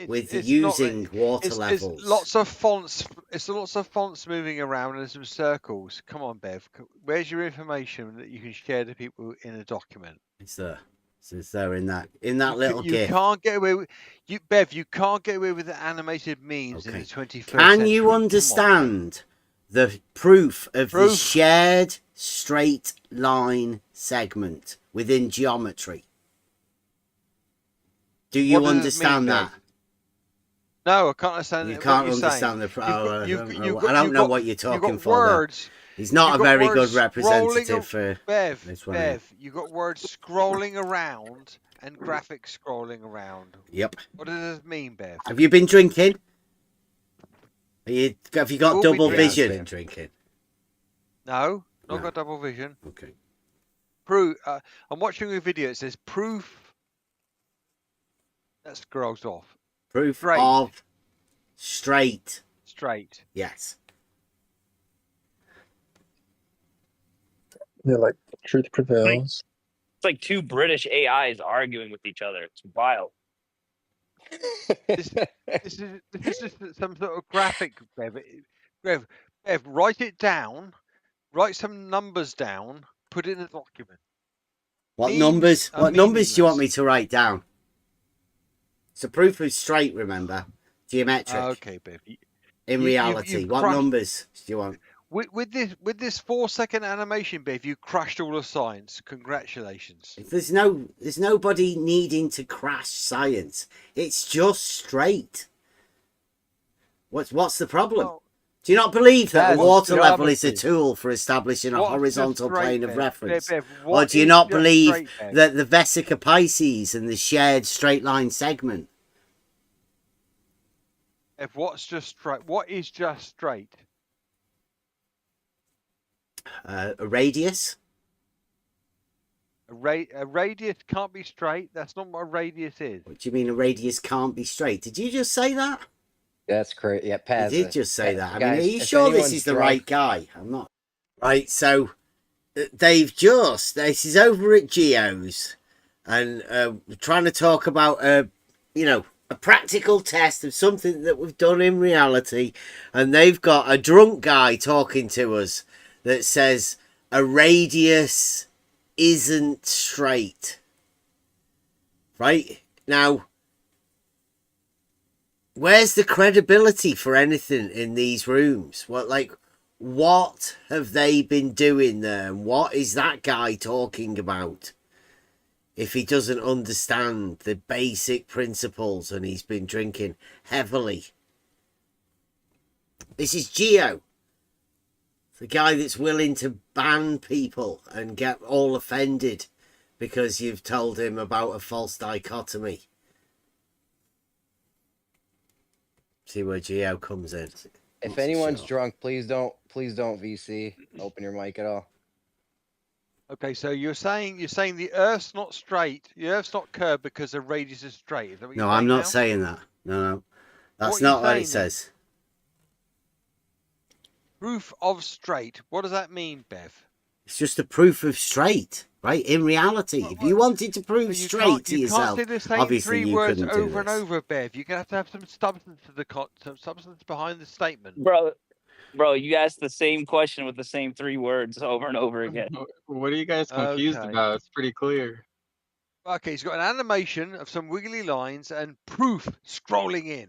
With using water levels.
It's lots of fonts. It's lots of fonts moving around and some circles. Come on, Bev. Where's your information that you can share to people in a document?
It's there. So it's there in that little
you
GIF.
Can't get away with Bev. You can't get away with the animated memes in the 21st century.
Can you understand the proof of the shared straight line segment within geometry? Do you understand that?
No, I can't understand.
You can't understand I don't know what you're talking for.
Words.
He's not a very good representative for this one.
Bev, you got words scrolling around and graphics scrolling around.
Yep.
What does this mean, Bev?
Have you been drinking? Have you got double vision? Been drinking?
No, not got double vision.
Okay.
I'm watching a video. It says proof. That scrolls off.
Proof of straight.
Straight.
Yes.
Yeah, like truth prevails.
It's like two British AIs arguing with each other. It's wild.
This is some sort of graphic, Bev, write it down. Write some numbers down. Put it in a document.
What numbers? What numbers do you want me to write down? It's a proof of straight, remember? Geometric.
Okay, Bev.
In reality, what numbers do you want?
With this 4-second animation, Bev, you crashed all of science. Congratulations.
There's nobody needing to crash science. It's just straight. What's the problem?
Well,
do you not believe that the water level is a tool for establishing a horizontal plane of reference? Or do you not believe that the Vesica Pisces and the shared straight line segment?
What's just straight? What is just straight?
A radius.
A radius can't be straight. That's not what a radius is.
What do you mean a radius can't be straight? Did you just say that?
That's correct. Yeah, Paz.
You did just say that. I mean, are you sure this is the right guy? I'm not. Right, so this is over at Geo's, and we're trying to talk about a practical test of something that we've done in reality, and they've got a drunk guy talking to us that says a radius isn't straight. Right? Now, where's the credibility for anything in these rooms? What have they been doing there? And what is that guy talking about? If he doesn't understand the basic principles and he's been drinking heavily. This is Geo. The guy that's willing to ban people and get all offended because you've told him about a false dichotomy. See where Geo comes in.
If anyone's drunk, please don't VC. Open your mic at all.
Okay, so you're saying the Earth's not straight. The Earth's not curved because the radius is straight. Is that what
No, I'm not saying that. No. That's not what it says.
Proof of straight. What does that mean, Bev?
It's just a proof of straight, right? In reality, if you wanted to prove straight to yourself,
you can't say the same
obviously
three
you
words
couldn't do
over and
this.
over, Bev. You're gonna have some substance to some substance behind the statement.
Bro, you asked the same question with the same 3 words over and over again.
What are you guys confused about? It's pretty clear.
Okay, he's got an animation of some wiggly lines and proof scrolling in,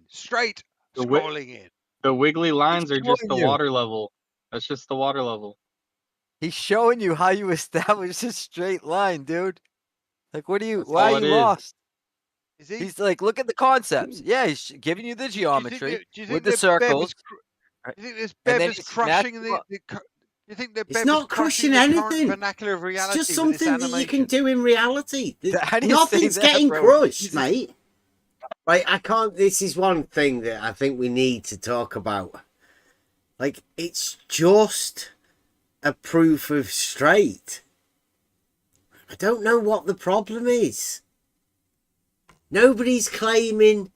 straight scrolling in.
The wiggly lines are just the
you.
water level. That's just the water level.
He's showing you how you establish a straight line, dude. Like, why
all
are
it
you
is.
lost?
Is he?
He's like, look at the concepts. Yeah, he's giving you the geometry with the circles.
Do you think this
And
Bev
then
is
he's
crushing
snapping up.
you think that
It's
Bev
not
is crushing
crushing
the current
anything.
vernacular of reality
It's just
with this
something that you can
animation?
do in reality.
How do you say
Nothing's
that,
getting
bro?
crushed, mate. Right, I can't. This is one thing that I think we need to talk about. Like, it's just a proof of straight. I don't know what the problem is. Nobody's claiming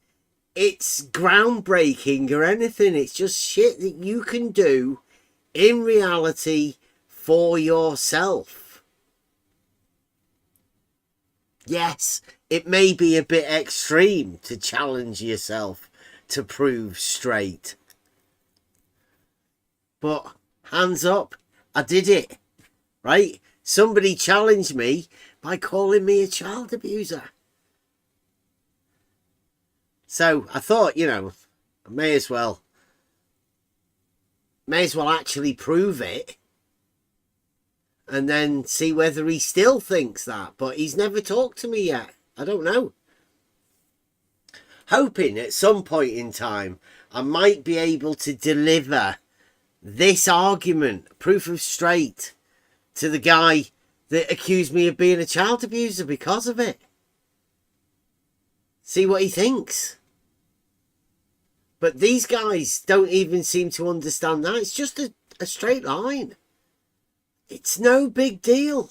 it's groundbreaking or anything. It's just shit that you can do in reality for yourself. Yes, it may be a bit extreme to challenge yourself to prove straight. But hands up, I did it. Right? Somebody challenged me by calling me a child abuser. So I thought, you know, I may as well actually prove it and then see whether he still thinks that. But he's never talked to me yet. I don't know. Hoping at some point in time I might be able to deliver this argument, proof of straight, to the guy that accused me of being a child abuser because of it. See what he thinks. But these guys don't even seem to understand that. It's just a straight line. It's no big deal.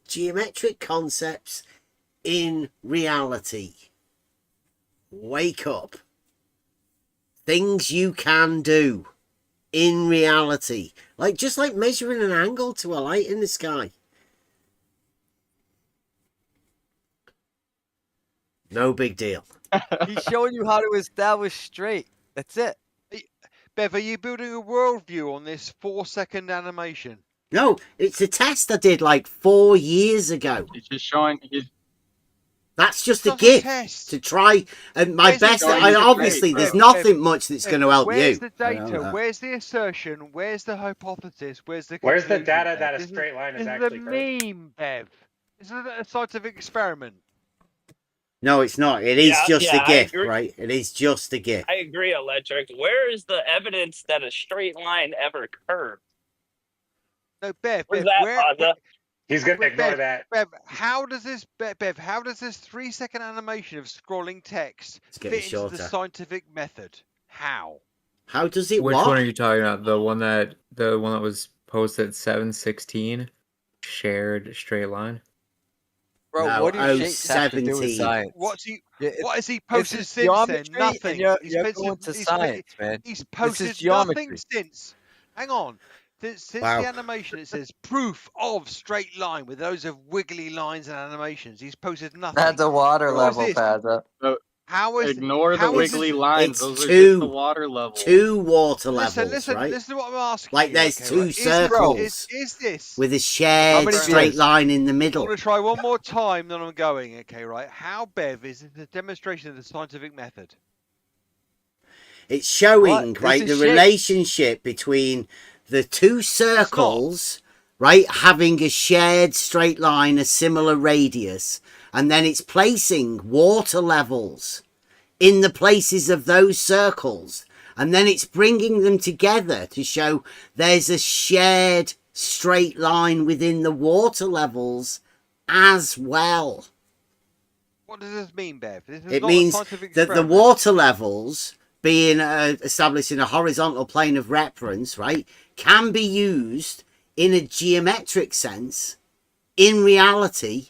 Geometric concepts in reality. Wake up. Things you can do in reality. Like, just like measuring an angle to a light in the sky. No big deal.
He's showing you how to establish straight. That's it.
Bev, are you building a worldview on this 4-second animation?
No, it's a test I did like 4 years ago.
He's just showing.
That's just a gift to try, and my best. Obviously, there's nothing much that's going to help you.
Where's the data? Where's the assertion? Where's the hypothesis? Where's the
data that a straight line is actually curved?
This is a meme, Bev. This is a scientific experiment.
No, it's not. It is just a gift, right? It is just a gift.
I agree, Electric. Where is the evidence that a straight line ever curved?
No, Bev.
Where's that,
He's going to ignore that.
Bev, how does this 3-second animation of scrolling text fit into the scientific method? How?
How does it
Which
work?
one are you talking about? The one that was posted at 7:16, shared straight line.
Bro,
No,
what do shapes have to do with science?
What has he posted since then? Nothing.
You're going to science, man.
He's posted
geometry.
nothing since. Hang on. Since the animation, it says proof of straight line with those of wiggly lines and animations. He's posted nothing.
That's a water level, Fazza.
Ignore the wiggly lines. Those are
two,
just the water level.
2 water levels,
listen,
right?
Listen to what I'm asking.
Like there's 2 circles
Is this
with a shared straight line in the middle.
I'm going to try one more time, then I'm going. Okay, right? How, Bev, is it a demonstration of the scientific method?
It's showing, right, the relationship between the 2 circles, right, having a shared straight line, a similar radius, and then it's placing water levels in the places of those circles, and then it's bringing them together to show there's a shared straight line within the water levels as well.
What does this mean, Bev?
It means that the water levels being established in a horizontal plane of reference, right, can be used in a geometric sense in reality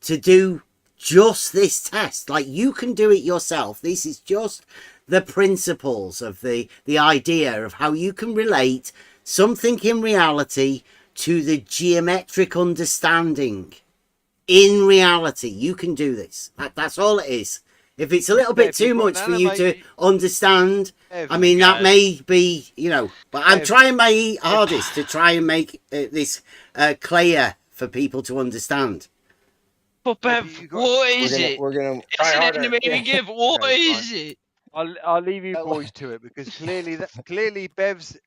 to do just this test. Like, you can do it yourself. This is just the principles of the idea of how you can relate something in reality to the geometric understanding. In reality, you can do this. That's all it is. If it's a little bit too much for you to understand, I mean, that may be, you know, but I'm trying my hardest to try and make this clear for people to understand.
But Bev, what is it?
We're gonna
It's an animated GIF. What is it?
I'll leave you boys to it, because clearly Bev's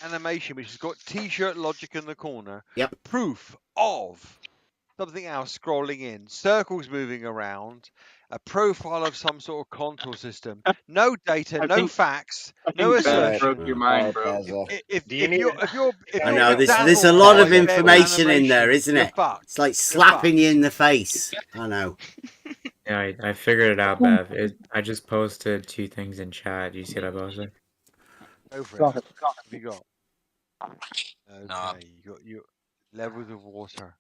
animation, which has got T-shirt logic in the corner, proof of something else scrolling in, circles moving around, a profile of some sort of contour system, no data, no facts, no assertion.
Broke your mind, bro.
If you're
I know there's a lot of information in there, isn't it? It's like slapping you in the face. I know.
Yeah, I figured it out, Bev. I just posted 2 things in chat. You see what I posted?
Go for it. What have you got? Okay, you got your levels of water.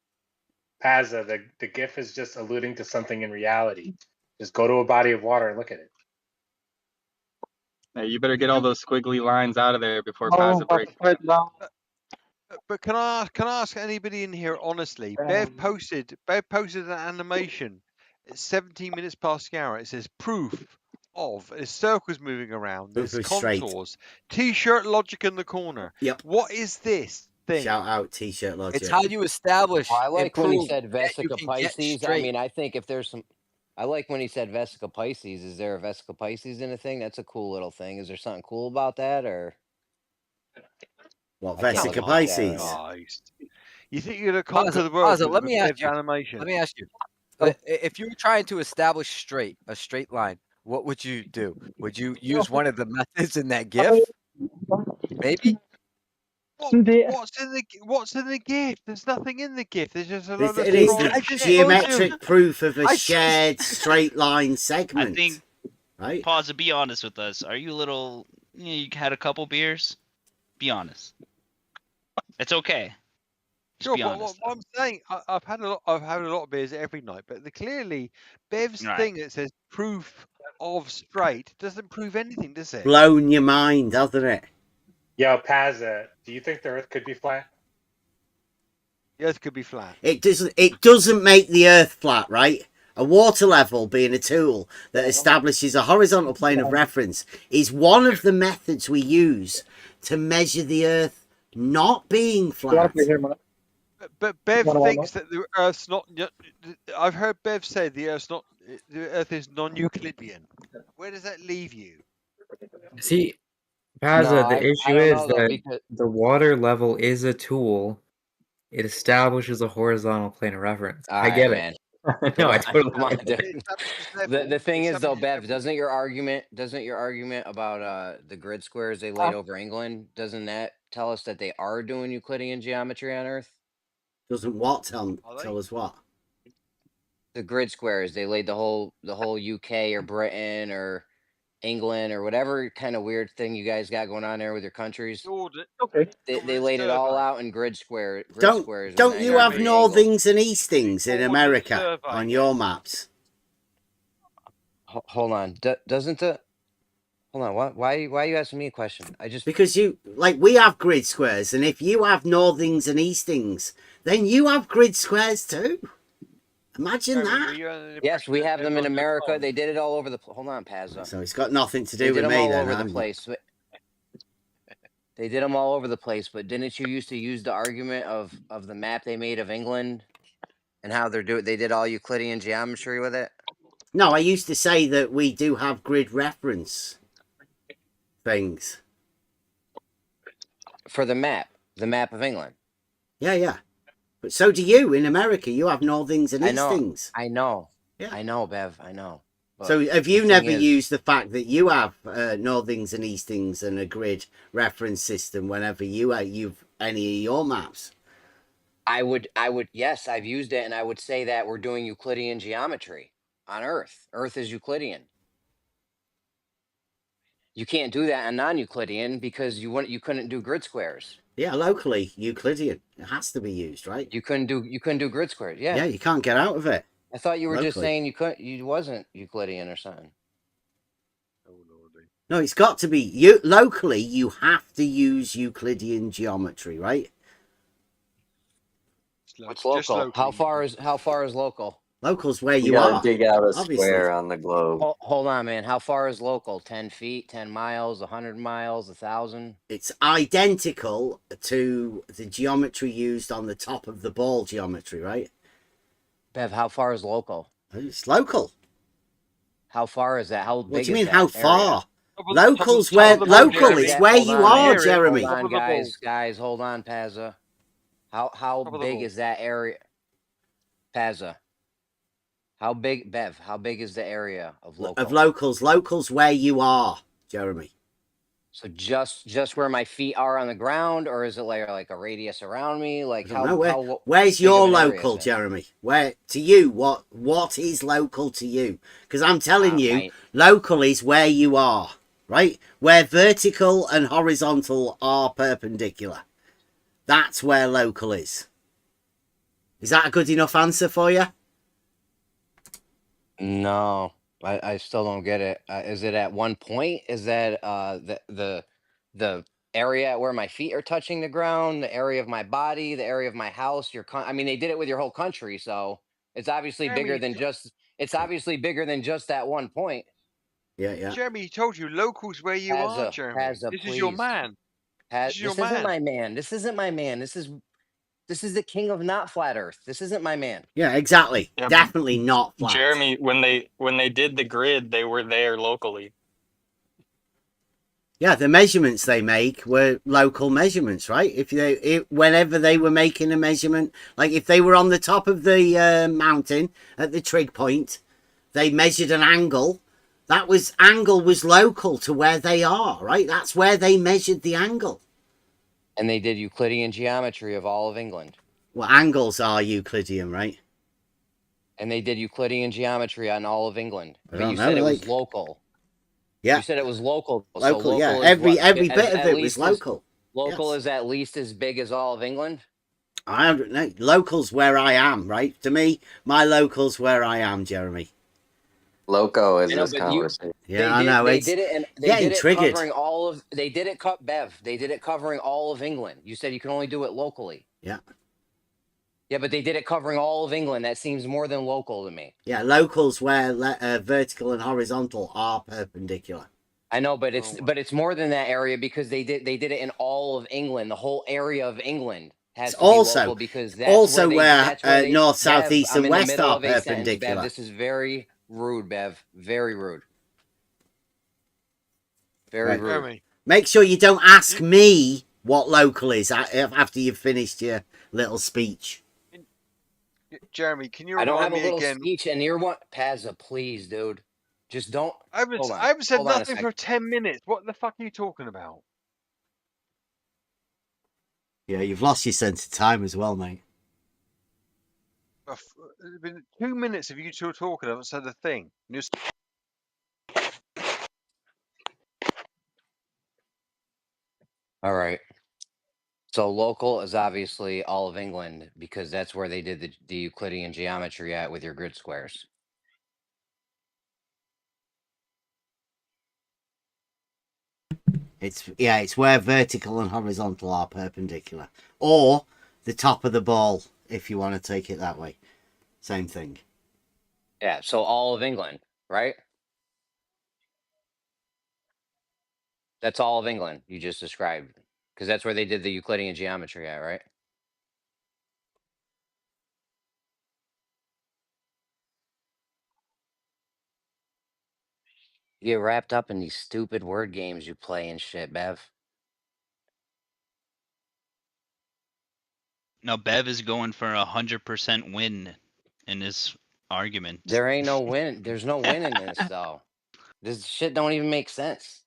Pazza, the GIF is just alluding to something in reality. Just go to a body of water and look at it.
Hey, you better get all those squiggly lines out of there before Pazza breaks.
But can I ask anybody in here honestly? Bev posted an animation. It's 17 minutes past the hour. It says proof of. There's circles moving around. There's contours. T-shirt logic in the corner.
Yep.
What is this thing?
Shout out T-shirt logic.
It's how you establish.
Well, I like when he said
that you
Vesica
can get
Pisces. I
straight.
mean, I think if there's some. I like when he said Vesica Pisces. Is there a Vesica Pisces in a thing? That's a cool little thing. Is there something cool about that, or
what Vesica Pisces?
You think you're gonna conquer the world?
Let me ask you.
Animation.
Let me ask you. If you were trying to establish a straight line, what would you do? Would you use one of the methods in that GIF? Maybe.
What's in the GIF? There's nothing in the GIF. There's just a lot of.
It is the geometric proof of a shared straight line segment.
I think.
Right.
Pause to be honest with us. Are you a little? You had a couple beers. Be honest. It's okay.
Sure, but what I'm saying, I've had a lot of beers every night, but clearly Bev's thing that says proof of straight doesn't prove anything, does it?
Blown your mind, hasn't it?
Yo, Pazza, do you think the Earth could be flat?
The Earth could be flat.
It doesn't make the Earth flat, right? A water level being a tool that establishes a horizontal plane of reference is one of the methods we use to measure the Earth not being flat.
But Bev thinks that the Earth's not. I've heard Bev say the Earth is non-Euclidean. Where does that leave you?
See, Pazza, the issue is that the water level is a tool. It establishes a horizontal plane of reference. I get it. No, I totally get it.
The thing is, though, Bev, doesn't your argument about the grid squares they laid over England, doesn't that tell us that they are doing Euclidean geometry on Earth?
Doesn't what tell us what?
The grid squares they laid the whole UK or Britain or England or whatever kind of weird thing you guys got going on there with your countries.
Okay.
They laid it all out in grid squares.
Don't you have northings and eastings in America on your maps?
Hold on. Doesn't the... Hold on. Why are you asking me a question?
Because we have grid squares, and if you have northings and eastings, then you have grid squares too. Imagine that.
Yes, we have them in America. They did it all over the. Hold on, Pazza.
So it's got nothing to do with me then.
Over the place. They did them all over the place, but didn't you used to use the argument of the map they made of England and how they did all Euclidean geometry with it?
No, I used to say that we do have grid reference things
for the map of England.
Yeah. But so do you in America. You have northings and eastings.
I know.
Yeah.
I know, Bev. I know. But
so have you never used the fact that you have northings and eastings and a grid reference system whenever you've any of your maps?
I would. Yes, I've used it, and I would say that we're doing Euclidean geometry on Earth. Earth is Euclidean. You can't do that on non-Euclidean because you couldn't do grid squares.
Yeah, locally Euclidean. It has to be used, right?
You couldn't do grid squares. Yeah.
Yeah, you can't get out of it.
I thought you were just
locally.
saying you wasn't Euclidean or something.
No, it's got to be locally. You have to use Euclidean geometry, right?
What's local? How far is local?
Local's where
You
you
gotta
are.
dig out a
Obviously.
square on the globe.
Hold on, man. How far is local? 10 feet, 10 miles, 100 miles, 1,000?
It's identical to the geometry used on the top of the ball geometry, right?
Bev, how far is local?
It's local.
How far is that? How big
What do you mean,
is
how
that area?
far? Local's where local is where you are, Jeremy.
Hold on, guys, hold on, Pazza. How big is that area? Pazza. How big, Bev? How big is the area of local?
Of locals? Local's where you are, Jeremy.
So just where my feet are on the ground, or is it like a radius around me? Like
where's your local, Jeremy? Where to you? What is local to you? Because I'm telling you, local is where you are, right? Where vertical and horizontal are perpendicular. That's where local is. Is that a good enough answer for you?
No, I still don't get it. Is it at one point? Is that the area where my feet are touching the ground, the area of my body, the area of my house? I mean, they did it with your whole country, so it's obviously bigger than just. It's obviously bigger than just that one point.
Yeah.
Jeremy, he told you local's where you are, Jeremy. This is your man.
This isn't my man. This isn't my man. This is the king of not flat Earth. This isn't my man.
Yeah, exactly.
Yeah,
definitely not flat.
Jeremy, when they did the grid, they were there locally.
Yeah, the measurements they make were local measurements, right? Whenever they were making a measurement, like if they were on the top of the mountain at the trig point, they measured an angle. Angle was local to where they are, right? That's where they measured the angle.
And they did Euclidean geometry of all of England.
Well, angles are Euclidean, right?
And they did Euclidean geometry on all of England. But you said it was local.
Yeah.
You said it was local.
Local,
so local
yeah.
is
Every bit of it was local.
Local is at least as big as all of England?
I don't know. Local's where I am, right? To me, my local's where I am, Jeremy.
Loco is this conversation.
Yeah, I know.
They did it, and they did it
triggered.
covering all of. They did it cut Bev. They did it covering all of England. You said you can only do it locally.
Yeah.
Yeah, but they did it covering all of England. That seems more than local to me.
Yeah, local's where vertical and horizontal are perpendicular.
I know, but it's more than that area because they did it in all of England. The whole area of England has to be local because that's
also
where
north, south,
Bev,
east,
I'm
and
in the
west
middle
are
of a sentence,
perpendicular.
Bev. This is very rude, Bev. Very rude. Very rude.
Make sure you don't ask me what local is after you've finished your little speech.
Jeremy, can you
I don't have
remind
a
me
little
again?
speech, and you're what? Pazza, please, dude. Just don't.
I haven't said nothing for 10 minutes. What the fuck are you talking about?
Yeah, you've lost your sense of time as well, mate.
It's been 2 minutes of you two talking. I haven't said a thing.
All right. So local is obviously all of England because that's where they did the Euclidean geometry at with your grid squares.
It's where vertical and horizontal are perpendicular, or the top of the ball, if you want to take it that way. Same thing.
Yeah, so all of England, right? That's all of England you just described because that's where they did the Euclidean geometry at, right? You get wrapped up in these stupid word games you play and shit, Bev.
No, Bev is going for 100% win in this argument.
There ain't no win. There's no win in this though. This shit don't even make sense.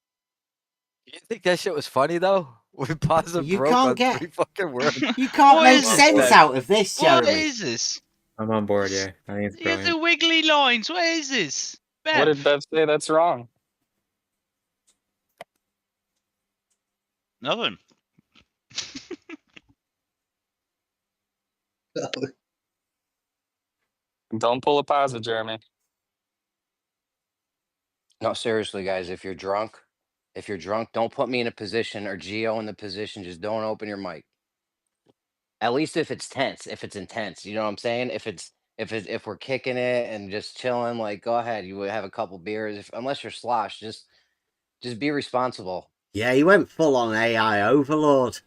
You think that shit was funny though? We paused and broke on 3 fucking words.
You can't make sense out of this, Jeremy.
What is this?
I'm on board, yeah. I think it's
It's
brilliant.
the wiggly lines. What is this? Bev.
What did Bev say? That's wrong.
Nothing.
Don't pull a posit, Jeremy.
No, seriously, guys, if you're drunk, don't put me in a position or Geo in the position. Just don't open your mic. At least if it's tense, if it's intense, you know what I'm saying? If we're kicking it and just chilling, like go ahead, you would have a couple beers. Unless you're sloshed, just be responsible.
Yeah, he went full on AI overlord.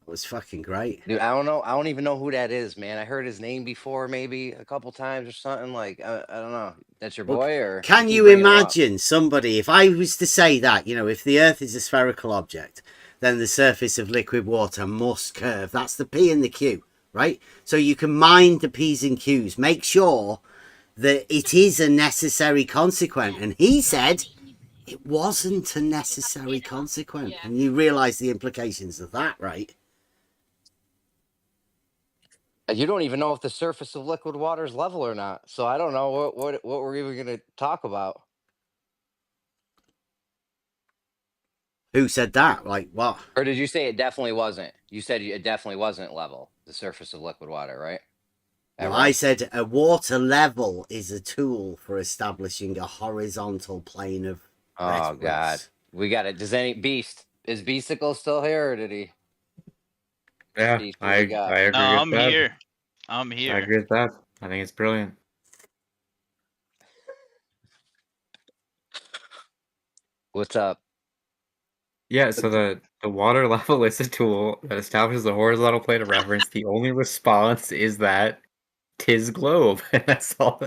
It was fucking great.
Dude, I don't know. I don't even know who that is, man. I heard his name before, maybe a couple times or something. Like I don't know. That's your boy, or
can you imagine somebody? If I was to say that, if the Earth is a spherical object, then the surface of liquid water must curve. That's the P and the Q, right? So you can mind the P's and Q's. Make sure that it is a necessary consequence. And he said it wasn't a necessary consequence. And you realise the implications of that, right?
You don't even know if the surface of liquid water is level or not. So I don't know what we're even going to talk about.
Who said that? Like what?
Or did you say it definitely wasn't? You said it definitely wasn't level, the surface of liquid water, right?
Well, I said a water level is a tool for establishing a horizontal plane of
reference. Oh, God. We got it. Is Beasticle still here, or did he?
Yeah, I agree
No,
with
I'm
that.
here. I'm here.
I agree with that. I think it's brilliant.
What's up?
Yeah, so the water level is a tool that establishes a horizontal plane of reference. The only response is that 'tis globe. That's all.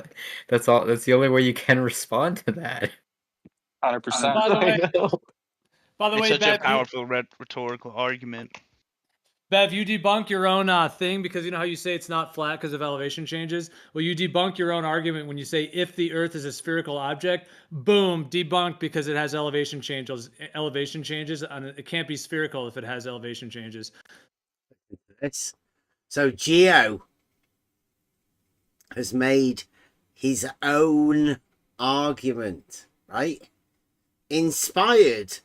That's the only way you can respond to that.
100%.
By the way,
It's such
Bev,
a powerful rhetorical argument.
Bev, you debunk your own thing because you know how you say it's not flat because of elevation changes? Well, you debunk your own argument when you say if the Earth is a spherical object, boom, debunked because it has elevation changes. And it can't be spherical if it has elevation changes.
So Geo has made his own argument, right? Inspired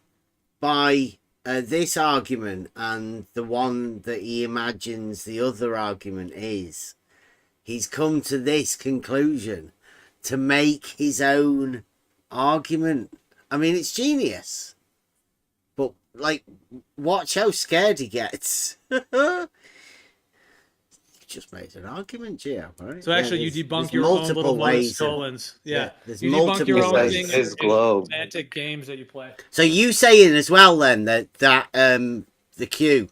by this argument and the one that he imagines the other argument is. He's come to this conclusion to make his own argument. I mean, it's genius. But, like, watch how scared he gets. Just made an argument, Gio. Right?
So actually, you debunk your own little Morris Collins. Yeah,
there's
you
multiple
debunk your own
ways.
thing in semantic games that you play.
So you saying as well then that the Q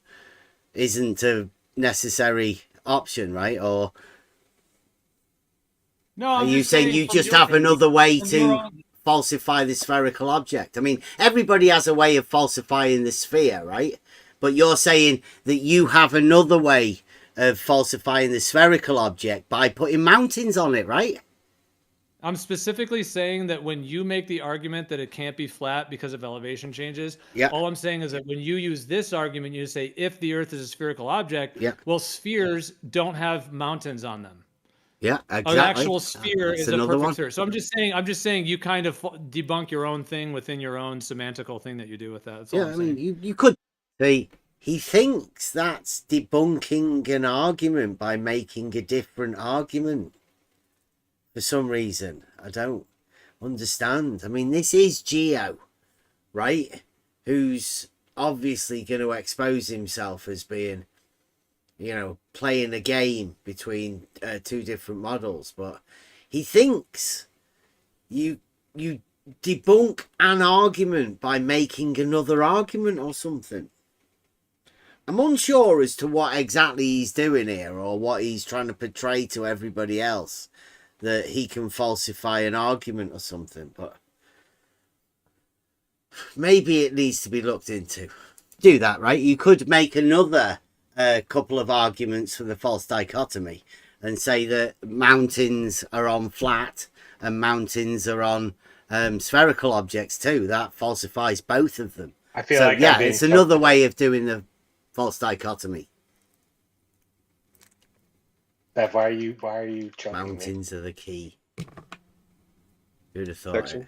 isn't a necessary option, right? Or
no,
are you saying you just have another way to falsify the spherical object? I mean, everybody has a way of falsifying the sphere, right? But you're saying that you have another way of falsifying the spherical object by putting mountains on it, right?
I'm specifically saying that when you make the argument that it can't be flat because of elevation changes, all I'm saying is that when you use this argument, you say if the Earth is a spherical object, well, spheres don't have mountains on them.
Yeah, exactly.
An actual sphere is a perfect
one.
sphere. So I'm just saying you kind of debunk your own thing within your own semantical thing that you do with that. That's all I'm saying.
mean, you could say he thinks that's debunking an argument by making a different argument. For some reason, I don't understand. I mean, this is Geo, right? Who's obviously going to expose himself as being, playing a game between two different models. But he thinks you debunk an argument by making another argument or something. I'm unsure as to what exactly he's doing here or what he's trying to portray to everybody else. That he can falsify an argument or something, but maybe it needs to be looked into. Do that, right? You could make another couple of arguments for the false dichotomy and say that mountains are on flat and mountains are on spherical objects too. That falsifies both of them.
I feel like
it's another way of doing the false dichotomy.
Bev, why are you choking
Mountains
me?
are the key. Who'd have thought it?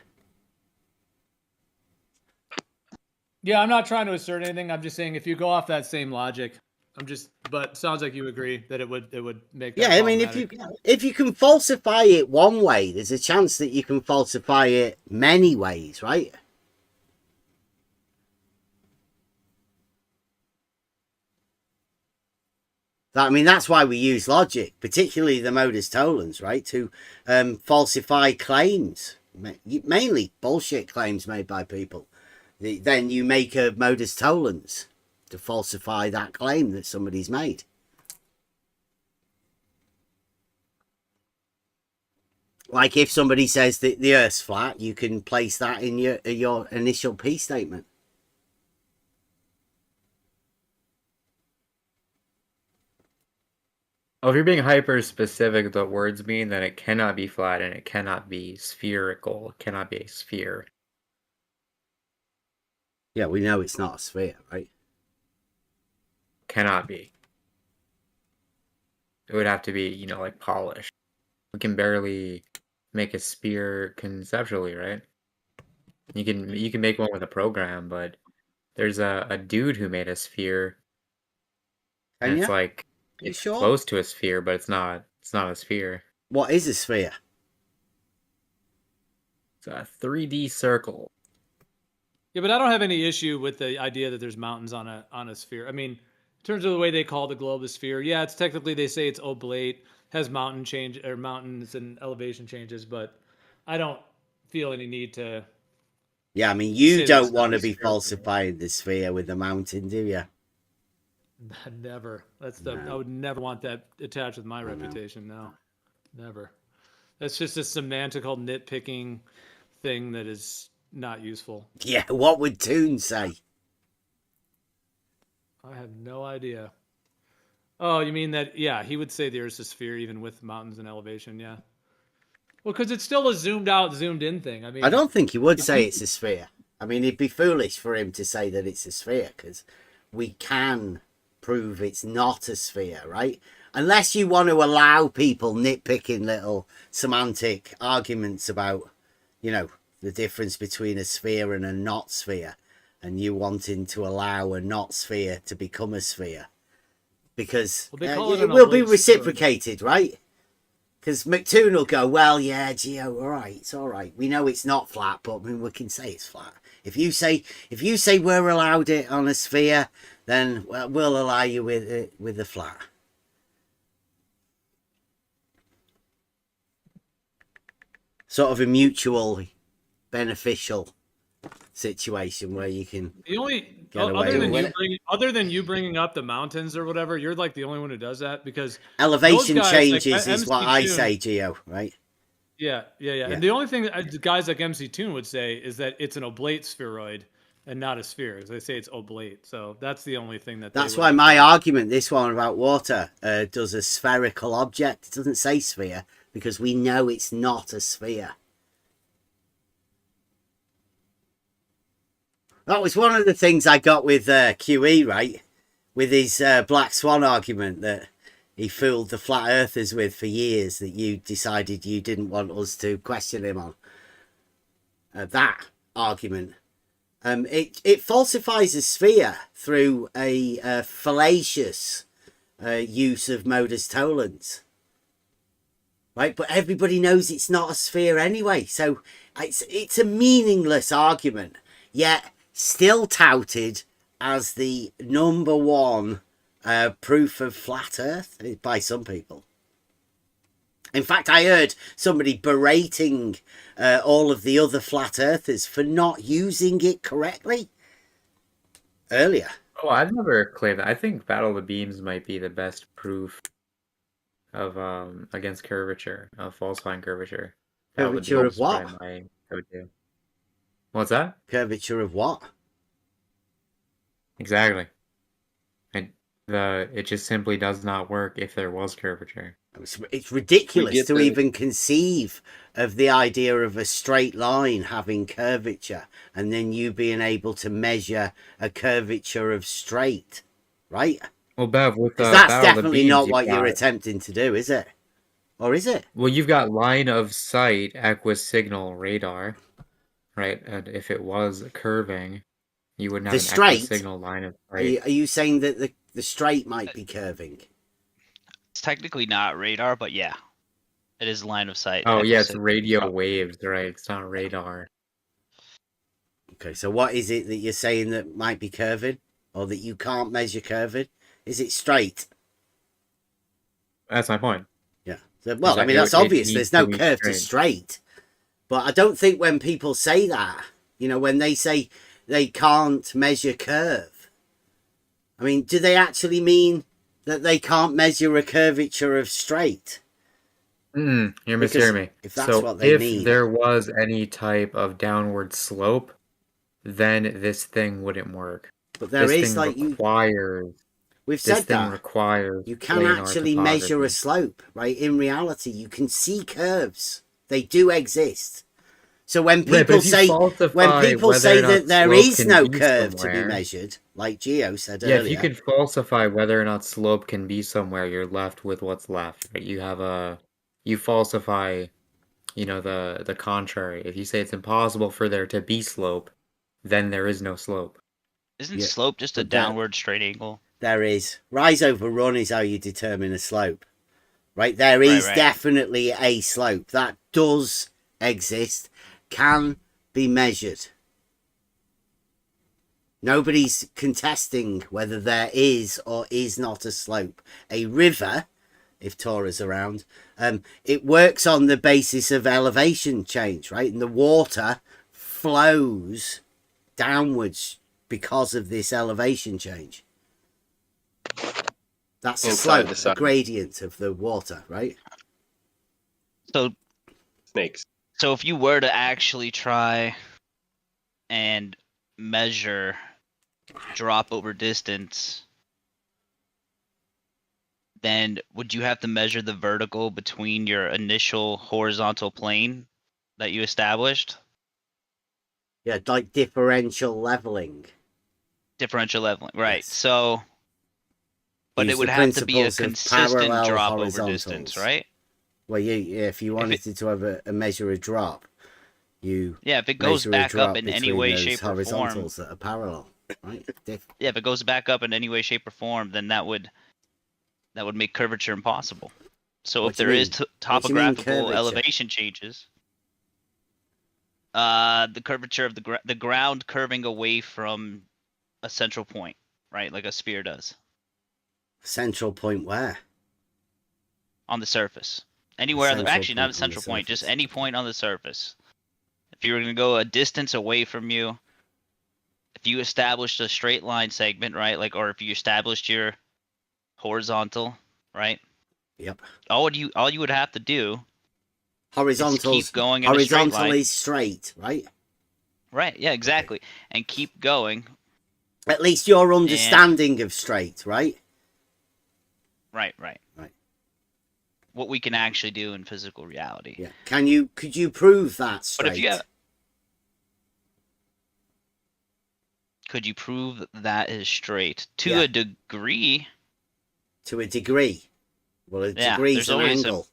Yeah, I'm not trying to assert anything. I'm just saying if you go off that same logic, I'm just but sounds like you agree that it would make that
yeah. I mean, if you can falsify it one way, there's a chance that you can falsify it many ways, right? I mean, that's why we use logic, particularly the modus tollens, right, to falsify claims, mainly bullshit claims made by people. Then you make a modus tollens to falsify that claim that somebody's made. Like if somebody says that the Earth's flat, you can place that in your initial P statement.
Well, if you're being hyper specific with what words mean, then it cannot be flat and it cannot be spherical. It cannot be a sphere.
Yeah, we know it's not a sphere, right?
Cannot be. It would have to be, you know, like polished. We can barely make a sphere conceptually, right? You can make one with a program, but there's a dude who made a sphere. And it's like it's close to a sphere, but it's not a sphere.
What is a sphere?
It's a 3D circle.
Yeah, but I don't have any issue with the idea that there's mountains on a sphere. I mean, in terms of the way they call the globe a sphere, yeah, it's technically they say it's oblate, has mountains and elevation changes, but I don't feel any need to.
Yeah, I mean, you don't want to be falsifying the sphere with a mountain, do you?
Never. I would never want that attached with my reputation. No, never. That's just a semantical nitpicking thing that is not useful.
Yeah, what would Toon say?
I have no idea. Oh, you mean that? Yeah, he would say the Earth's a sphere even with mountains and elevation. Yeah. Well, because it's still a zoomed out, zoomed in thing. I mean,
I don't think he would say it's a sphere. I mean, it'd be foolish for him to say that it's a sphere because we can prove it's not a sphere, right? Unless you want to allow people nitpicking little semantic arguments about, you know, the difference between a sphere and a not sphere, and you wanting to allow a not sphere to become a sphere because it will be reciprocated, right? Because McToon will go, well, yeah, Geo, all right, it's all right. We know it's not flat, but I mean, we can say it's flat. If you say we're allowed it on a sphere, then we'll allow you with the flat. Sort of a mutual beneficial situation where you can
other than you bringing up the mountains or whatever, you're like the only one who does that because
elevation changes is what I say, Geo, right?
Yeah. And the only thing that guys like MC Toon would say is that it's an oblate spheroid and not a sphere. They say it's oblate, so that's the only thing
that's why my argument, this one about water, does a spherical object. It doesn't say sphere because we know it's not a sphere. That was one of the things I got with QE, right? With his Black Swan argument that he fooled the flat earthers with for years, that you decided you didn't want us to question him on. That argument. It falsifies a sphere through a fallacious use of modus tollens. Right? But everybody knows it's not a sphere anyway. So it's a meaningless argument. Yet still touted as the #1 proof of flat earth by some people. In fact, I heard somebody berating all of the other flat earthers for not using it correctly earlier.
Oh, I've never claimed that. I think Battle of the Beams might be the best proof of against curvature, falsifying curvature.
Curvature of what?
What's that?
Curvature of what?
Exactly. It just simply does not work if there was curvature.
It's ridiculous to even conceive of the idea of a straight line having curvature and then you being able to measure a curvature of straight, right?
Well, Bev, with
that's definitely not what you're attempting to do, is it? Or is it?
Well, you've got line of sight equisignal radar, right? And if it was curving, You wouldn't have an equisignal line of sight.
Are you saying that the straight might be curving?
It's technically not radar, but yeah, it is line of sight.
Oh yeah, it's radio waves, right? It's not radar.
Okay, so what is it that you're saying that might be curving, or that you can't measure curving? Is it straight?
That's my point.
Yeah. So, well, I mean, that's obvious. There's no curve to straight. But I don't think when people say that, you know, when they say they can't measure curve, I mean, do they actually mean that they can't measure a curvature of straight?
You're mishearing me.
If that's what they mean.
If there was any type of downward slope, then this thing wouldn't work.
But there is like we've said that
requires
you can actually measure a slope, right? In reality, you can see curves; they do exist. So when people say that there is no curve to be measured, like Geo said earlier,
if you could falsify whether or not slope can be somewhere, you're left with what's left. Right? You falsify, you know, the contrary. If you say it's impossible for there to be slope, then there is no slope.
Isn't slope just a downward straight angle?
There is. Rise over run is how you determine a slope. Right? There is definitely a slope. That does exist. Can be measured. Nobody's contesting whether there is or is not a slope. A river, if Tora's around, it works on the basis of elevation change, right? And the water flows downwards because of this elevation change. That's a slope, a gradient of the water, right?
So
snakes.
So if you were to actually try and measure drop over distance, then would you have to measure the vertical between your initial horizontal plane that you established?
Yeah, like differential leveling.
Differential leveling, right. Yes. So, but it would have to be a consistent drop over distance, right?
Well, if you wanted to have a measure of drop,
if it goes back up in any way, shape, or form,
horizontals that are parallel, right?
Yeah, if it goes back up in any way, shape, or form, then that would make curvature impossible. So if there is topographical elevation changes, the curvature of the ground curving away from a central point, right, like a sphere does.
Central point where?
On the surface. Anywhere on the, actually not a central point, just any point on the surface. If you were going to go a distance away from you, if you established a straight line segment, right, like, or if you established your horizontal, right?
Yep.
All you would have to do
horizontals,
is keep going in a straight line.
Horizontal is straight, right?
Right, yeah, exactly. And keep going.
At least your understanding of straight, right?
Right. What we can actually do in physical reality.
Yeah. Could you prove that straight?
But if could you prove that is straight to a degree?
To a degree. Well, a degree is an angle.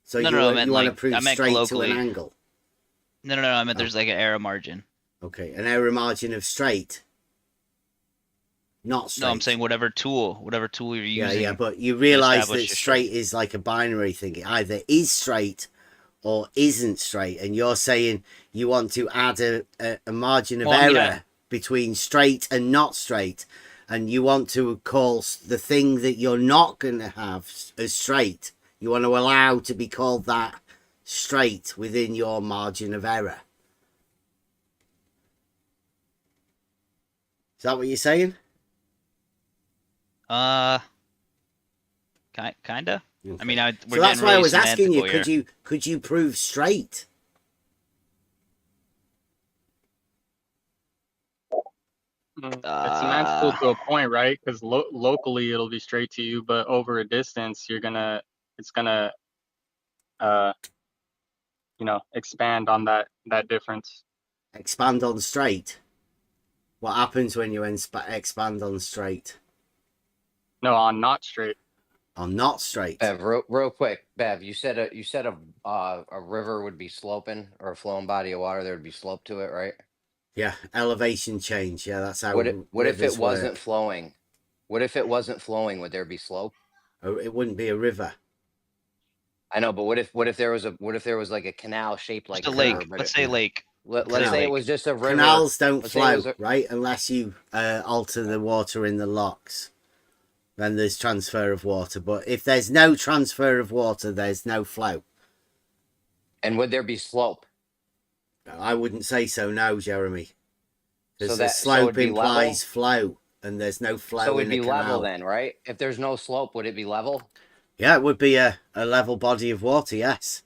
So you want to prove straight to an angle?
No. I meant there's like an error margin.
Okay, an error margin of straight. Not straight.
No, I'm saying whatever tool you're using.
Yeah, but you realize that straight is like a binary thing. It either is straight or isn't straight. And you're saying you want to add a margin of error between straight and not straight. And you want to call the thing that you're not going to have as straight. You want to allow to be called that straight within your margin of error. Is that what you're saying?
Kinda. Okay. I mean,
so that's why I was asking you. Could you prove straight?
It's semantical to a point, right? Because locally it'll be straight to you, but over a distance, it's gonna, expand on that difference.
Expand on straight. What happens when you expand on straight?
No, on not straight.
On not straight.
Bev, real quick, Bev, you said a river would be sloping, or a flowing body of water, there would be slope to it, right?
Yeah, elevation change. Yeah, that's how.
What if it wasn't
work.
flowing? What if it wasn't flowing? Would there be slope?
Oh, it wouldn't be a river.
I know, but what if there was like a canal shaped like
Just a
a river?
lake.
But
Let's say lake.
Let's say it was just a river.
Canals don't
Let's say it
flow,
was
right? Unless you alter the water in the locks. Then there's transfer of water. But if there's no transfer of water, there's no flow.
And would there be slope?
I wouldn't say so, no, Jeremy. Because
So
the slope
it'd be level?
implies flow, and there's no flow
So it'd
in a
be
canal.
level then, right? If there's no slope, would it be level?
Yeah, it would be a level body of water, yes.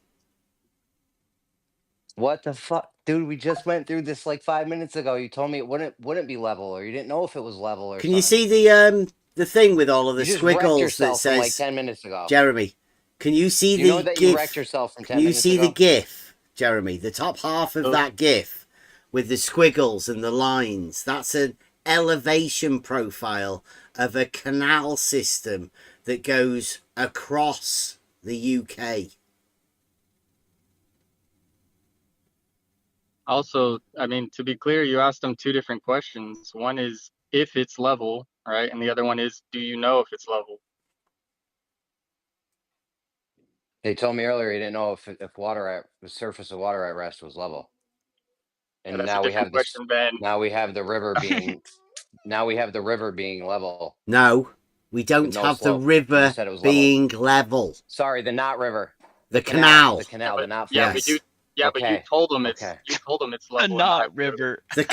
What the fuck? Dude, we just went through this like 5 minutes ago. You told me it wouldn't be level, or you didn't know if it was level or
Can
something.
you see the thing with all of the
You just wrecked
squiggles that
yourself from
says
like 10 minutes ago.
Jeremy? Can you see
You
the
know that
GIF?
you wrecked yourself from 10
Can you
minutes
see
ago?
the GIF, Jeremy? The top half of that GIF with the squiggles and the lines. That's an elevation profile of a canal system that goes across the UK.
Also, I mean, to be clear, you asked them two different questions. One is if it's level, right? And the other one is, do you know if it's level?
They told me earlier you didn't know if the surface of water at rest was level. And
That's a
now we
different
have this.
question, Ben.
Now we have the river being. Now we have the river being level.
No, we don't
no
have
slope.
the river
said it was
being level.
Sorry, the not river.
The canal.
The canal, the not.
Yeah,
flow.
but you. Yeah, but you told them it's level.
Not river.
The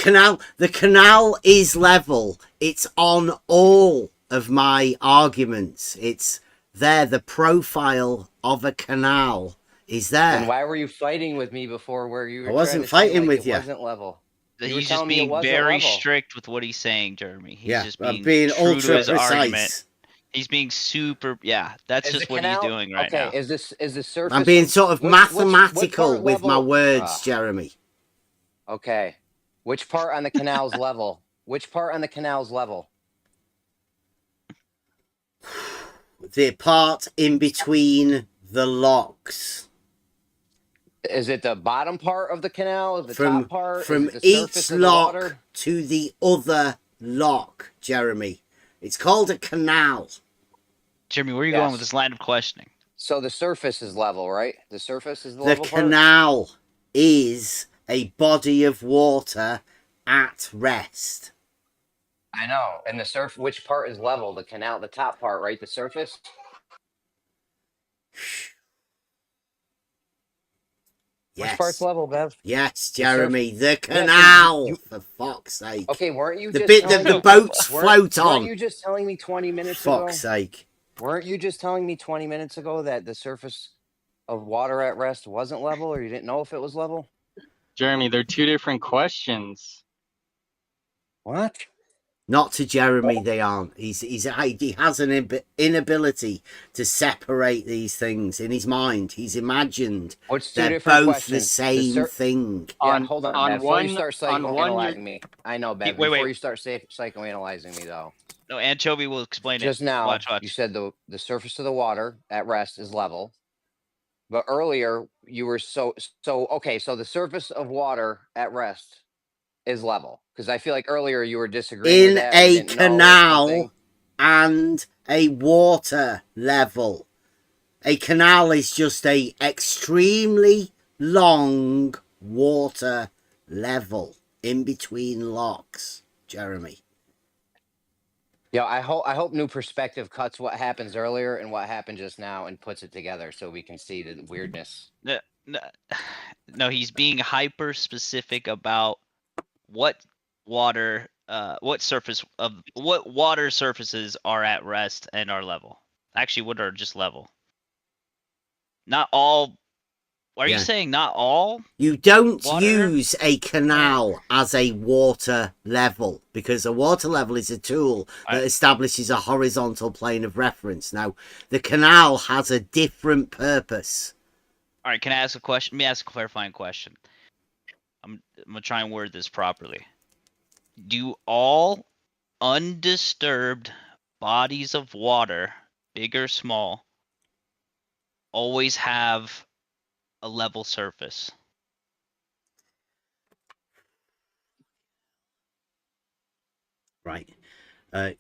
canal is level. It's on all of my arguments. It's there. The profile of a canal is there.
And why were you fighting with me before? Where you were?
I wasn't
trying to say,
fighting
like,
with
it
you.
Wasn't level. You were
He's just
telling me it
being
wasn't
very
level.
strict with what he's saying, Jeremy. He's
Yeah,
just
I'm
being,
being
true
ultra
to his
precise.
argument. He's being super. Yeah, that's
Is
just
the
what
canal-
he's doing right
okay,
now.
is the surface?
I'm being sort of
which
mathematical
part
with my
level-
words, Jeremy.
Okay, which part on the canal's level? Which part on the canal's level?
The part in between the locks.
Is it the bottom part of the canal? Is the
From
top part?
from
Is it the surface
each
of the
lock
water?
to the other lock, Jeremy. It's called a canal.
Jeremy, where are you going with this line of questioning?
So the surface is level, right? The surface is the
The
level part?
canal is a body of water at rest.
I know. And the which part is level? The canal, the top part, right? The surface?
Yes.
Which part's level, Bev?
Yes, Jeremy, the
Yeah,
canal, for fuck's sake.
Okay, weren't you
the
just
bit that
telling
the
me-
boats
weren't-
float on?
Weren't you just telling me 20 minutes ago?
Fuck's sake.
Weren't you just telling me 20 minutes ago that the surface of water at rest wasn't level, or you didn't know if it was level?
Jeremy, they're two different questions.
What?
Not to Jeremy, they aren't. He has an inability to separate these things in his mind. He's imagined
What's two
they're
different
both
questions?
the same thing.
Yeah, hold on, Bev. Before you start psychoanalyzing
you're-
me. I know, Bev.
Wait,
Before
wait.
you start psychoanalyzing me, though.
No, Anchovy will explain
Just
it.
now,
Watch.
you said the surface of the water at rest is level. But earlier, you were okay, so the surface of water at rest is level. Because I feel like earlier you were disagreeing
In
with that.
a
you didn't know or
canal
something.
and a water level. A canal is just a extremely long water level in between locks, Jeremy.
Yeah, I hope New Perspective cuts what happens earlier and what happened just now and puts it together so we can see the weirdness.
No, he's being hyper specific about what water surfaces are at rest and are level. Actually, what are just level? Not all. Are you saying not all?
You don't
water?
use a canal as a water level, because a water level is a tool that establishes a horizontal plane of reference. Now, the canal has a different purpose.
All right, can I ask a question? Let me ask a clarifying question. I'm gonna try and word this properly. Do all undisturbed bodies of water, big or small, always have a level surface?
right?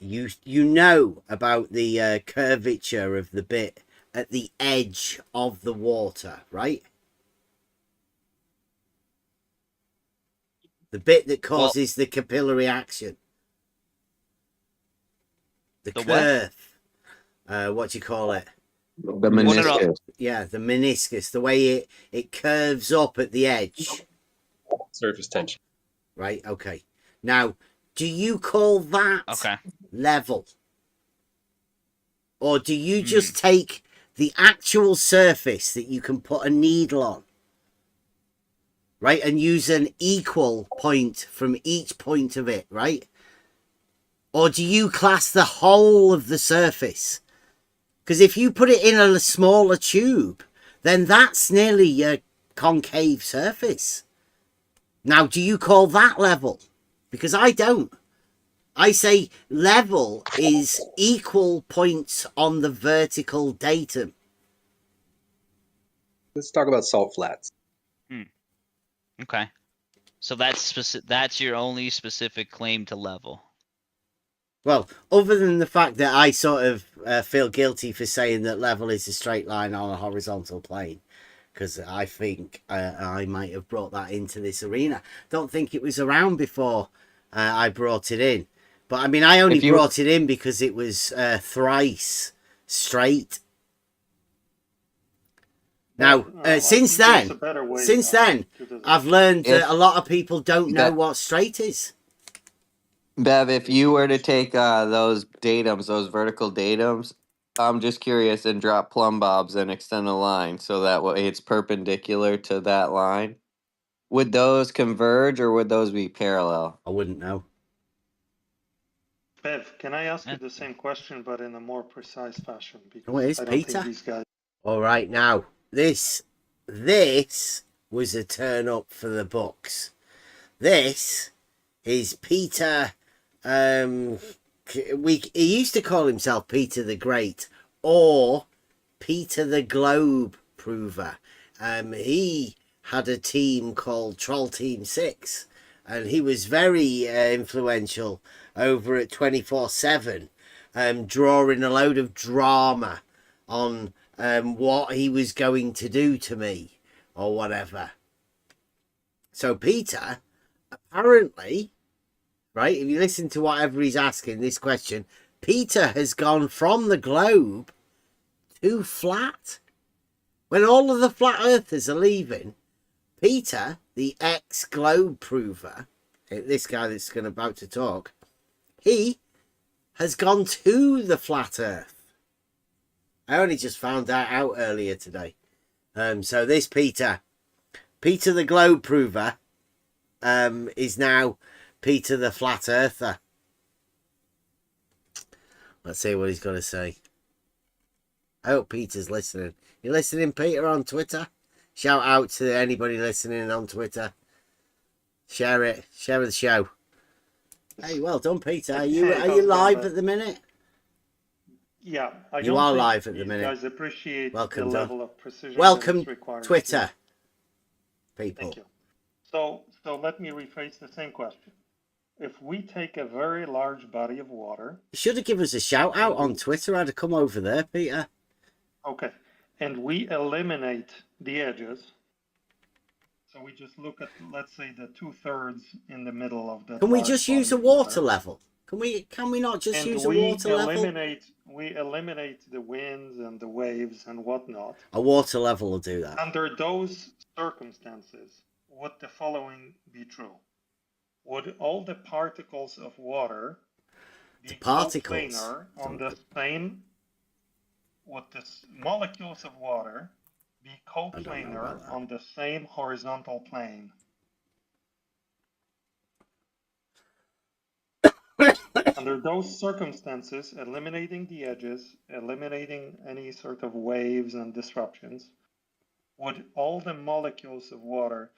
You know about the curvature of the bit at the edge of the water, right? The bit that causes the capillary action. The curve. What do you call it?
The meniscus.
Yeah, the meniscus. The way it curves up at the edge.
Surface tension.
Right, okay. Now, do you call that level? Or do you just take the actual surface that you can put a needle on, right, and use an equal point from each point of it, right? Or do you class the whole of the surface? Because if you put it in a smaller tube, then that's nearly your concave surface. Now, do you call that level? Because I don't. I say level is equal points on the vertical datum.
Let's talk about salt flats.
Okay. So that's your only specific claim to level.
Well, other than the fact that I sort of feel guilty for saying that level is a straight line on a horizontal plane, because I think I might have brought that into this arena. Don't think it was around before I brought it in. But I mean, I only brought it in because it was thrice straight. Now, since then, I've learned that a lot of people don't know what straight is.
Bev, if you were to take those datums, those vertical datums, I'm just curious, and drop plumb bobs and extend a line so that way it's perpendicular to that line, would those converge or would those be parallel?
I wouldn't know.
Bev, can I ask you the same question, but in a more precise fashion? Because
What is
I don't
Peter?
think these guys...
All right, now this was a turn up for the books. This is Peter. He used to call himself Peter the Great or Peter the Globe Prover. He had a team called Troll Team 6, and he was very influential over at 24/7, drawing a load of drama on what he was going to do to me or whatever. So Peter, apparently, right, if you listen to whatever he's asking this question, Peter has gone from the globe to flat. When all of the flat earthers are leaving, Peter, the ex-globe prover, this guy that's about to talk, he has gone to the flat earth. I only just found that out earlier today. So this Peter the globe prover, is now Peter the flat earther. Let's see what he's got to say. I hope Peter's listening. You listening, Peter, on Twitter? Shout out to anybody listening on Twitter. Share it. Share the show. Hey, well done, Peter. Are you live at the minute?
Yeah,
you are live at the minute.
You guys appreciate
Welcome,
the level of precision.
Welcome, Twitter people.
Thank you. So let me rephrase the same question. If we take a very large body of water,
You should have given us a shout out on Twitter. I'd have come over there, Peter.
okay, and we eliminate the edges. So we just look at, let's say, the 2/3 in the middle of the.
Can we just use a water level? Can we not just use a water level?
We eliminate the winds and the waves and whatnot.
A water level will do that.
Under those circumstances, would the following be true? Would all the particles of water be coplanar on the same? Would the molecules of water be coplanar on the same horizontal plane? Under those circumstances, eliminating the edges, eliminating any sort of waves and disruptions, would all the molecules of water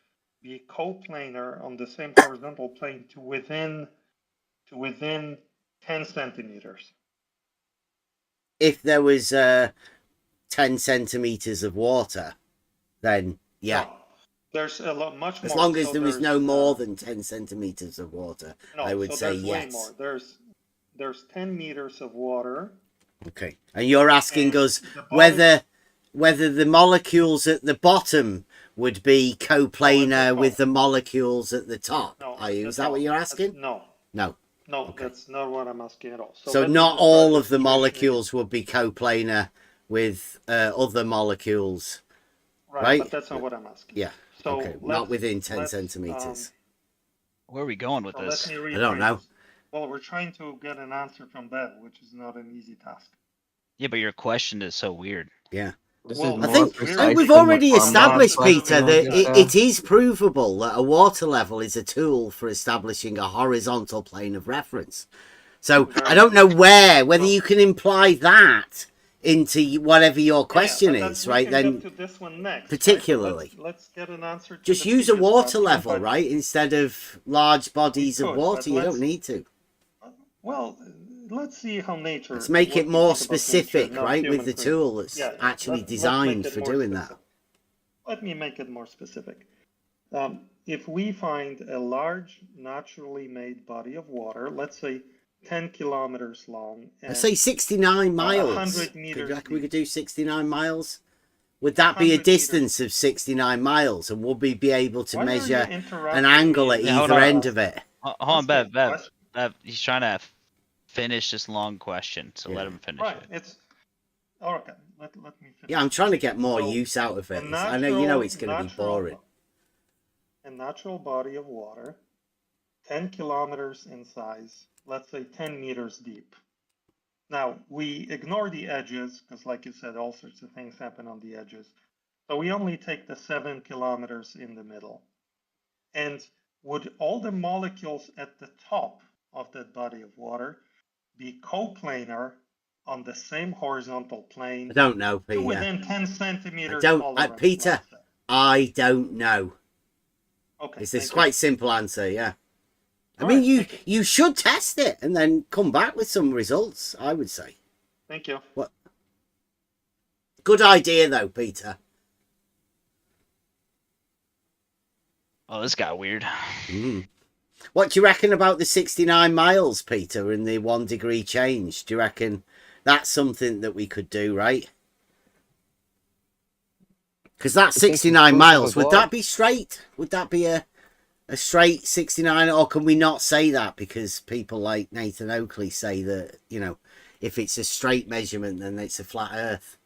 be coplanar on the same horizontal plane to within 10 centimeters?
If there was 10 centimeters of water, then yeah.
No, there's a lot much more.
As long as there was no more than 10 centimeters of water,
no,
I would say
there's
yes.
Way more. there's 10 meters of water.
Okay, and you're asking
And
us
the bottom-
whether the molecules at the bottom would be coplanar with the molecules at the top.
No,
Are you?
the
Is that what
top.
you're asking?
No.
No.
No, that's not what I'm asking at all.
So
let me
not
describe
all
the
of the
situation
molecules would be coplanar with other molecules, right?
But that's not what I'm asking.
Yeah.
So
okay. Not within 10
let's,
centimeters.
Where are we going with
So
this?
let me
I don't
rephrase
know.
this. Well, we're trying to get an answer from Bev, which is not an easy task.
Yeah, but your question is so weird.
Yeah.
Well,
I think we've already established, Peter, that it is provable that a water level is a tool for establishing a horizontal plane of reference. So I don't know whether you can imply that into whatever your question is, right? Then
to this one next,
particularly,
right? So let's get an answer. To
just
the
use a
previous
water
question,
level,
but-
right? Instead of large bodies of
could,
water,
but
you don't
let's-
need to.
Well, let's see how nature.
Let's make
what
it
we
more
think about
specific,
nature, not
right? With
human
the
creation.
tool that's
Yeah,
actually
let's
designed
make it
for
more
doing that.
specific. Let me make it more specific. If we find a large naturally made body of water, let's say 10 kilometers long,
Let's say 69 miles.
100
Do
meters
you reckon we
deep.
could do 69 miles? Would that be a
100
distance of 69 miles? And would we be able to
Why are you
measure
interrupting
an angle at
me?
hold
either
on.
end of it?
Hold on, Bev. He's trying to finish this long question, so let him finish
Right,
it.
it's okay. Let me finish.
Yeah, I'm trying to get more
So,
use out of
a
it. I know you know
natural-
it's going to be
natural-
boring.
A natural body of water, 10 kilometers in size, let's say 10 meters deep. Now, we ignore the edges, because like you said, all sorts of things happen on the edges. So we only take the 7 kilometers in the middle. And would all the molecules at the top of that body of water be coplanar on the same horizontal plane?
I don't know, Peter.
Within 10
I
centimeters
don't,
tolerance,
Peter,
let's say.
I don't know.
Okay,
It's this
thank you.
quite simple answer, yeah. I
All
mean,
right,
you should test it and then come back with some results, I would say.
Thank you.
What? Good idea, though, Peter.
Oh, this got weird.
What do you reckon about the 69 miles, Peter, and the 1 degree change? Do you reckon that's something that we could do, right? Because that's 69 miles. Would that be straight? Would that be a straight 69? Or can we not say that because people like Nathan Oakley say that, you know, if it's a straight measurement, then it's a flat earth.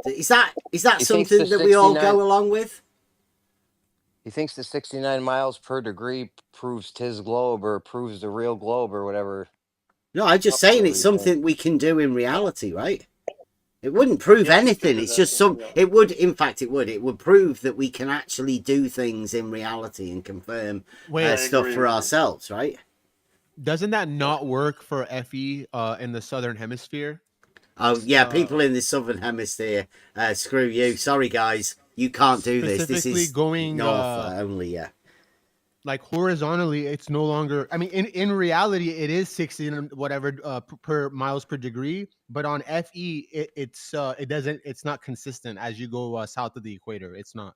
Is that something that we all go along with?
He thinks the 69 miles per degree proves his globe or proves the real globe or whatever.
No, I'm just saying it's something we can do in reality, right? It wouldn't prove anything. It's just it would, in fact, it would prove that we can actually do things in reality and confirm stuff for ourselves, right?
Doesn't that not work for FE in the southern hemisphere?
Oh yeah, people in the southern hemisphere, screw you. Sorry guys, you can't do this. This
Specifically
is
going
north only, yeah.
Like horizontally, it's no longer. I mean, in reality, it is 60 whatever per miles per degree. But on FE, it's not consistent as you go south of the equator. It's not.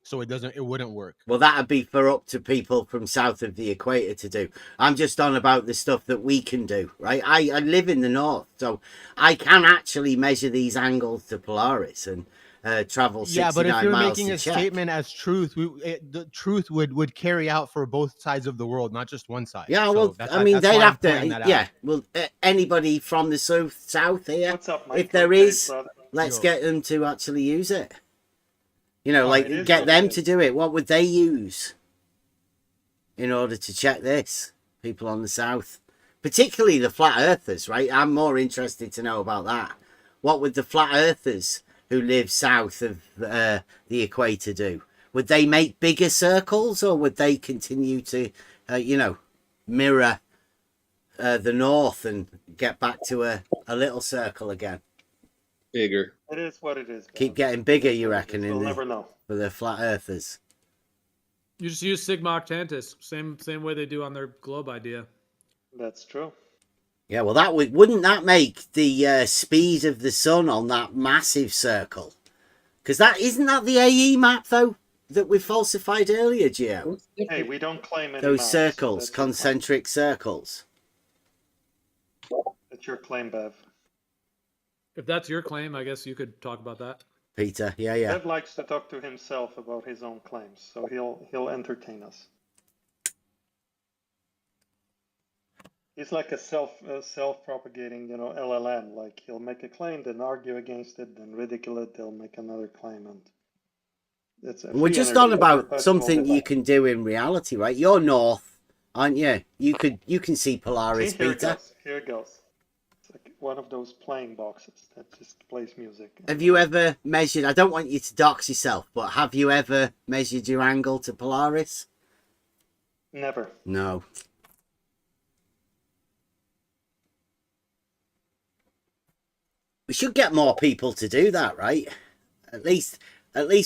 So it wouldn't work.
Well, that'd be for up to people from south of the equator to do. I'm just on about the stuff that we can do, right? I live in the north, so I can actually measure these angles to Polaris and travel 69 miles.
Yeah, but if you're making
to
a
check.
statement as truth, the truth would carry out for both sides of the world, not just one side.
Yeah,
So
well,
that's
I mean,
that's
they'd
why I'm
have to.
pointing that out.
Yeah, well, anybody from the south here,
What's up,
if
Mike?
there
Okay,
is,
brother.
let's
Yo.
get them to actually use it. You know,
Oh,
like
it is
get
what
them
it
to
is.
do it. What would they use in order to check this? People on the south, particularly the flat earthers, right? I'm more interested to know about that. What would the flat earthers who live south of the equator do? Would they make bigger circles, or would they continue to, you know, mirror the north and get back to a little circle again?
Bigger.
It is what it is.
Keep getting bigger, you reckon,
We'll never know.
for the flat earthers?
You just use Sigma Octantis, same way they do on their globe idea.
That's true.
Yeah, well, that wouldn't that make the speed of the sun on that massive circle? Because isn't that the AE map though that we falsified earlier, Gio?
Hey, we don't claim any
Those
maps,
circles,
that's
concentric circles.
What's your claim, Bev?
If that's your claim, I guess you could talk about that.
Peter, yeah.
Bev likes to talk to himself about his own claims, so he'll entertain us. He's like a self-propagating, LLM. Like he'll make a claim, then argue against it, then ridicule it. They'll make another claim, and
we're just on about something you can do in reality, right? You're north, aren't you? You can see Polaris,
See, here
Peter.
It goes. Here it goes. It's like one of those playing boxes that just plays music.
Have you ever measured? I don't want you to dox yourself, but have you ever measured your angle to Polaris?
Never.
No. We should get more people to do that, right? At least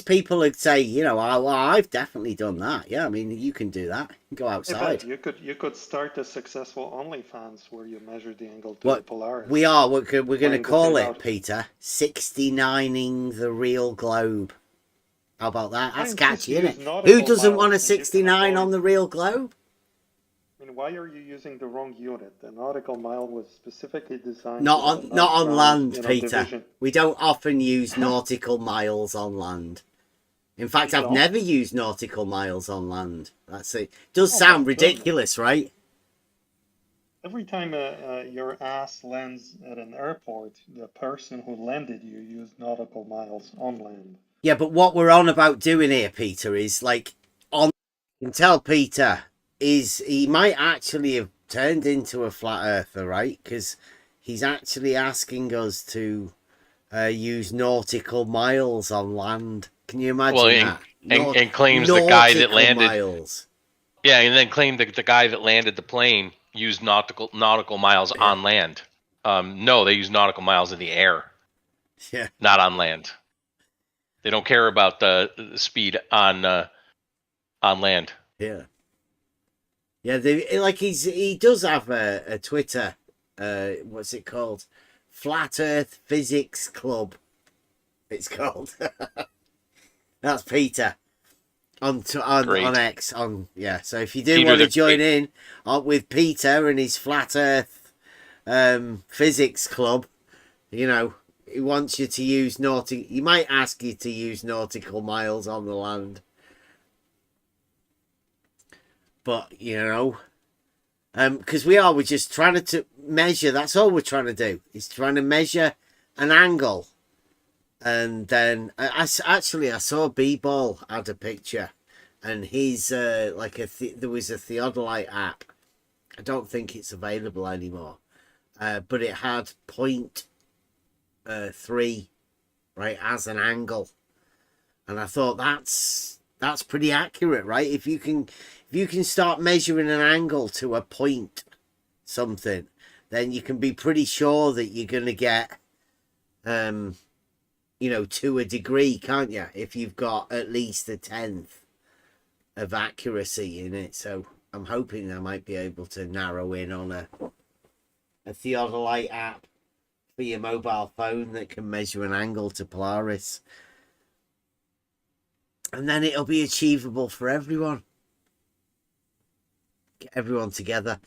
people would say, I've definitely done that. Yeah, I mean, you can do that. You can go outside.
You could start a successful OnlyFans where you measure the angle to the Polaris.
We're going to call it, Peter, 69ing the real globe. How about that? That's catchy, isn't it? Who doesn't want a 69 on the real globe?
I mean, why are you using the wrong unit? The nautical mile was specifically designed
not on land, Peter.
Division.
We don't often use nautical miles on land. In fact, I've never used nautical miles on land. That's it. Does sound ridiculous, right?
Every time your ass lands at an airport, the person who landed you used nautical miles on land.
Yeah, but what we're on about doing here, Peter, is like you can tell Peter he might actually have turned into a flat earther, right? Because he's actually asking us to use nautical miles on land. Can you imagine that?
And claims the guy that landed
miles.
Yeah, and then claimed that the guy that landed the plane used nautical miles on land. No, they use nautical miles in the air.
Yeah.
Not on land. They don't care about the speed on land.
Yeah. Yeah, he does have a Twitter, what's it called? Flat Earth Physics Club. It's called. That's Peter on X. So if you do want to join in with Peter and his Flat Earth Physics Club, he wants you to use he might ask you to use nautical miles on the land. But, because we're just trying to measure. That's all we're trying to do. Is trying to measure an angle. And then, I saw B-Ball add a picture. And his, there was a theodolite app. I don't think it's available anymore. But it had 0.3, right, as an angle. And I thought that's pretty accurate, right? If you can start measuring an angle to a point something, then you can be pretty sure that you're going to get, to a degree, can't you? If you've got at least a 1/10 of accuracy in it. So I'm hoping I might be able to narrow in on a theodolite app for your mobile phone that can measure an angle to Polaris. And then it'll be achievable for everyone. Get everyone together.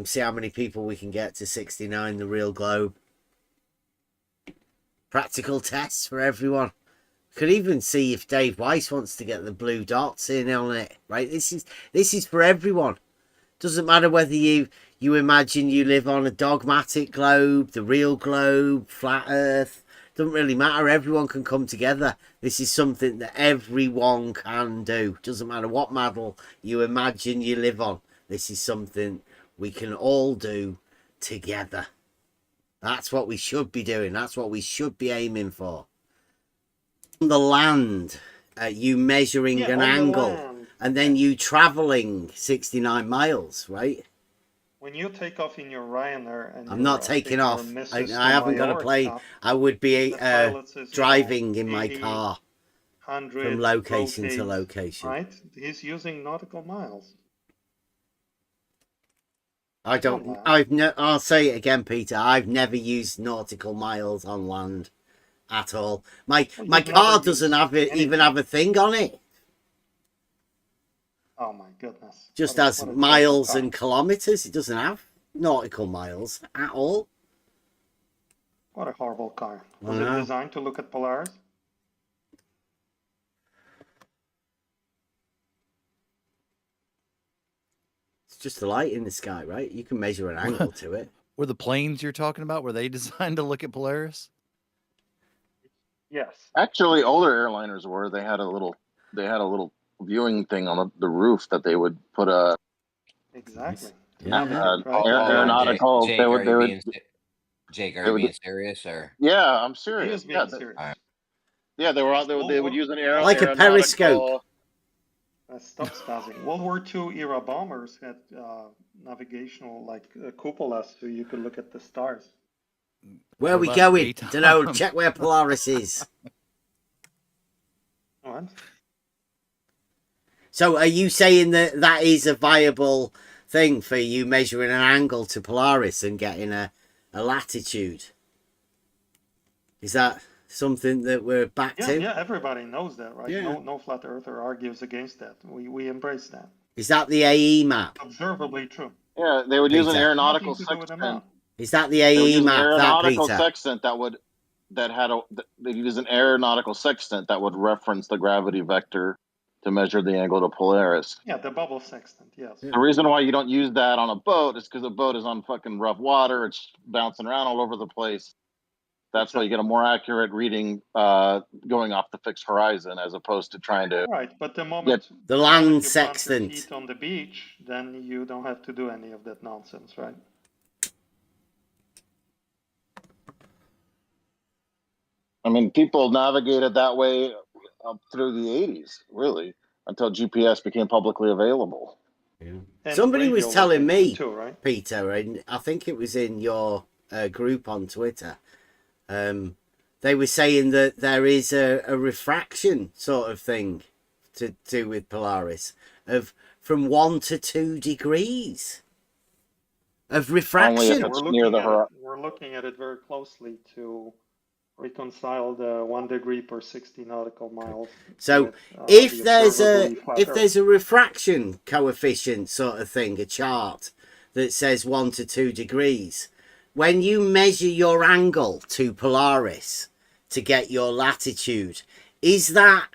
See how many people we can get to 69 the real globe. Practical tests for everyone. Could even see if Dave Weiss wants to get the blue dots in on it. Right? This is for everyone. Doesn't matter whether you imagine you live on a dogmatic globe, the real globe, flat earth. Doesn't really matter. Everyone can come together. This is something that everyone can do. Doesn't matter what model you imagine you live on. This is something we can all do together. That's what we should be doing. That's what we should be aiming for. On the land, you measuring an angle, and then you traveling 69 miles, right?
When you take off in your Ryanair, and
I'm not taking off. I haven't got a plane. I would be driving in my car from location to location.
Right? He's using nautical miles.
I'll say it again, Peter. I've never used nautical miles on land at all. My car doesn't even have a thing on it.
Oh my goodness.
Just has miles and kilometers. It doesn't have nautical miles at all.
What a horrible car.
I
Was it
know.
designed to look at Polaris?
It's just the light in the sky, right? You can measure an angle to it.
Were the planes you're talking about, were they designed to look at Polaris?
Yes.
Actually, older airliners were. They had a little viewing thing on the roof that they would put a
Exactly.
aeronautical.
Jake,
They
are
would.
Jake, are you being serious or?
Yeah, I'm
He
serious.
is being serious.
Yeah, they were out. They would use an
Like a periscope.
Stop spazzing. World War II era bombers had navigational cupolas, so you could look at the stars.
Where are we going? Don't know. Check where Polaris is.
What?
So are you saying that that is a viable thing for you measuring an angle to Polaris and getting a latitude? Is that something that we're back to?
Yeah, everybody knows that, right?
Yeah.
No flat earther argues against that. We embrace that.
Is that the AE map?
Observably true.
Yeah, they would use an
Peter.
aeronautical
Nothing to do with the map.
sextant.
Is that the
They would
AE
use an
map? That
aeronautical
Peter?
sextant they'd use an aeronautical sextant that would reference the gravity vector to measure the angle to Polaris.
Yeah, the bubble sextant, yes.
The reason why you don't use that on a boat is because a boat is on fucking rough water. It's bouncing around all over the place. That's why you get a more accurate reading going off the fixed horizon as opposed to trying to.
Right, but the moment
the land
you plant your
sextant
feet on the beach, then you don't have to do any of that nonsense, right?
I mean, people navigated that way up through the 80s, really, until GPS became publicly available.
And
Somebody was
radio
telling me,
too, right?
Peter, and I think it was in your group on Twitter. They were saying that there is a refraction sort of thing to do with Polaris of from 1 to 2 degrees of refraction.
We're looking at it very closely to reconcile the 1 degree per 60 nautical miles.
So
with,
if
the
there's
observably flat Earth.
a refraction coefficient sort of thing, a chart that says 1 to 2 degrees, when you measure your angle to Polaris to get your latitude, is that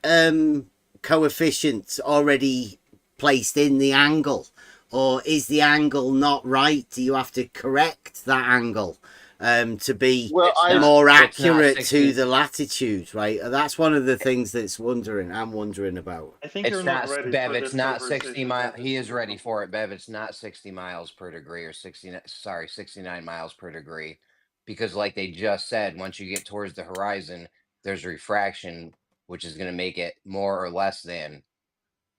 coefficient already placed in the angle, or is the angle not right? Do you have to correct that angle to be more accurate to the latitude, right? That's one of the things I'm wondering about.
I think you're not ready
Bev,
for
it's
this
not 60
conversation
miles.
at this
He is
point.
ready for it, Bev. It's not 60 miles per degree or 69 miles per degree. Because like they just said, once you get towards the horizon, there's refraction, which is going to make it more or less than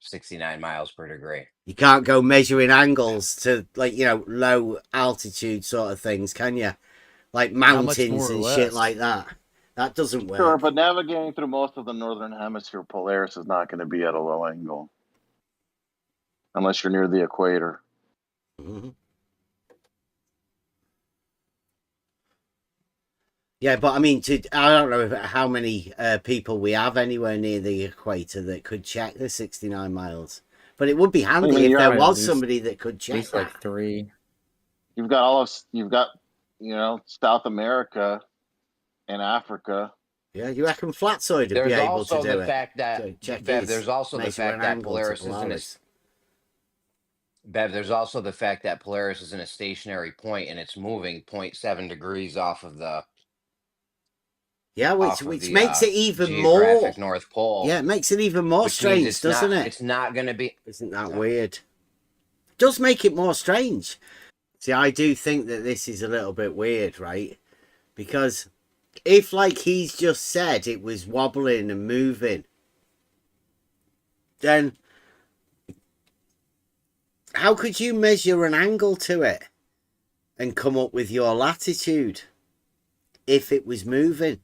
69 miles per degree.
You can't go measuring angles to low altitude sort of things, can you? Like mountains and shit like that. That doesn't work.
Sure, but navigating through most of the northern hemisphere, Polaris is not going to be at a low angle. Unless you're near the equator.
Mm-hmm. Yeah, but I mean, I don't know how many people we have anywhere near the equator that could check the 69 miles. But it would be handy if there was somebody that could check that.
Like 3.
You've got South America and Africa.
Yeah, you reckon Flatsoid would be able to do it?
There's also the fact that Polaris isn't a stationary point and it's moving 0.7 degrees off of the
which makes it even more
North Pole.
Yeah, it makes it even more strange, doesn't it?
It's not going to be.
Isn't that weird? It does make it more strange. See, I do think that this is a little bit weird, right? Because if, like he's just said, it was wobbling and moving, then how could you measure an angle to it and come up with your latitude if it was moving?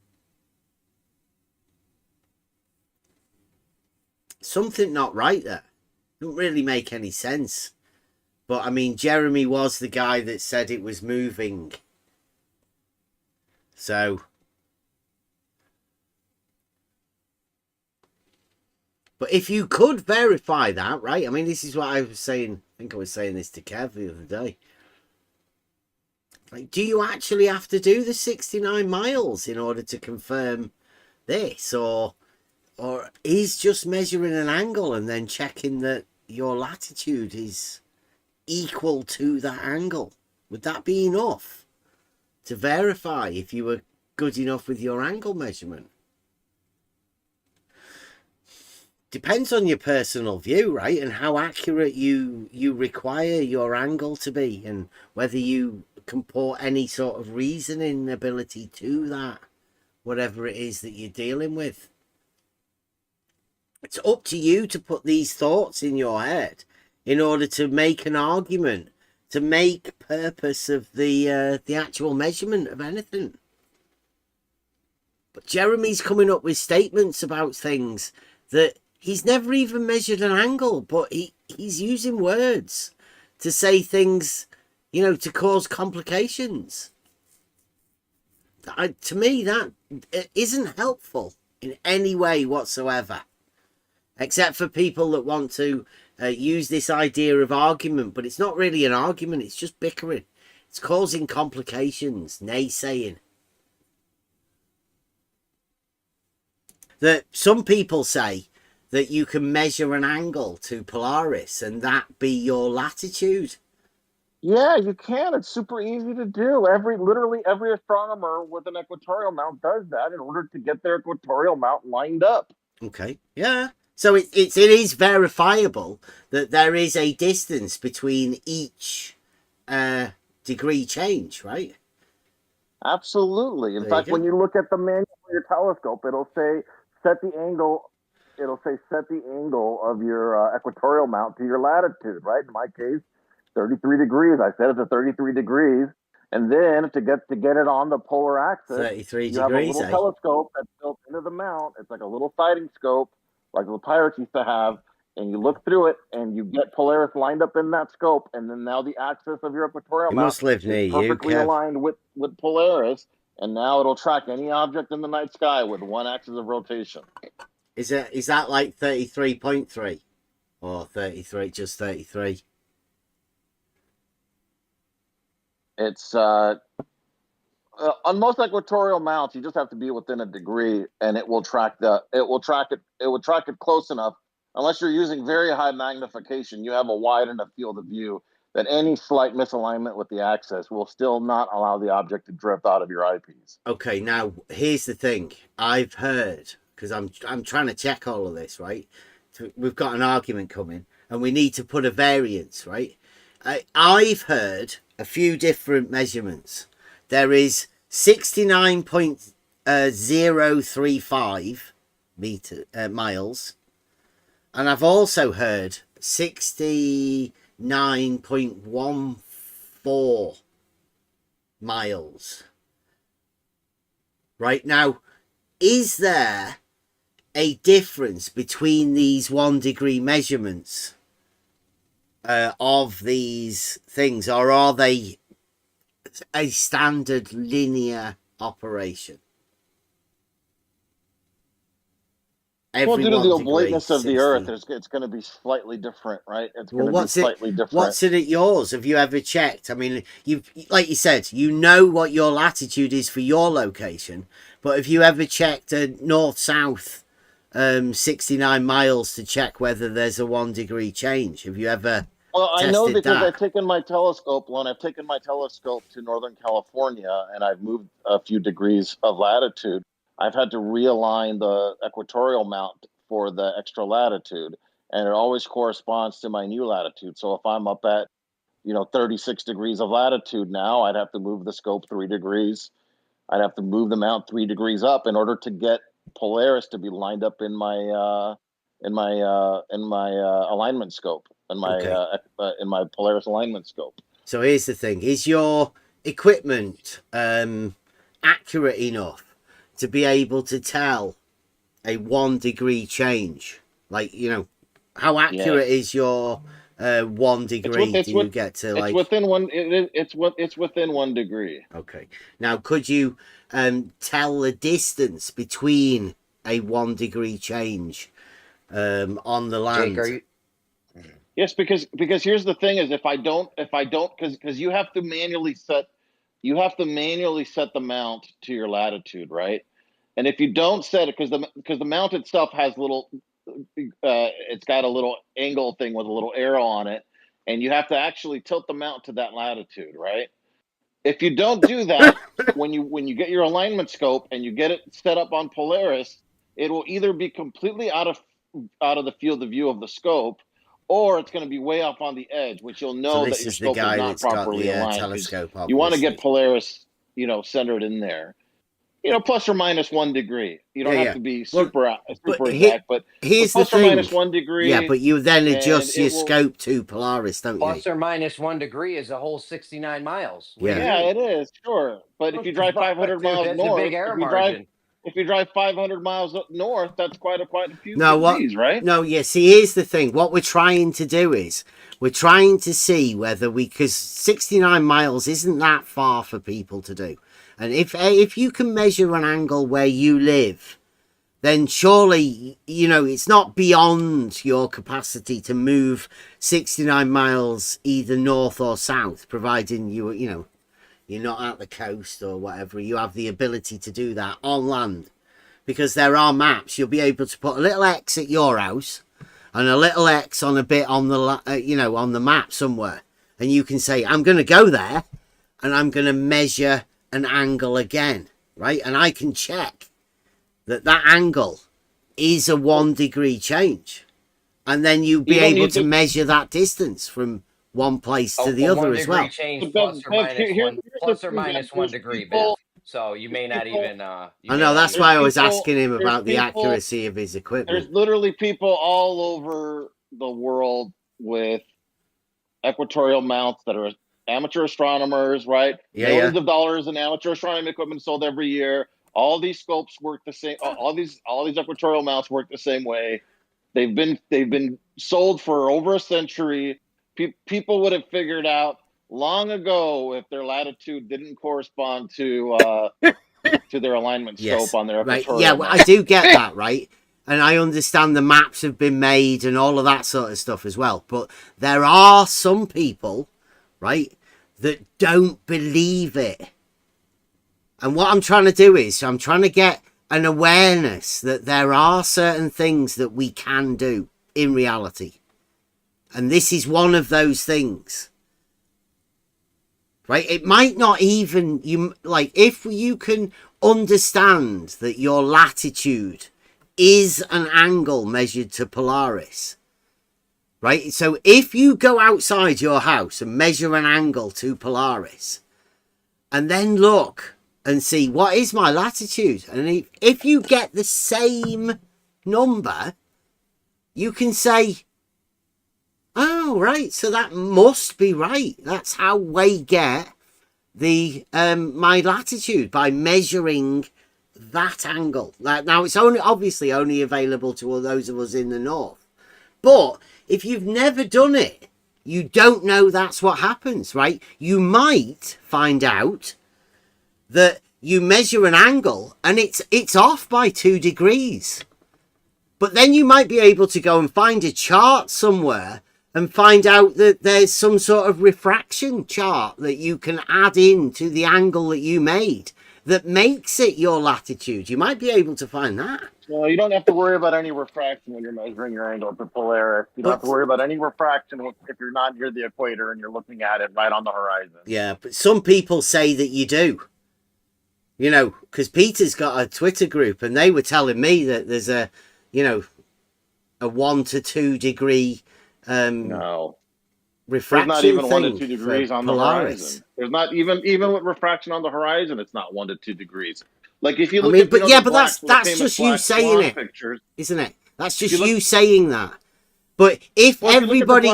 Something not right there. Don't really make any sense. But I mean, Jeremy was the guy that said it was moving. So. But if you could verify that, right? I mean, this is what I was saying. I think I was saying this to Kev the other day. Like, do you actually have to do the 69 miles in order to confirm this, or is just measuring an angle and then checking that your latitude is equal to that angle? Would that be enough to verify if you were good enough with your angle measurement? Depends on your personal view, right? And how accurate you require your angle to be, and whether you can put any sort of reasoning ability to that, whatever it is that you're dealing with. It's up to you to put these thoughts in your head in order to make an argument, to make purpose of the actual measurement of anything. But Jeremy's coming up with statements about things that he's never even measured an angle, but he's using words to say things, you know, to cause complications. To me, that isn't helpful in any way whatsoever, except for people that want to use this idea of argument, but it's not really an argument, it's just bickering. It's causing complications, naysaying. That some people say that you can measure an angle to Polaris and that be your latitude.
Yeah, you can. It's super easy to do. Literally every astronomer with an equatorial mount does that in order to get their equatorial mount lined up.
Okay, yeah. So it is verifiable that there is a distance between each degree change, right?
Absolutely. In fact, when you look at the manual for your telescope, it'll say set the angle. It'll say set the angle of your equatorial mount to your latitude, right? In my case, 33 degrees. I set it to 33 degrees. And then to get it on the polar axis,
33
you have a little telescope that's built into the mount. It's like a little sighting scope, like the pirates used to have. And you look through it, and you get Polaris lined up in that scope. And then now the axis of your equatorial mount
must live near
is perfectly aligned with Polaris. And now it'll track any object in the night sky with one axis of rotation.
Is that like 33.3 or 33, just 33?
It's on most equatorial mounts, you just have to be within a degree, and it will track it close enough. Unless you're using very high magnification, you have a wide enough field of view that any slight misalignment with the axis will still not allow the object to drift out of your eyepiece.
Okay, now here's the thing. I've heard, because I'm trying to check all of this, right? We've got an argument coming, and we need to put a variance, right? I've heard a few different measurements. There is 69.035 miles, and I've also heard 69.14 miles. Right now, is there a difference between these 1 degree measurements of these things, or are they a standard linear operation?
Well, due to the oblateness of the Earth, it's going to be slightly different, right? It's going to be slightly different.
What's it at yours? Have you ever checked? I mean, like you said, you know what your latitude is for your location, but have you ever checked a north-south 69 miles to check whether there's a 1 degree change? Have you ever?
Well, I know because I've taken my telescope to Northern California, and I've moved a few degrees of latitude. I've had to realign the equatorial mount for the extra latitude, and it always corresponds to my new latitude. So if I'm up at, 36 degrees of latitude now, I'd have to move the scope 3 degrees. I'd have to move the mount 3 degrees up in order to get Polaris to be lined up in my alignment scope, in my Polaris alignment scope.
So here's the thing: is your equipment accurate enough to be able to tell a 1 degree change? Like, how accurate is your 1 degree? Do you get to like?
It's within 1 degree.
Okay. Now, could you tell the distance between a 1 degree change on the land?
Jake, are you?
Yes, because here's the thing: is if I don't, because you have to manually set you have to manually set the mount to your latitude, right? And if you don't set it, because the mount itself has it's got a little angle thing with a little arrow on it, and you have to actually tilt the mount to that latitude, right? If you don't do that, when you get your alignment scope and you get it set up on Polaris, it will either be completely out of the field of view of the scope, or it's going to be way up on the edge, which you'll know that your scope is not properly aligned.
Telescope,
you want to get Polaris, centered in there. Plus or minus 1 degree. You don't have to be super exact, but
here's
plus
the thing.
or minus 1 degree.
Yeah, but you then adjust your scope to Polaris, don't you?
Plus or minus 1 degree is a whole 69 miles.
Yeah, it is, sure. But if you drive 500 miles north, if you drive 500 miles up north, that's quite a few degrees, right?
No, yeah. See, here's the thing. What we're trying to do is we're trying to see whether because 69 miles isn't that far for people to do. And if you can measure an angle where you live, then surely, it's not beyond your capacity to move 69 miles either north or south, providing you're not at the coast or whatever. You have the ability to do that on land. Because there are maps. You'll be able to put a little X at your house and a little X on a bit on the, on the map somewhere. And you can say, I'm going to go there and I'm going to measure an angle again, right? And I can check that angle is a 1 degree change, and then you'll be able to measure that distance from one place to the other as well.
Change plus or minus 1 degree, Biff. So you may not even.
I know, that's why I was asking him about the accuracy of his equipment.
There's literally people all over the world with equatorial mounts that are amateur astronomers, right? Millions of dollars in amateur astronomy equipment sold every year. All these scopes work the same. All these equatorial mounts work the same way. They've been sold for over a century. People would have figured out long ago if their latitude didn't correspond to their alignment scope on their equatorial.
Right. Yeah, well, I do get that, right? And I understand the maps have been made and all of that sort of stuff as well. But there are some people, right, that don't believe it. And what I'm trying to do is I'm trying to get an awareness that there are certain things that we can do in reality. And this is one of those things. Right? It might not even, if you can understand that your latitude is an angle measured to Polaris. Right? So if you go outside your house and measure an angle to Polaris, and then look and see what is my latitude, and if you get the same number, you can say, oh, right, so that must be right. That's how we get the my latitude, by measuring that angle. Now, it's obviously only available to all those of us in the north. But if you've never done it, you don't know that's what happens, right? You might find out that you measure an angle and it's off by 2 degrees. But then you might be able to go and find a chart somewhere and find out that there's some sort of refraction chart that you can add in to the angle that you made that makes it your latitude. You might be able to find that.
No, you don't have to worry about any refraction when you're measuring your angle to Polaris. You don't have to worry about any refraction if you're not near the equator and you're looking at it right on the horizon.
Yeah, but some people say that you do. Because Peter's got a Twitter group and they were telling me that there's a 1 to 2 degree
no
refraction.
There's not even
thing
1 to 2 degrees on the
Polaris.
horizon. There's not even with refraction on the horizon, it's not 1 to 2 degrees. Like if you look
but that's just you saying it,
pictures,
isn't it? That's just you saying that. But if everybody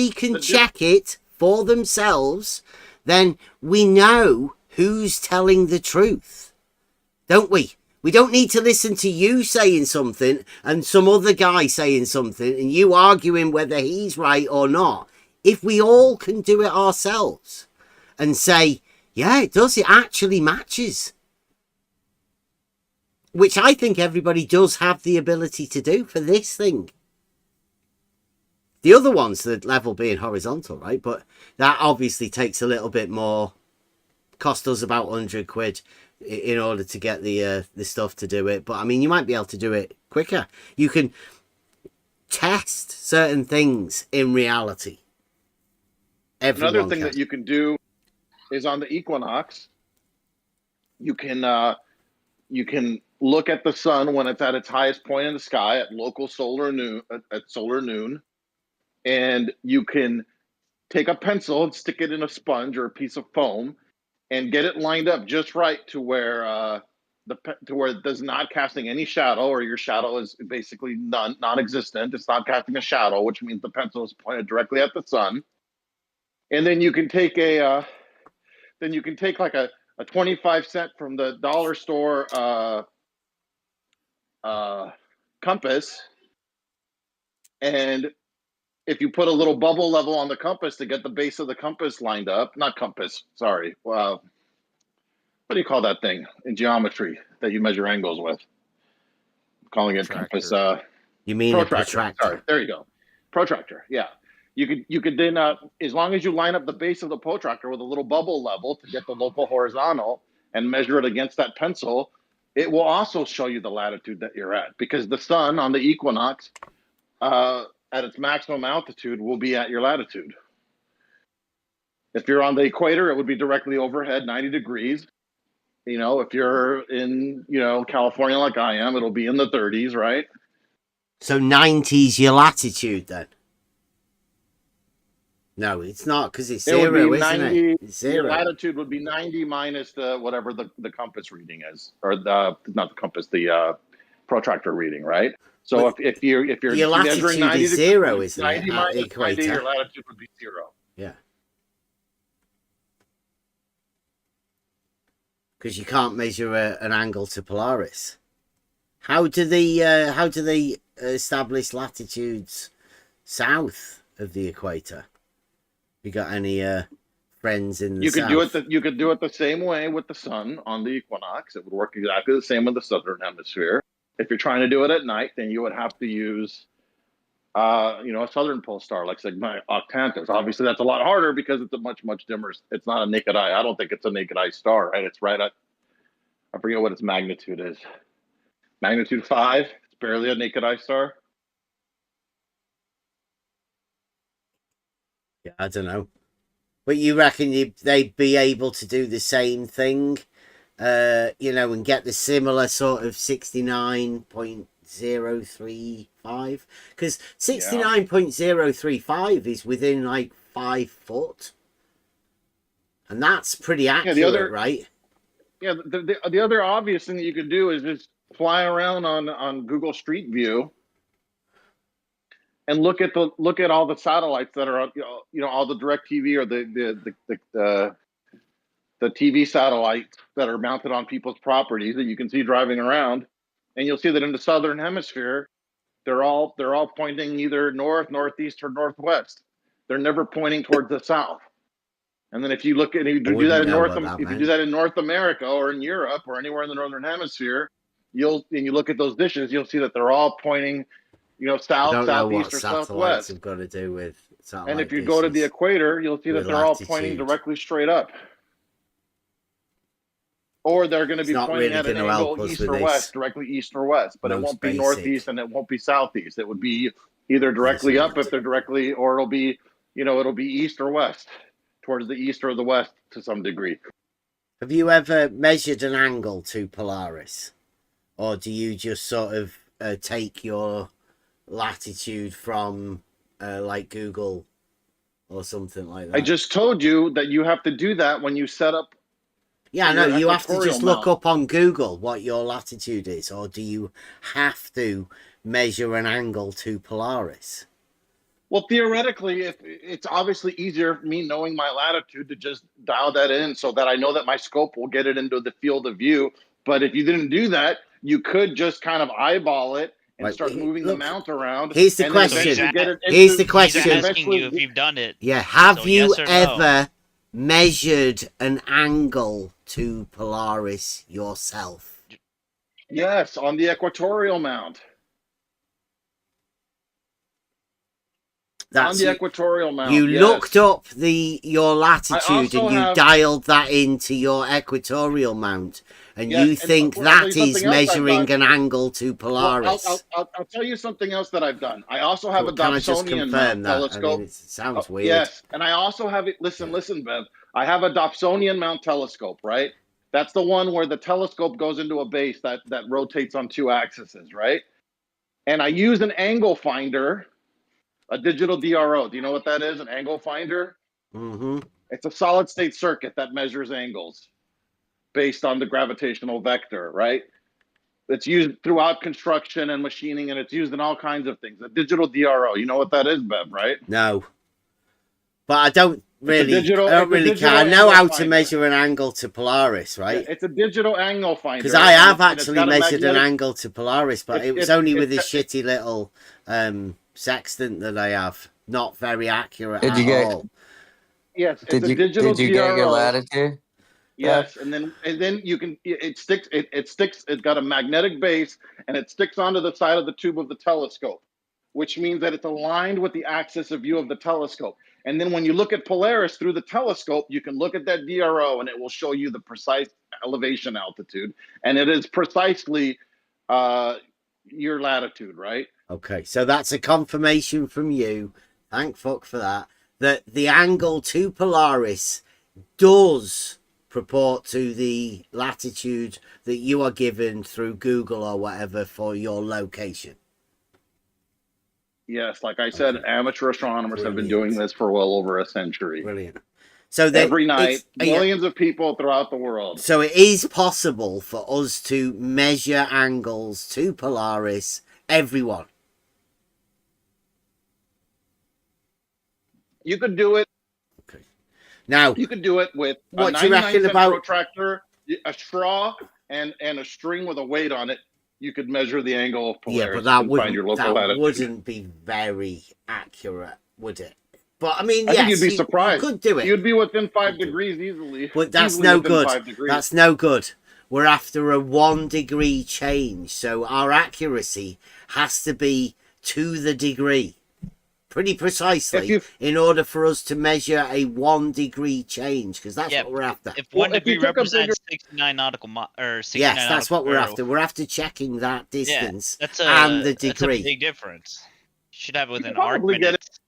can check it for themselves, then we know who's telling the truth, don't we? We don't need to listen to you saying something and some other guy saying something and you arguing whether he's right or not. If we all can do it ourselves and say, yeah, it does, it actually matches. Which I think everybody does have the ability to do for this thing. The other one's the level being horizontal, right? But that obviously takes a little bit more cost us about 100 quid in order to get the stuff to do it. But I mean, you might be able to do it quicker. You can test certain things in reality.
Another thing that you can do is on the equinox, you can look at the sun when it's at its highest point in the sky at local solar noon, at solar noon, and you can take a pencil and stick it in a sponge or a piece of foam and get it lined up just right to where it does not casting any shadow, or your shadow is basically non-existent. It's not casting a shadow, which means the pencil is pointed directly at the sun. And then you can take like a 25-cent from the dollar store compass, and if you put a little bubble level on the compass to get the base of the compass lined up, not compass, sorry. What do you call that thing in geometry that you measure angles with? I'm calling it compass.
You mean protractor? A protractor.
Sorry, there you go. Protractor. Yeah. You could then, as long as you line up the base of the protractor with a little bubble level to get the local horizontal and measure it against that pencil, it will also show you the latitude that you're at, because the sun on the equinox at its maximum altitude will be at your latitude. If you're on the equator, it would be directly overhead, 90 degrees. You know, if you're in, California like I am, it'll be in the 30s, right?
So 90's your latitude then? No, it's not, because it's zero, isn't it? It's zero.
Your latitude would be 90 minus whatever the compass reading is, or not the compass, the protractor reading, right? So if you're
your latitude is zero, isn't it?
90 minus 90, your latitude would be zero.
Yeah. Because you can't measure an angle to Polaris. How do they establish latitudes south of the equator? You got any friends in the south?
You could do it the same way with the sun on the equinox. It would work exactly the same with the southern hemisphere. If you're trying to do it at night, then you would have to use a southern pole star like Sigma Octantis. Obviously, that's a lot harder because it's a much dimmer. It's not a naked eye. I don't think it's a naked eye star, right? It's right at, I forget what its magnitude is. Magnitude 5. It's barely a naked eye star.
Yeah, I don't know. But you reckon they'd be able to do the same thing, and get the similar sort of 69.035? Because 69.035 is within like 5 foot. And that's pretty accurate, right?
Yeah, the other obvious thing that you could do is just fly around on Google Street View and look at all the satellites that are all the direct TV or the TV satellites that are mounted on people's properties that you can see driving around, and you'll see that in the southern hemisphere they're all pointing either north, northeast, or northwest. They're never pointing towards the south. And then if you look at, if you do that in North America or in Europe or anywhere in the northern hemisphere, you look at those dishes, you'll see that they're all pointing, south, southeast, or southwest.
Have got to do with satellite.
And if you go to the equator, you'll see that they're all pointing directly straight up. Or they're going to be pointing at an angle east or west, directly east or west, but it won't be northeast and it won't be southeast. It would be either directly up if they're directly, or it'll be east or west, towards the east or the west to some degree.
Have you ever measured an angle to Polaris? Or do you just sort of take your latitude from like Google or something like that?
I just told you that you have to do that when you set up.
Yeah, no, you have to just look up on Google what your latitude is, or do you have to measure an angle to Polaris?
Well, theoretically, if it's obviously easier for me knowing my latitude to just dial that in so that I know that my scope will get it into the field of view. But if you didn't do that, you could just kind of eyeball it and start moving the mount around.
Here's the question. He's
asking you if you've done it.
Yeah, have you ever measured an angle to Polaris yourself?
Yes, on the equatorial mount. on the equatorial mount.
You
yes.
looked up your latitude and you dialed that into your equatorial mount, and
Yes,
you think
I'll tell
that
you
is
something else I've
measuring
done.
an angle to Polaris.
Well, I'll tell you something else that I've done. I also have a
Can I just
Dobsonian
confirm
mount
that?
telescope.
I mean, it sounds weird.
Yes, and I also have it. Listen, Bev. I have a Dobsonian mount telescope, right? That's the one where the telescope goes into a base that rotates on 2 axes, right? And I use an angle finder, a digital DRO. Do you know what that is? An angle finder?
Mm-hmm.
It's a solid state circuit that measures angles based on the gravitational vector, right? It's used throughout construction and machining, and it's used in all kinds of things. A digital DRO. You know what that is, Bev, right?
No. But I don't really care. I know how to measure an angle to Polaris, right?
Yeah, it's a digital angle finder.
Because I have actually measured an angle to Polaris, but it was only with this shitty little sextant that I have. Not very accurate at all.
Yes,
Did you get your latitude?
Yes, and then you can it sticks. It's got a magnetic base, and it sticks onto the side of the tube of the telescope, which means that it's aligned with the axis of view of the telescope. And then when you look at Polaris through the telescope, you can look at that DRO, and it will show you the precise elevation altitude, and it is precisely your latitude, right?
Okay, so that's a confirmation from you. Thank fuck for that. That the angle to Polaris does purport to the latitude that you are given through Google or whatever for your location.
Yes, like I said, amateur astronomers have been doing this for well over a century.
Brilliant. So
every night, millions of people throughout the world.
So it is possible for us to measure angles to Polaris, everyone.
You could do it.
Okay. Now
you could do it with
what
a
do you reckon about
protractor, a straw, and a string with a weight on it. You could measure the angle of Polaris.
Yeah, but that
wouldn't
wouldn't be very accurate, would it? But I mean,
I think you'd be surprised.
You could do it.
You'd be within 5 degrees easily.
But that's no good. That's no good. We're after a 1 degree change, so our accuracy has to be to the degree, pretty precisely, in order for us to measure a 1 degree change, because that's what we're after.
If 1 degree represents 69 nautical or 69
yes, that's what we're after. We're after checking that distance and the degree.
That's a big difference. You should have it within arc minutes.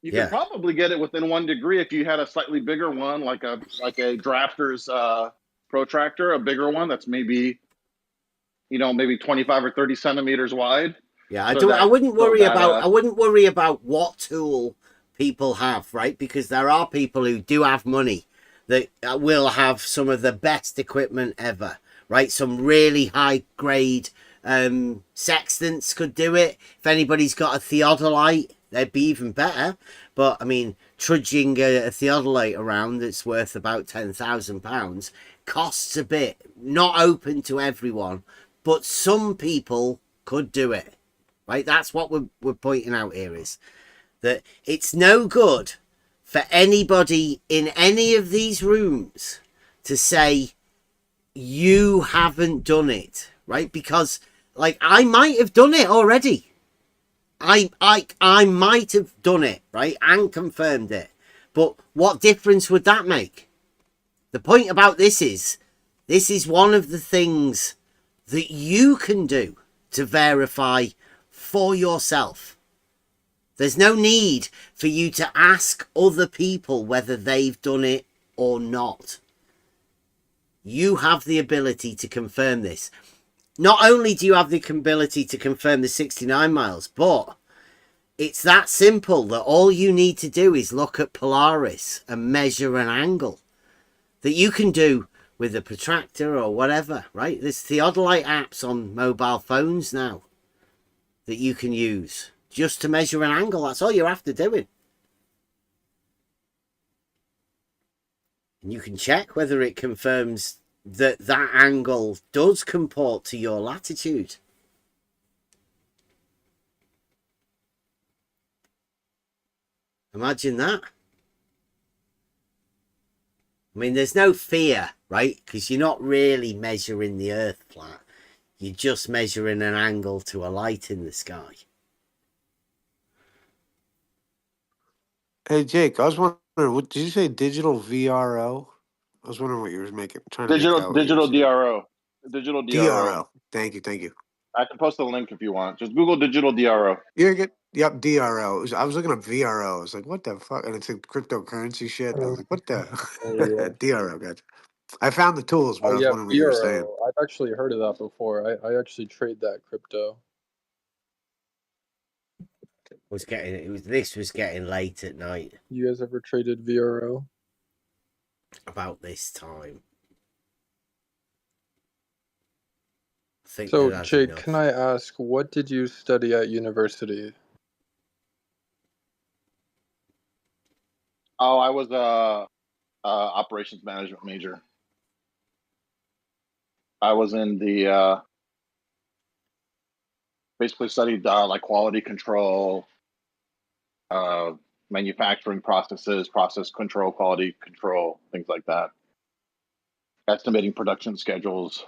You could probably get it within 1 degree if you had a slightly bigger one, like a drafter's protractor, a bigger one that's maybe 25 or 30 centimeters wide.
Yeah, I wouldn't worry about what tool people have, right? Because there are people who do have money that will have some of the best equipment ever, right? Some really high grade sextants could do it. If anybody's got a theodolite, they'd be even better. But I mean, trudging a theodolite around that's worth about £10,000 costs a bit. Not open to everyone, but some people could do it. Right, that's what we're pointing out here, is that it's no good for anybody in any of these rooms to say you haven't done it, right? Because like I might have done it already. I might have done it, right, and confirmed it. But what difference would that make? The point about this is one of the things that you can do to verify for yourself. There's no need for you to ask other people whether they've done it or not. You have the ability to confirm this. Not only do you have the ability to confirm the 69 miles, but it's that simple that all you need to do is look at Polaris and measure an angle that you can do with a protractor or whatever, right? There's theodolite apps on mobile phones now that you can use just to measure an angle. That's all you're after doing. And you can check whether it confirms that that angle does comport to your latitude. Imagine that. I mean, there's no fear, right? Because you're not really measuring the Earth flat. You're just measuring an angle to a light in the sky.
Hey Jake, I was wondering, what did you say? Digital VRO? I was wondering what you were making. Trying to make out what you were
Digital
saying.
DRO. Digital DRO.
DRO. Thank you.
I can post a link if you want. Just Google digital DRO.
You're good. Yep, DRO. I was looking up VRO. I was like, what the fuck? And it's a cryptocurrency shit. I was like, what the? DRO, gotcha. I found the tools, but
Oh
I was
yeah,
wondering what you were saying.
Euro. I've actually heard of that before. I actually trade that crypto.
This was getting late at night.
You guys ever traded VRO?
About this time.
So Jake, can I ask, what did you study at university?
Oh, I was a operations management major. I was in the basically studied like quality control, manufacturing processes, process control, quality control, things like that. Estimating production schedules.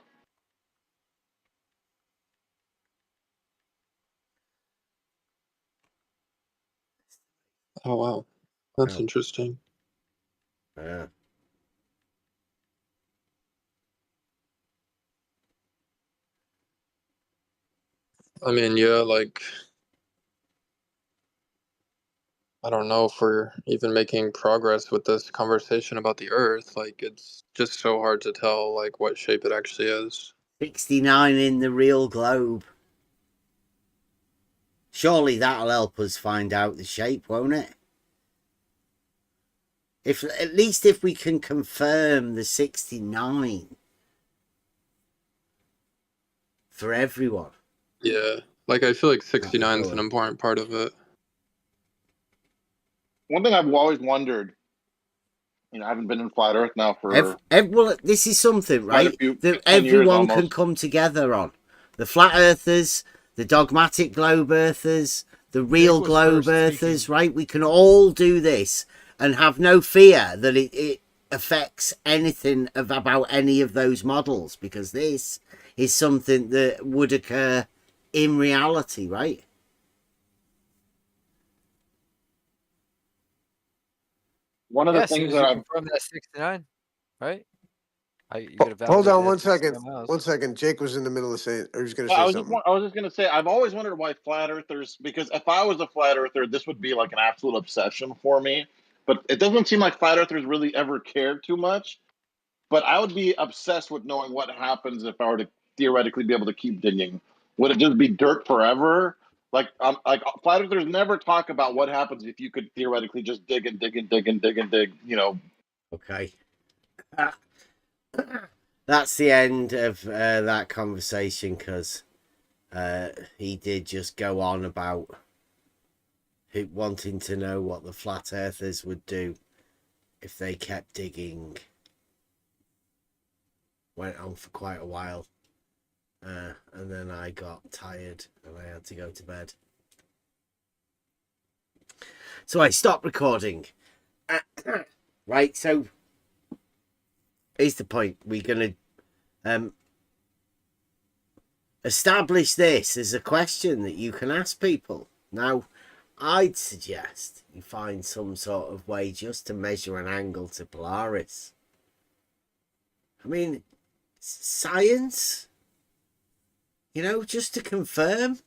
Oh wow, that's interesting.
Yeah.
I mean, yeah, like I don't know if we're even making progress with this conversation about the Earth. Like, it's just so hard to tell, like, what shape it actually is.
69 in the real globe. Surely that'll help us find out the shape, won't it? At least if we can confirm the 69 for everyone.
Yeah, like I feel like 69 is an important part of it.
One thing I've always wondered, I haven't been in flat Earth now for
well, this is something, right? That
10 years
everyone can
almost.
come together on. The flat earthers, the dogmatic globe earthers, the real globe earthers, right? We can all do this and have no fear that it affects anything about any of those models, because this is something that would occur in reality, right?
One of the things that I've
confirmed that 69, right?
Hold on 1 second. 1 second. Jake was in the middle of saying, or he's going to say something.
I was just going to say, I've always wondered why flat earthers, because if I was a flat earther, this would be like an absolute obsession for me. But it doesn't seem like flat earthers really ever cared too much. But I would be obsessed with knowing what happens if I were to theoretically be able to keep digging. Would it just be dirt forever? Like flat earthers never talk about what happens if you could theoretically just dig and dig and dig and dig and dig,
Okay. That's the end of that conversation, because he did just go on about wanting to know what the flat earthers would do if they kept digging. Went on for quite a while, and then I got tired and I had to go to bed, so I stopped recording. Right, so here's the point. We're gonna establish this as a question that you can ask people. Now, I'd suggest you find some sort of way just to measure an angle to Polaris. I mean, science, just to confirm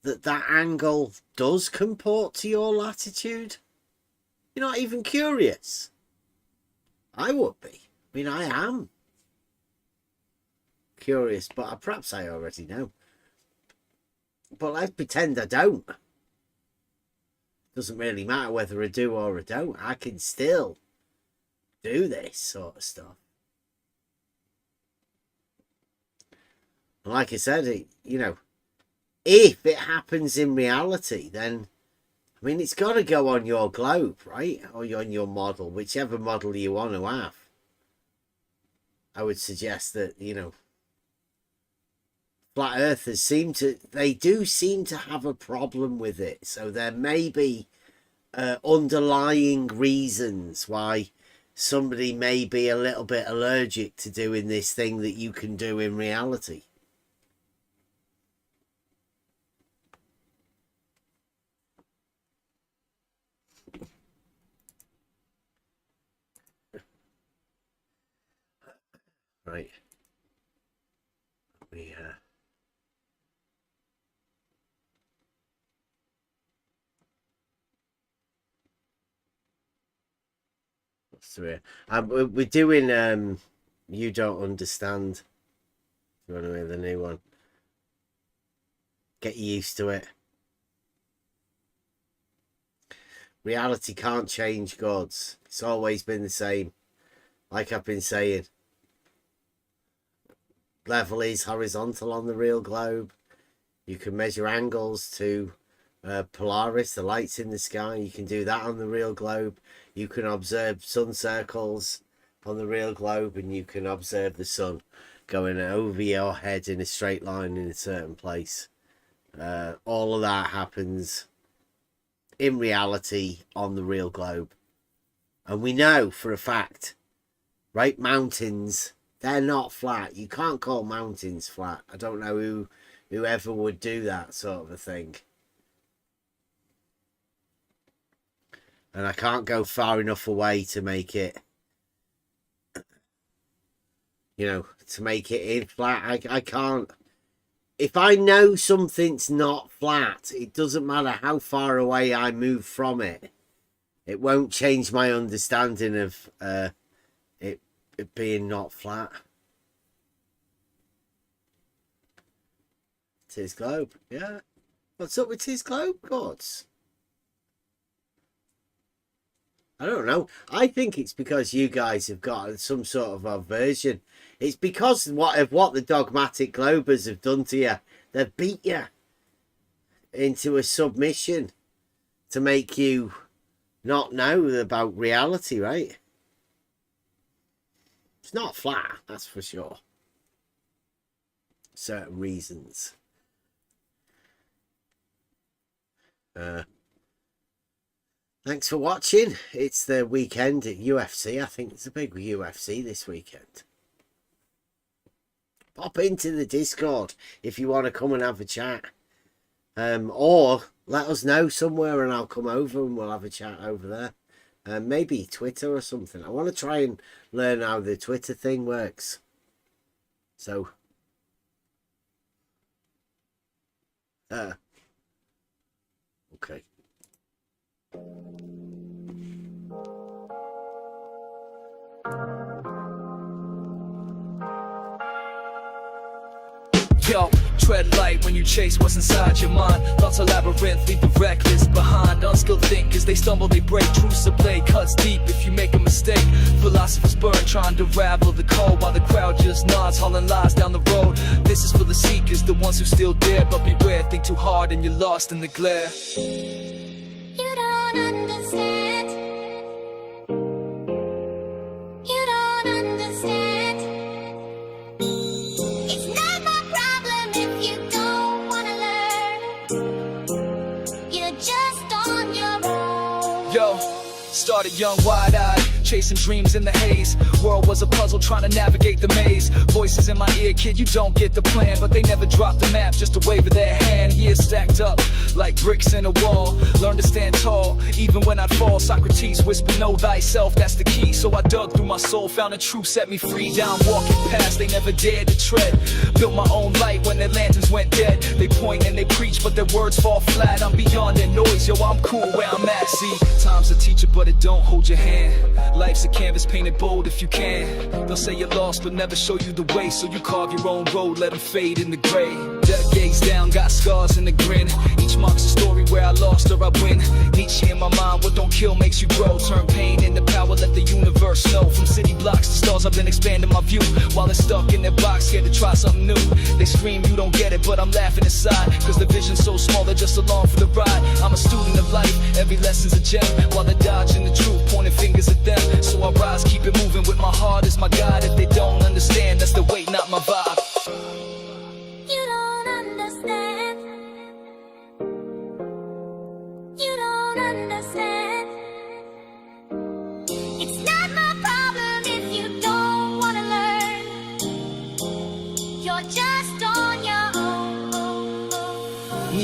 that angle does comport to your latitude. You're not even curious. I would be. I mean, I am curious, but perhaps I already know. But let's pretend I don't. Doesn't really matter whether I do or I don't. I can still do this sort of stuff. Like I said, if it happens in reality, then, I mean, it's got to go on your globe, right? Or on your model, whichever model you want to have. I would suggest that, flat earthers seem to have a problem with it. So there may be underlying reasons why somebody may be a little bit allergic to doing this thing that you can do in reality. Right. We we're doing You Don't Understand. If you want to hear the new one, get used to it. Reality can't change, gods. It's always been the same. Like I've been saying, level is horizontal on the real globe. You can measure angles to Polaris, the lights in the sky. You can do that on the real globe. You can observe sun circles on the real globe, and you can observe the sun going over your head in a straight line in a certain place. All of that happens in reality on the real globe. And we know for a fact, right, mountains, they're not flat. You can't call mountains flat. I don't know whoever would do that sort of a thing. And I can't go far enough away to make it, you know, to make it in flat. I can't. If I know something's not flat, it doesn't matter how far away I move from it. It won't change my understanding of it being not flat. Tis Globe, yeah. What's up with Tis Globe, gods? I don't know. I think it's because you guys have got some sort of aversion. It's because of what the dogmatic globers have done to you. They've beat you into a submission to make you not know about reality, right? It's not flat, that's for sure. Certain reasons. Thanks for watching. It's the weekend at UFC. I think it's a big UFC this weekend. Pop into the Discord if you want to come and have a chat. Or let us know somewhere and I'll come over and we'll have a chat over there. Maybe Twitter or something. I want to try and learn how the Twitter thing works. So, okay.
Yo, tread light when you chase what's inside your mind. Thoughts are labyrinth, leave the reckless behind. Unskilled thinkers, they stumble, they break. Truths are blade, cuts deep if you make a mistake. Philosophers burn, trying to ravel the code, while the crowd just nods, hauling lies down the road. This is for the seekers, the ones who still dare. But beware, think too hard and you're lost in the glare.
You don't understand. You don't understand. It's not my problem if you don't wanna learn. You're just on your own.
Yo, started young, wide-eyed, chasing dreams in the haze. World was a puzzle, trying to navigate the maze. Voices in my ear, kid, you don't get the plan. But they never dropped the map, just a wave of their hand. Years stacked up like bricks in a wall. Learn to stand tall, even when I'd fall. Socrates whispered, know thyself, that's the key. So I dug through my soul, found the truth, set me free. Down walking past, they never dared to tread. Built my own light when their lanterns went dead. They point and they preach, but their words fall flat. I'm beyond their noise, yo, I'm cool where I'm at. See, time's a teacher, but it don't hold your hand. Life's a canvas, paint it bold if you can. They'll say you're lost, but never show you the way. So you carve your own road, let them fade in the gray. Decades down, got scars and a grin. Each marks a story where I lost or I win. Nietzsche in my mind, what don't kill makes you grow. Turn pain into power, let the universe know. From city blocks to stars, I've been expanding my view. While they're stuck in their box, scared to try something new. They scream, you don't get it, but I'm laughing inside. Cause the vision's so small, they're just along for the ride. I'm a student of life, every lesson's a gem. While they're dodging the truth, pointing fingers at them. So I rise, keep it moving with my heart as my guide. If they don't understand, that's the weight, not my vibe.
You don't understand. You don't understand. It's not my problem if you don't wanna learn. You're just on your own.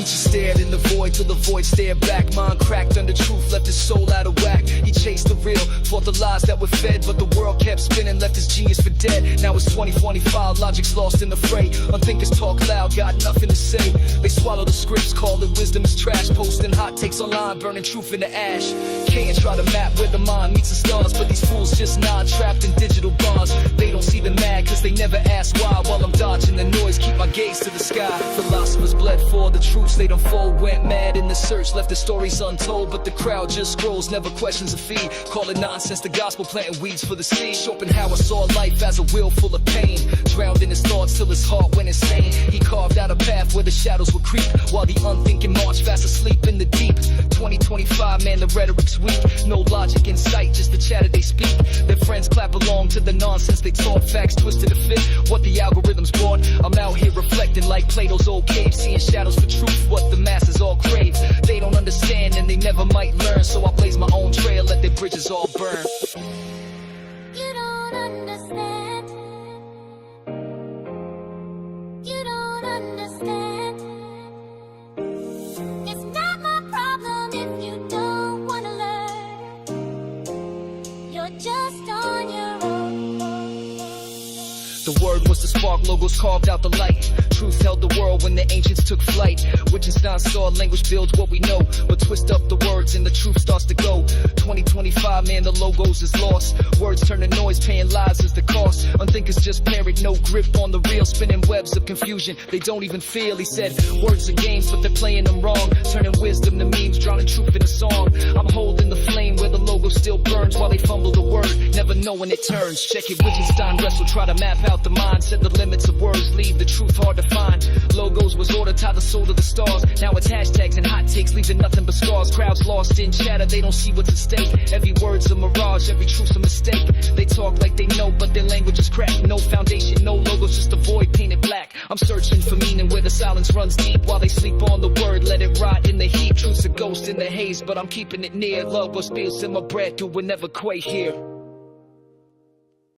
She stared in the void till the void stared back. Mind cracked under truth, left his soul out of whack. He chased the real, fought the lies that were fed, but the world kept spinning, left his genius for dead. Now it's 2025, logic's lost in the fray. Unthinkers talk loud, got nothing to say. They swallow the scripts, call it wisdom is trash. Posting hot takes online, burning truth into ash. Can't try to map where the mind meets the stars, but these fools just nod, trapped in digital bars. They don't see the mad, cause they never ask why. While I'm dodging the noise, keep my gaze to the sky. Philosophers bled for the truths they don't fold. Went mad in the search, left the stories untold, but the crowd just scrolls, never questions a feed. Call it nonsense, the gospel planting weeds for the seed. Schopenhauer saw life as a wheel full of pain, drowned in his thoughts till his heart went insane. He carved out a path where the shadows would creep, while the unthinking march fast asleep in the deep. 2025, man, the rhetoric's weak. No logic in sight, just the chatter they speak. Their friends clap along to the nonsense they talk. Facts twisted to fit what the algorithm's born. I'm out here reflecting like Plato's old cave, seeing shadows for truth, what the masses all crave. They don't understand and they never might learn, so I blaze my own trail, let their bridges all burn.
You don't understand. You don't understand. It's not my problem if you don't want to learn. You're just on your own.
The word was the spark, logos carved out the light. Truth held the world when the ancients took flight. Wittgenstein saw language builds what we know, but twist up the words and the truth starts to go. 2025, man, the logos is lost. Words turn to noise, paying lives is the cost. Unthinkers just parrot, no grip on the real, spinning webs of confusion they don't even feel. He said words are games, but they're playing them wrong, turning wisdom to memes, drowning truth in a song. I'm holding the flame where the logo still burns, while they fumble the word, never know when it turns. Check it, Wittgenstein wrestle, try to map out the mind, set the limits of words, leave the truth hard to find. Logos was order, tie the soul to the stars. Now it's hashtags and hot takes, leaving nothing but scars. Crowds lost in chatter, they don't see what's at stake. Every word's a mirage, every truth's a mistake. They talk like they know, but their language is cracked. No foundation, no logos, just a void painted black. I'm searching for meaning where the silence runs deep, while they sleep on the word, let it rot in the heat. Truth's a ghost in the haze, but I'm keeping it near. Logos feels in my breath, it will never quake here.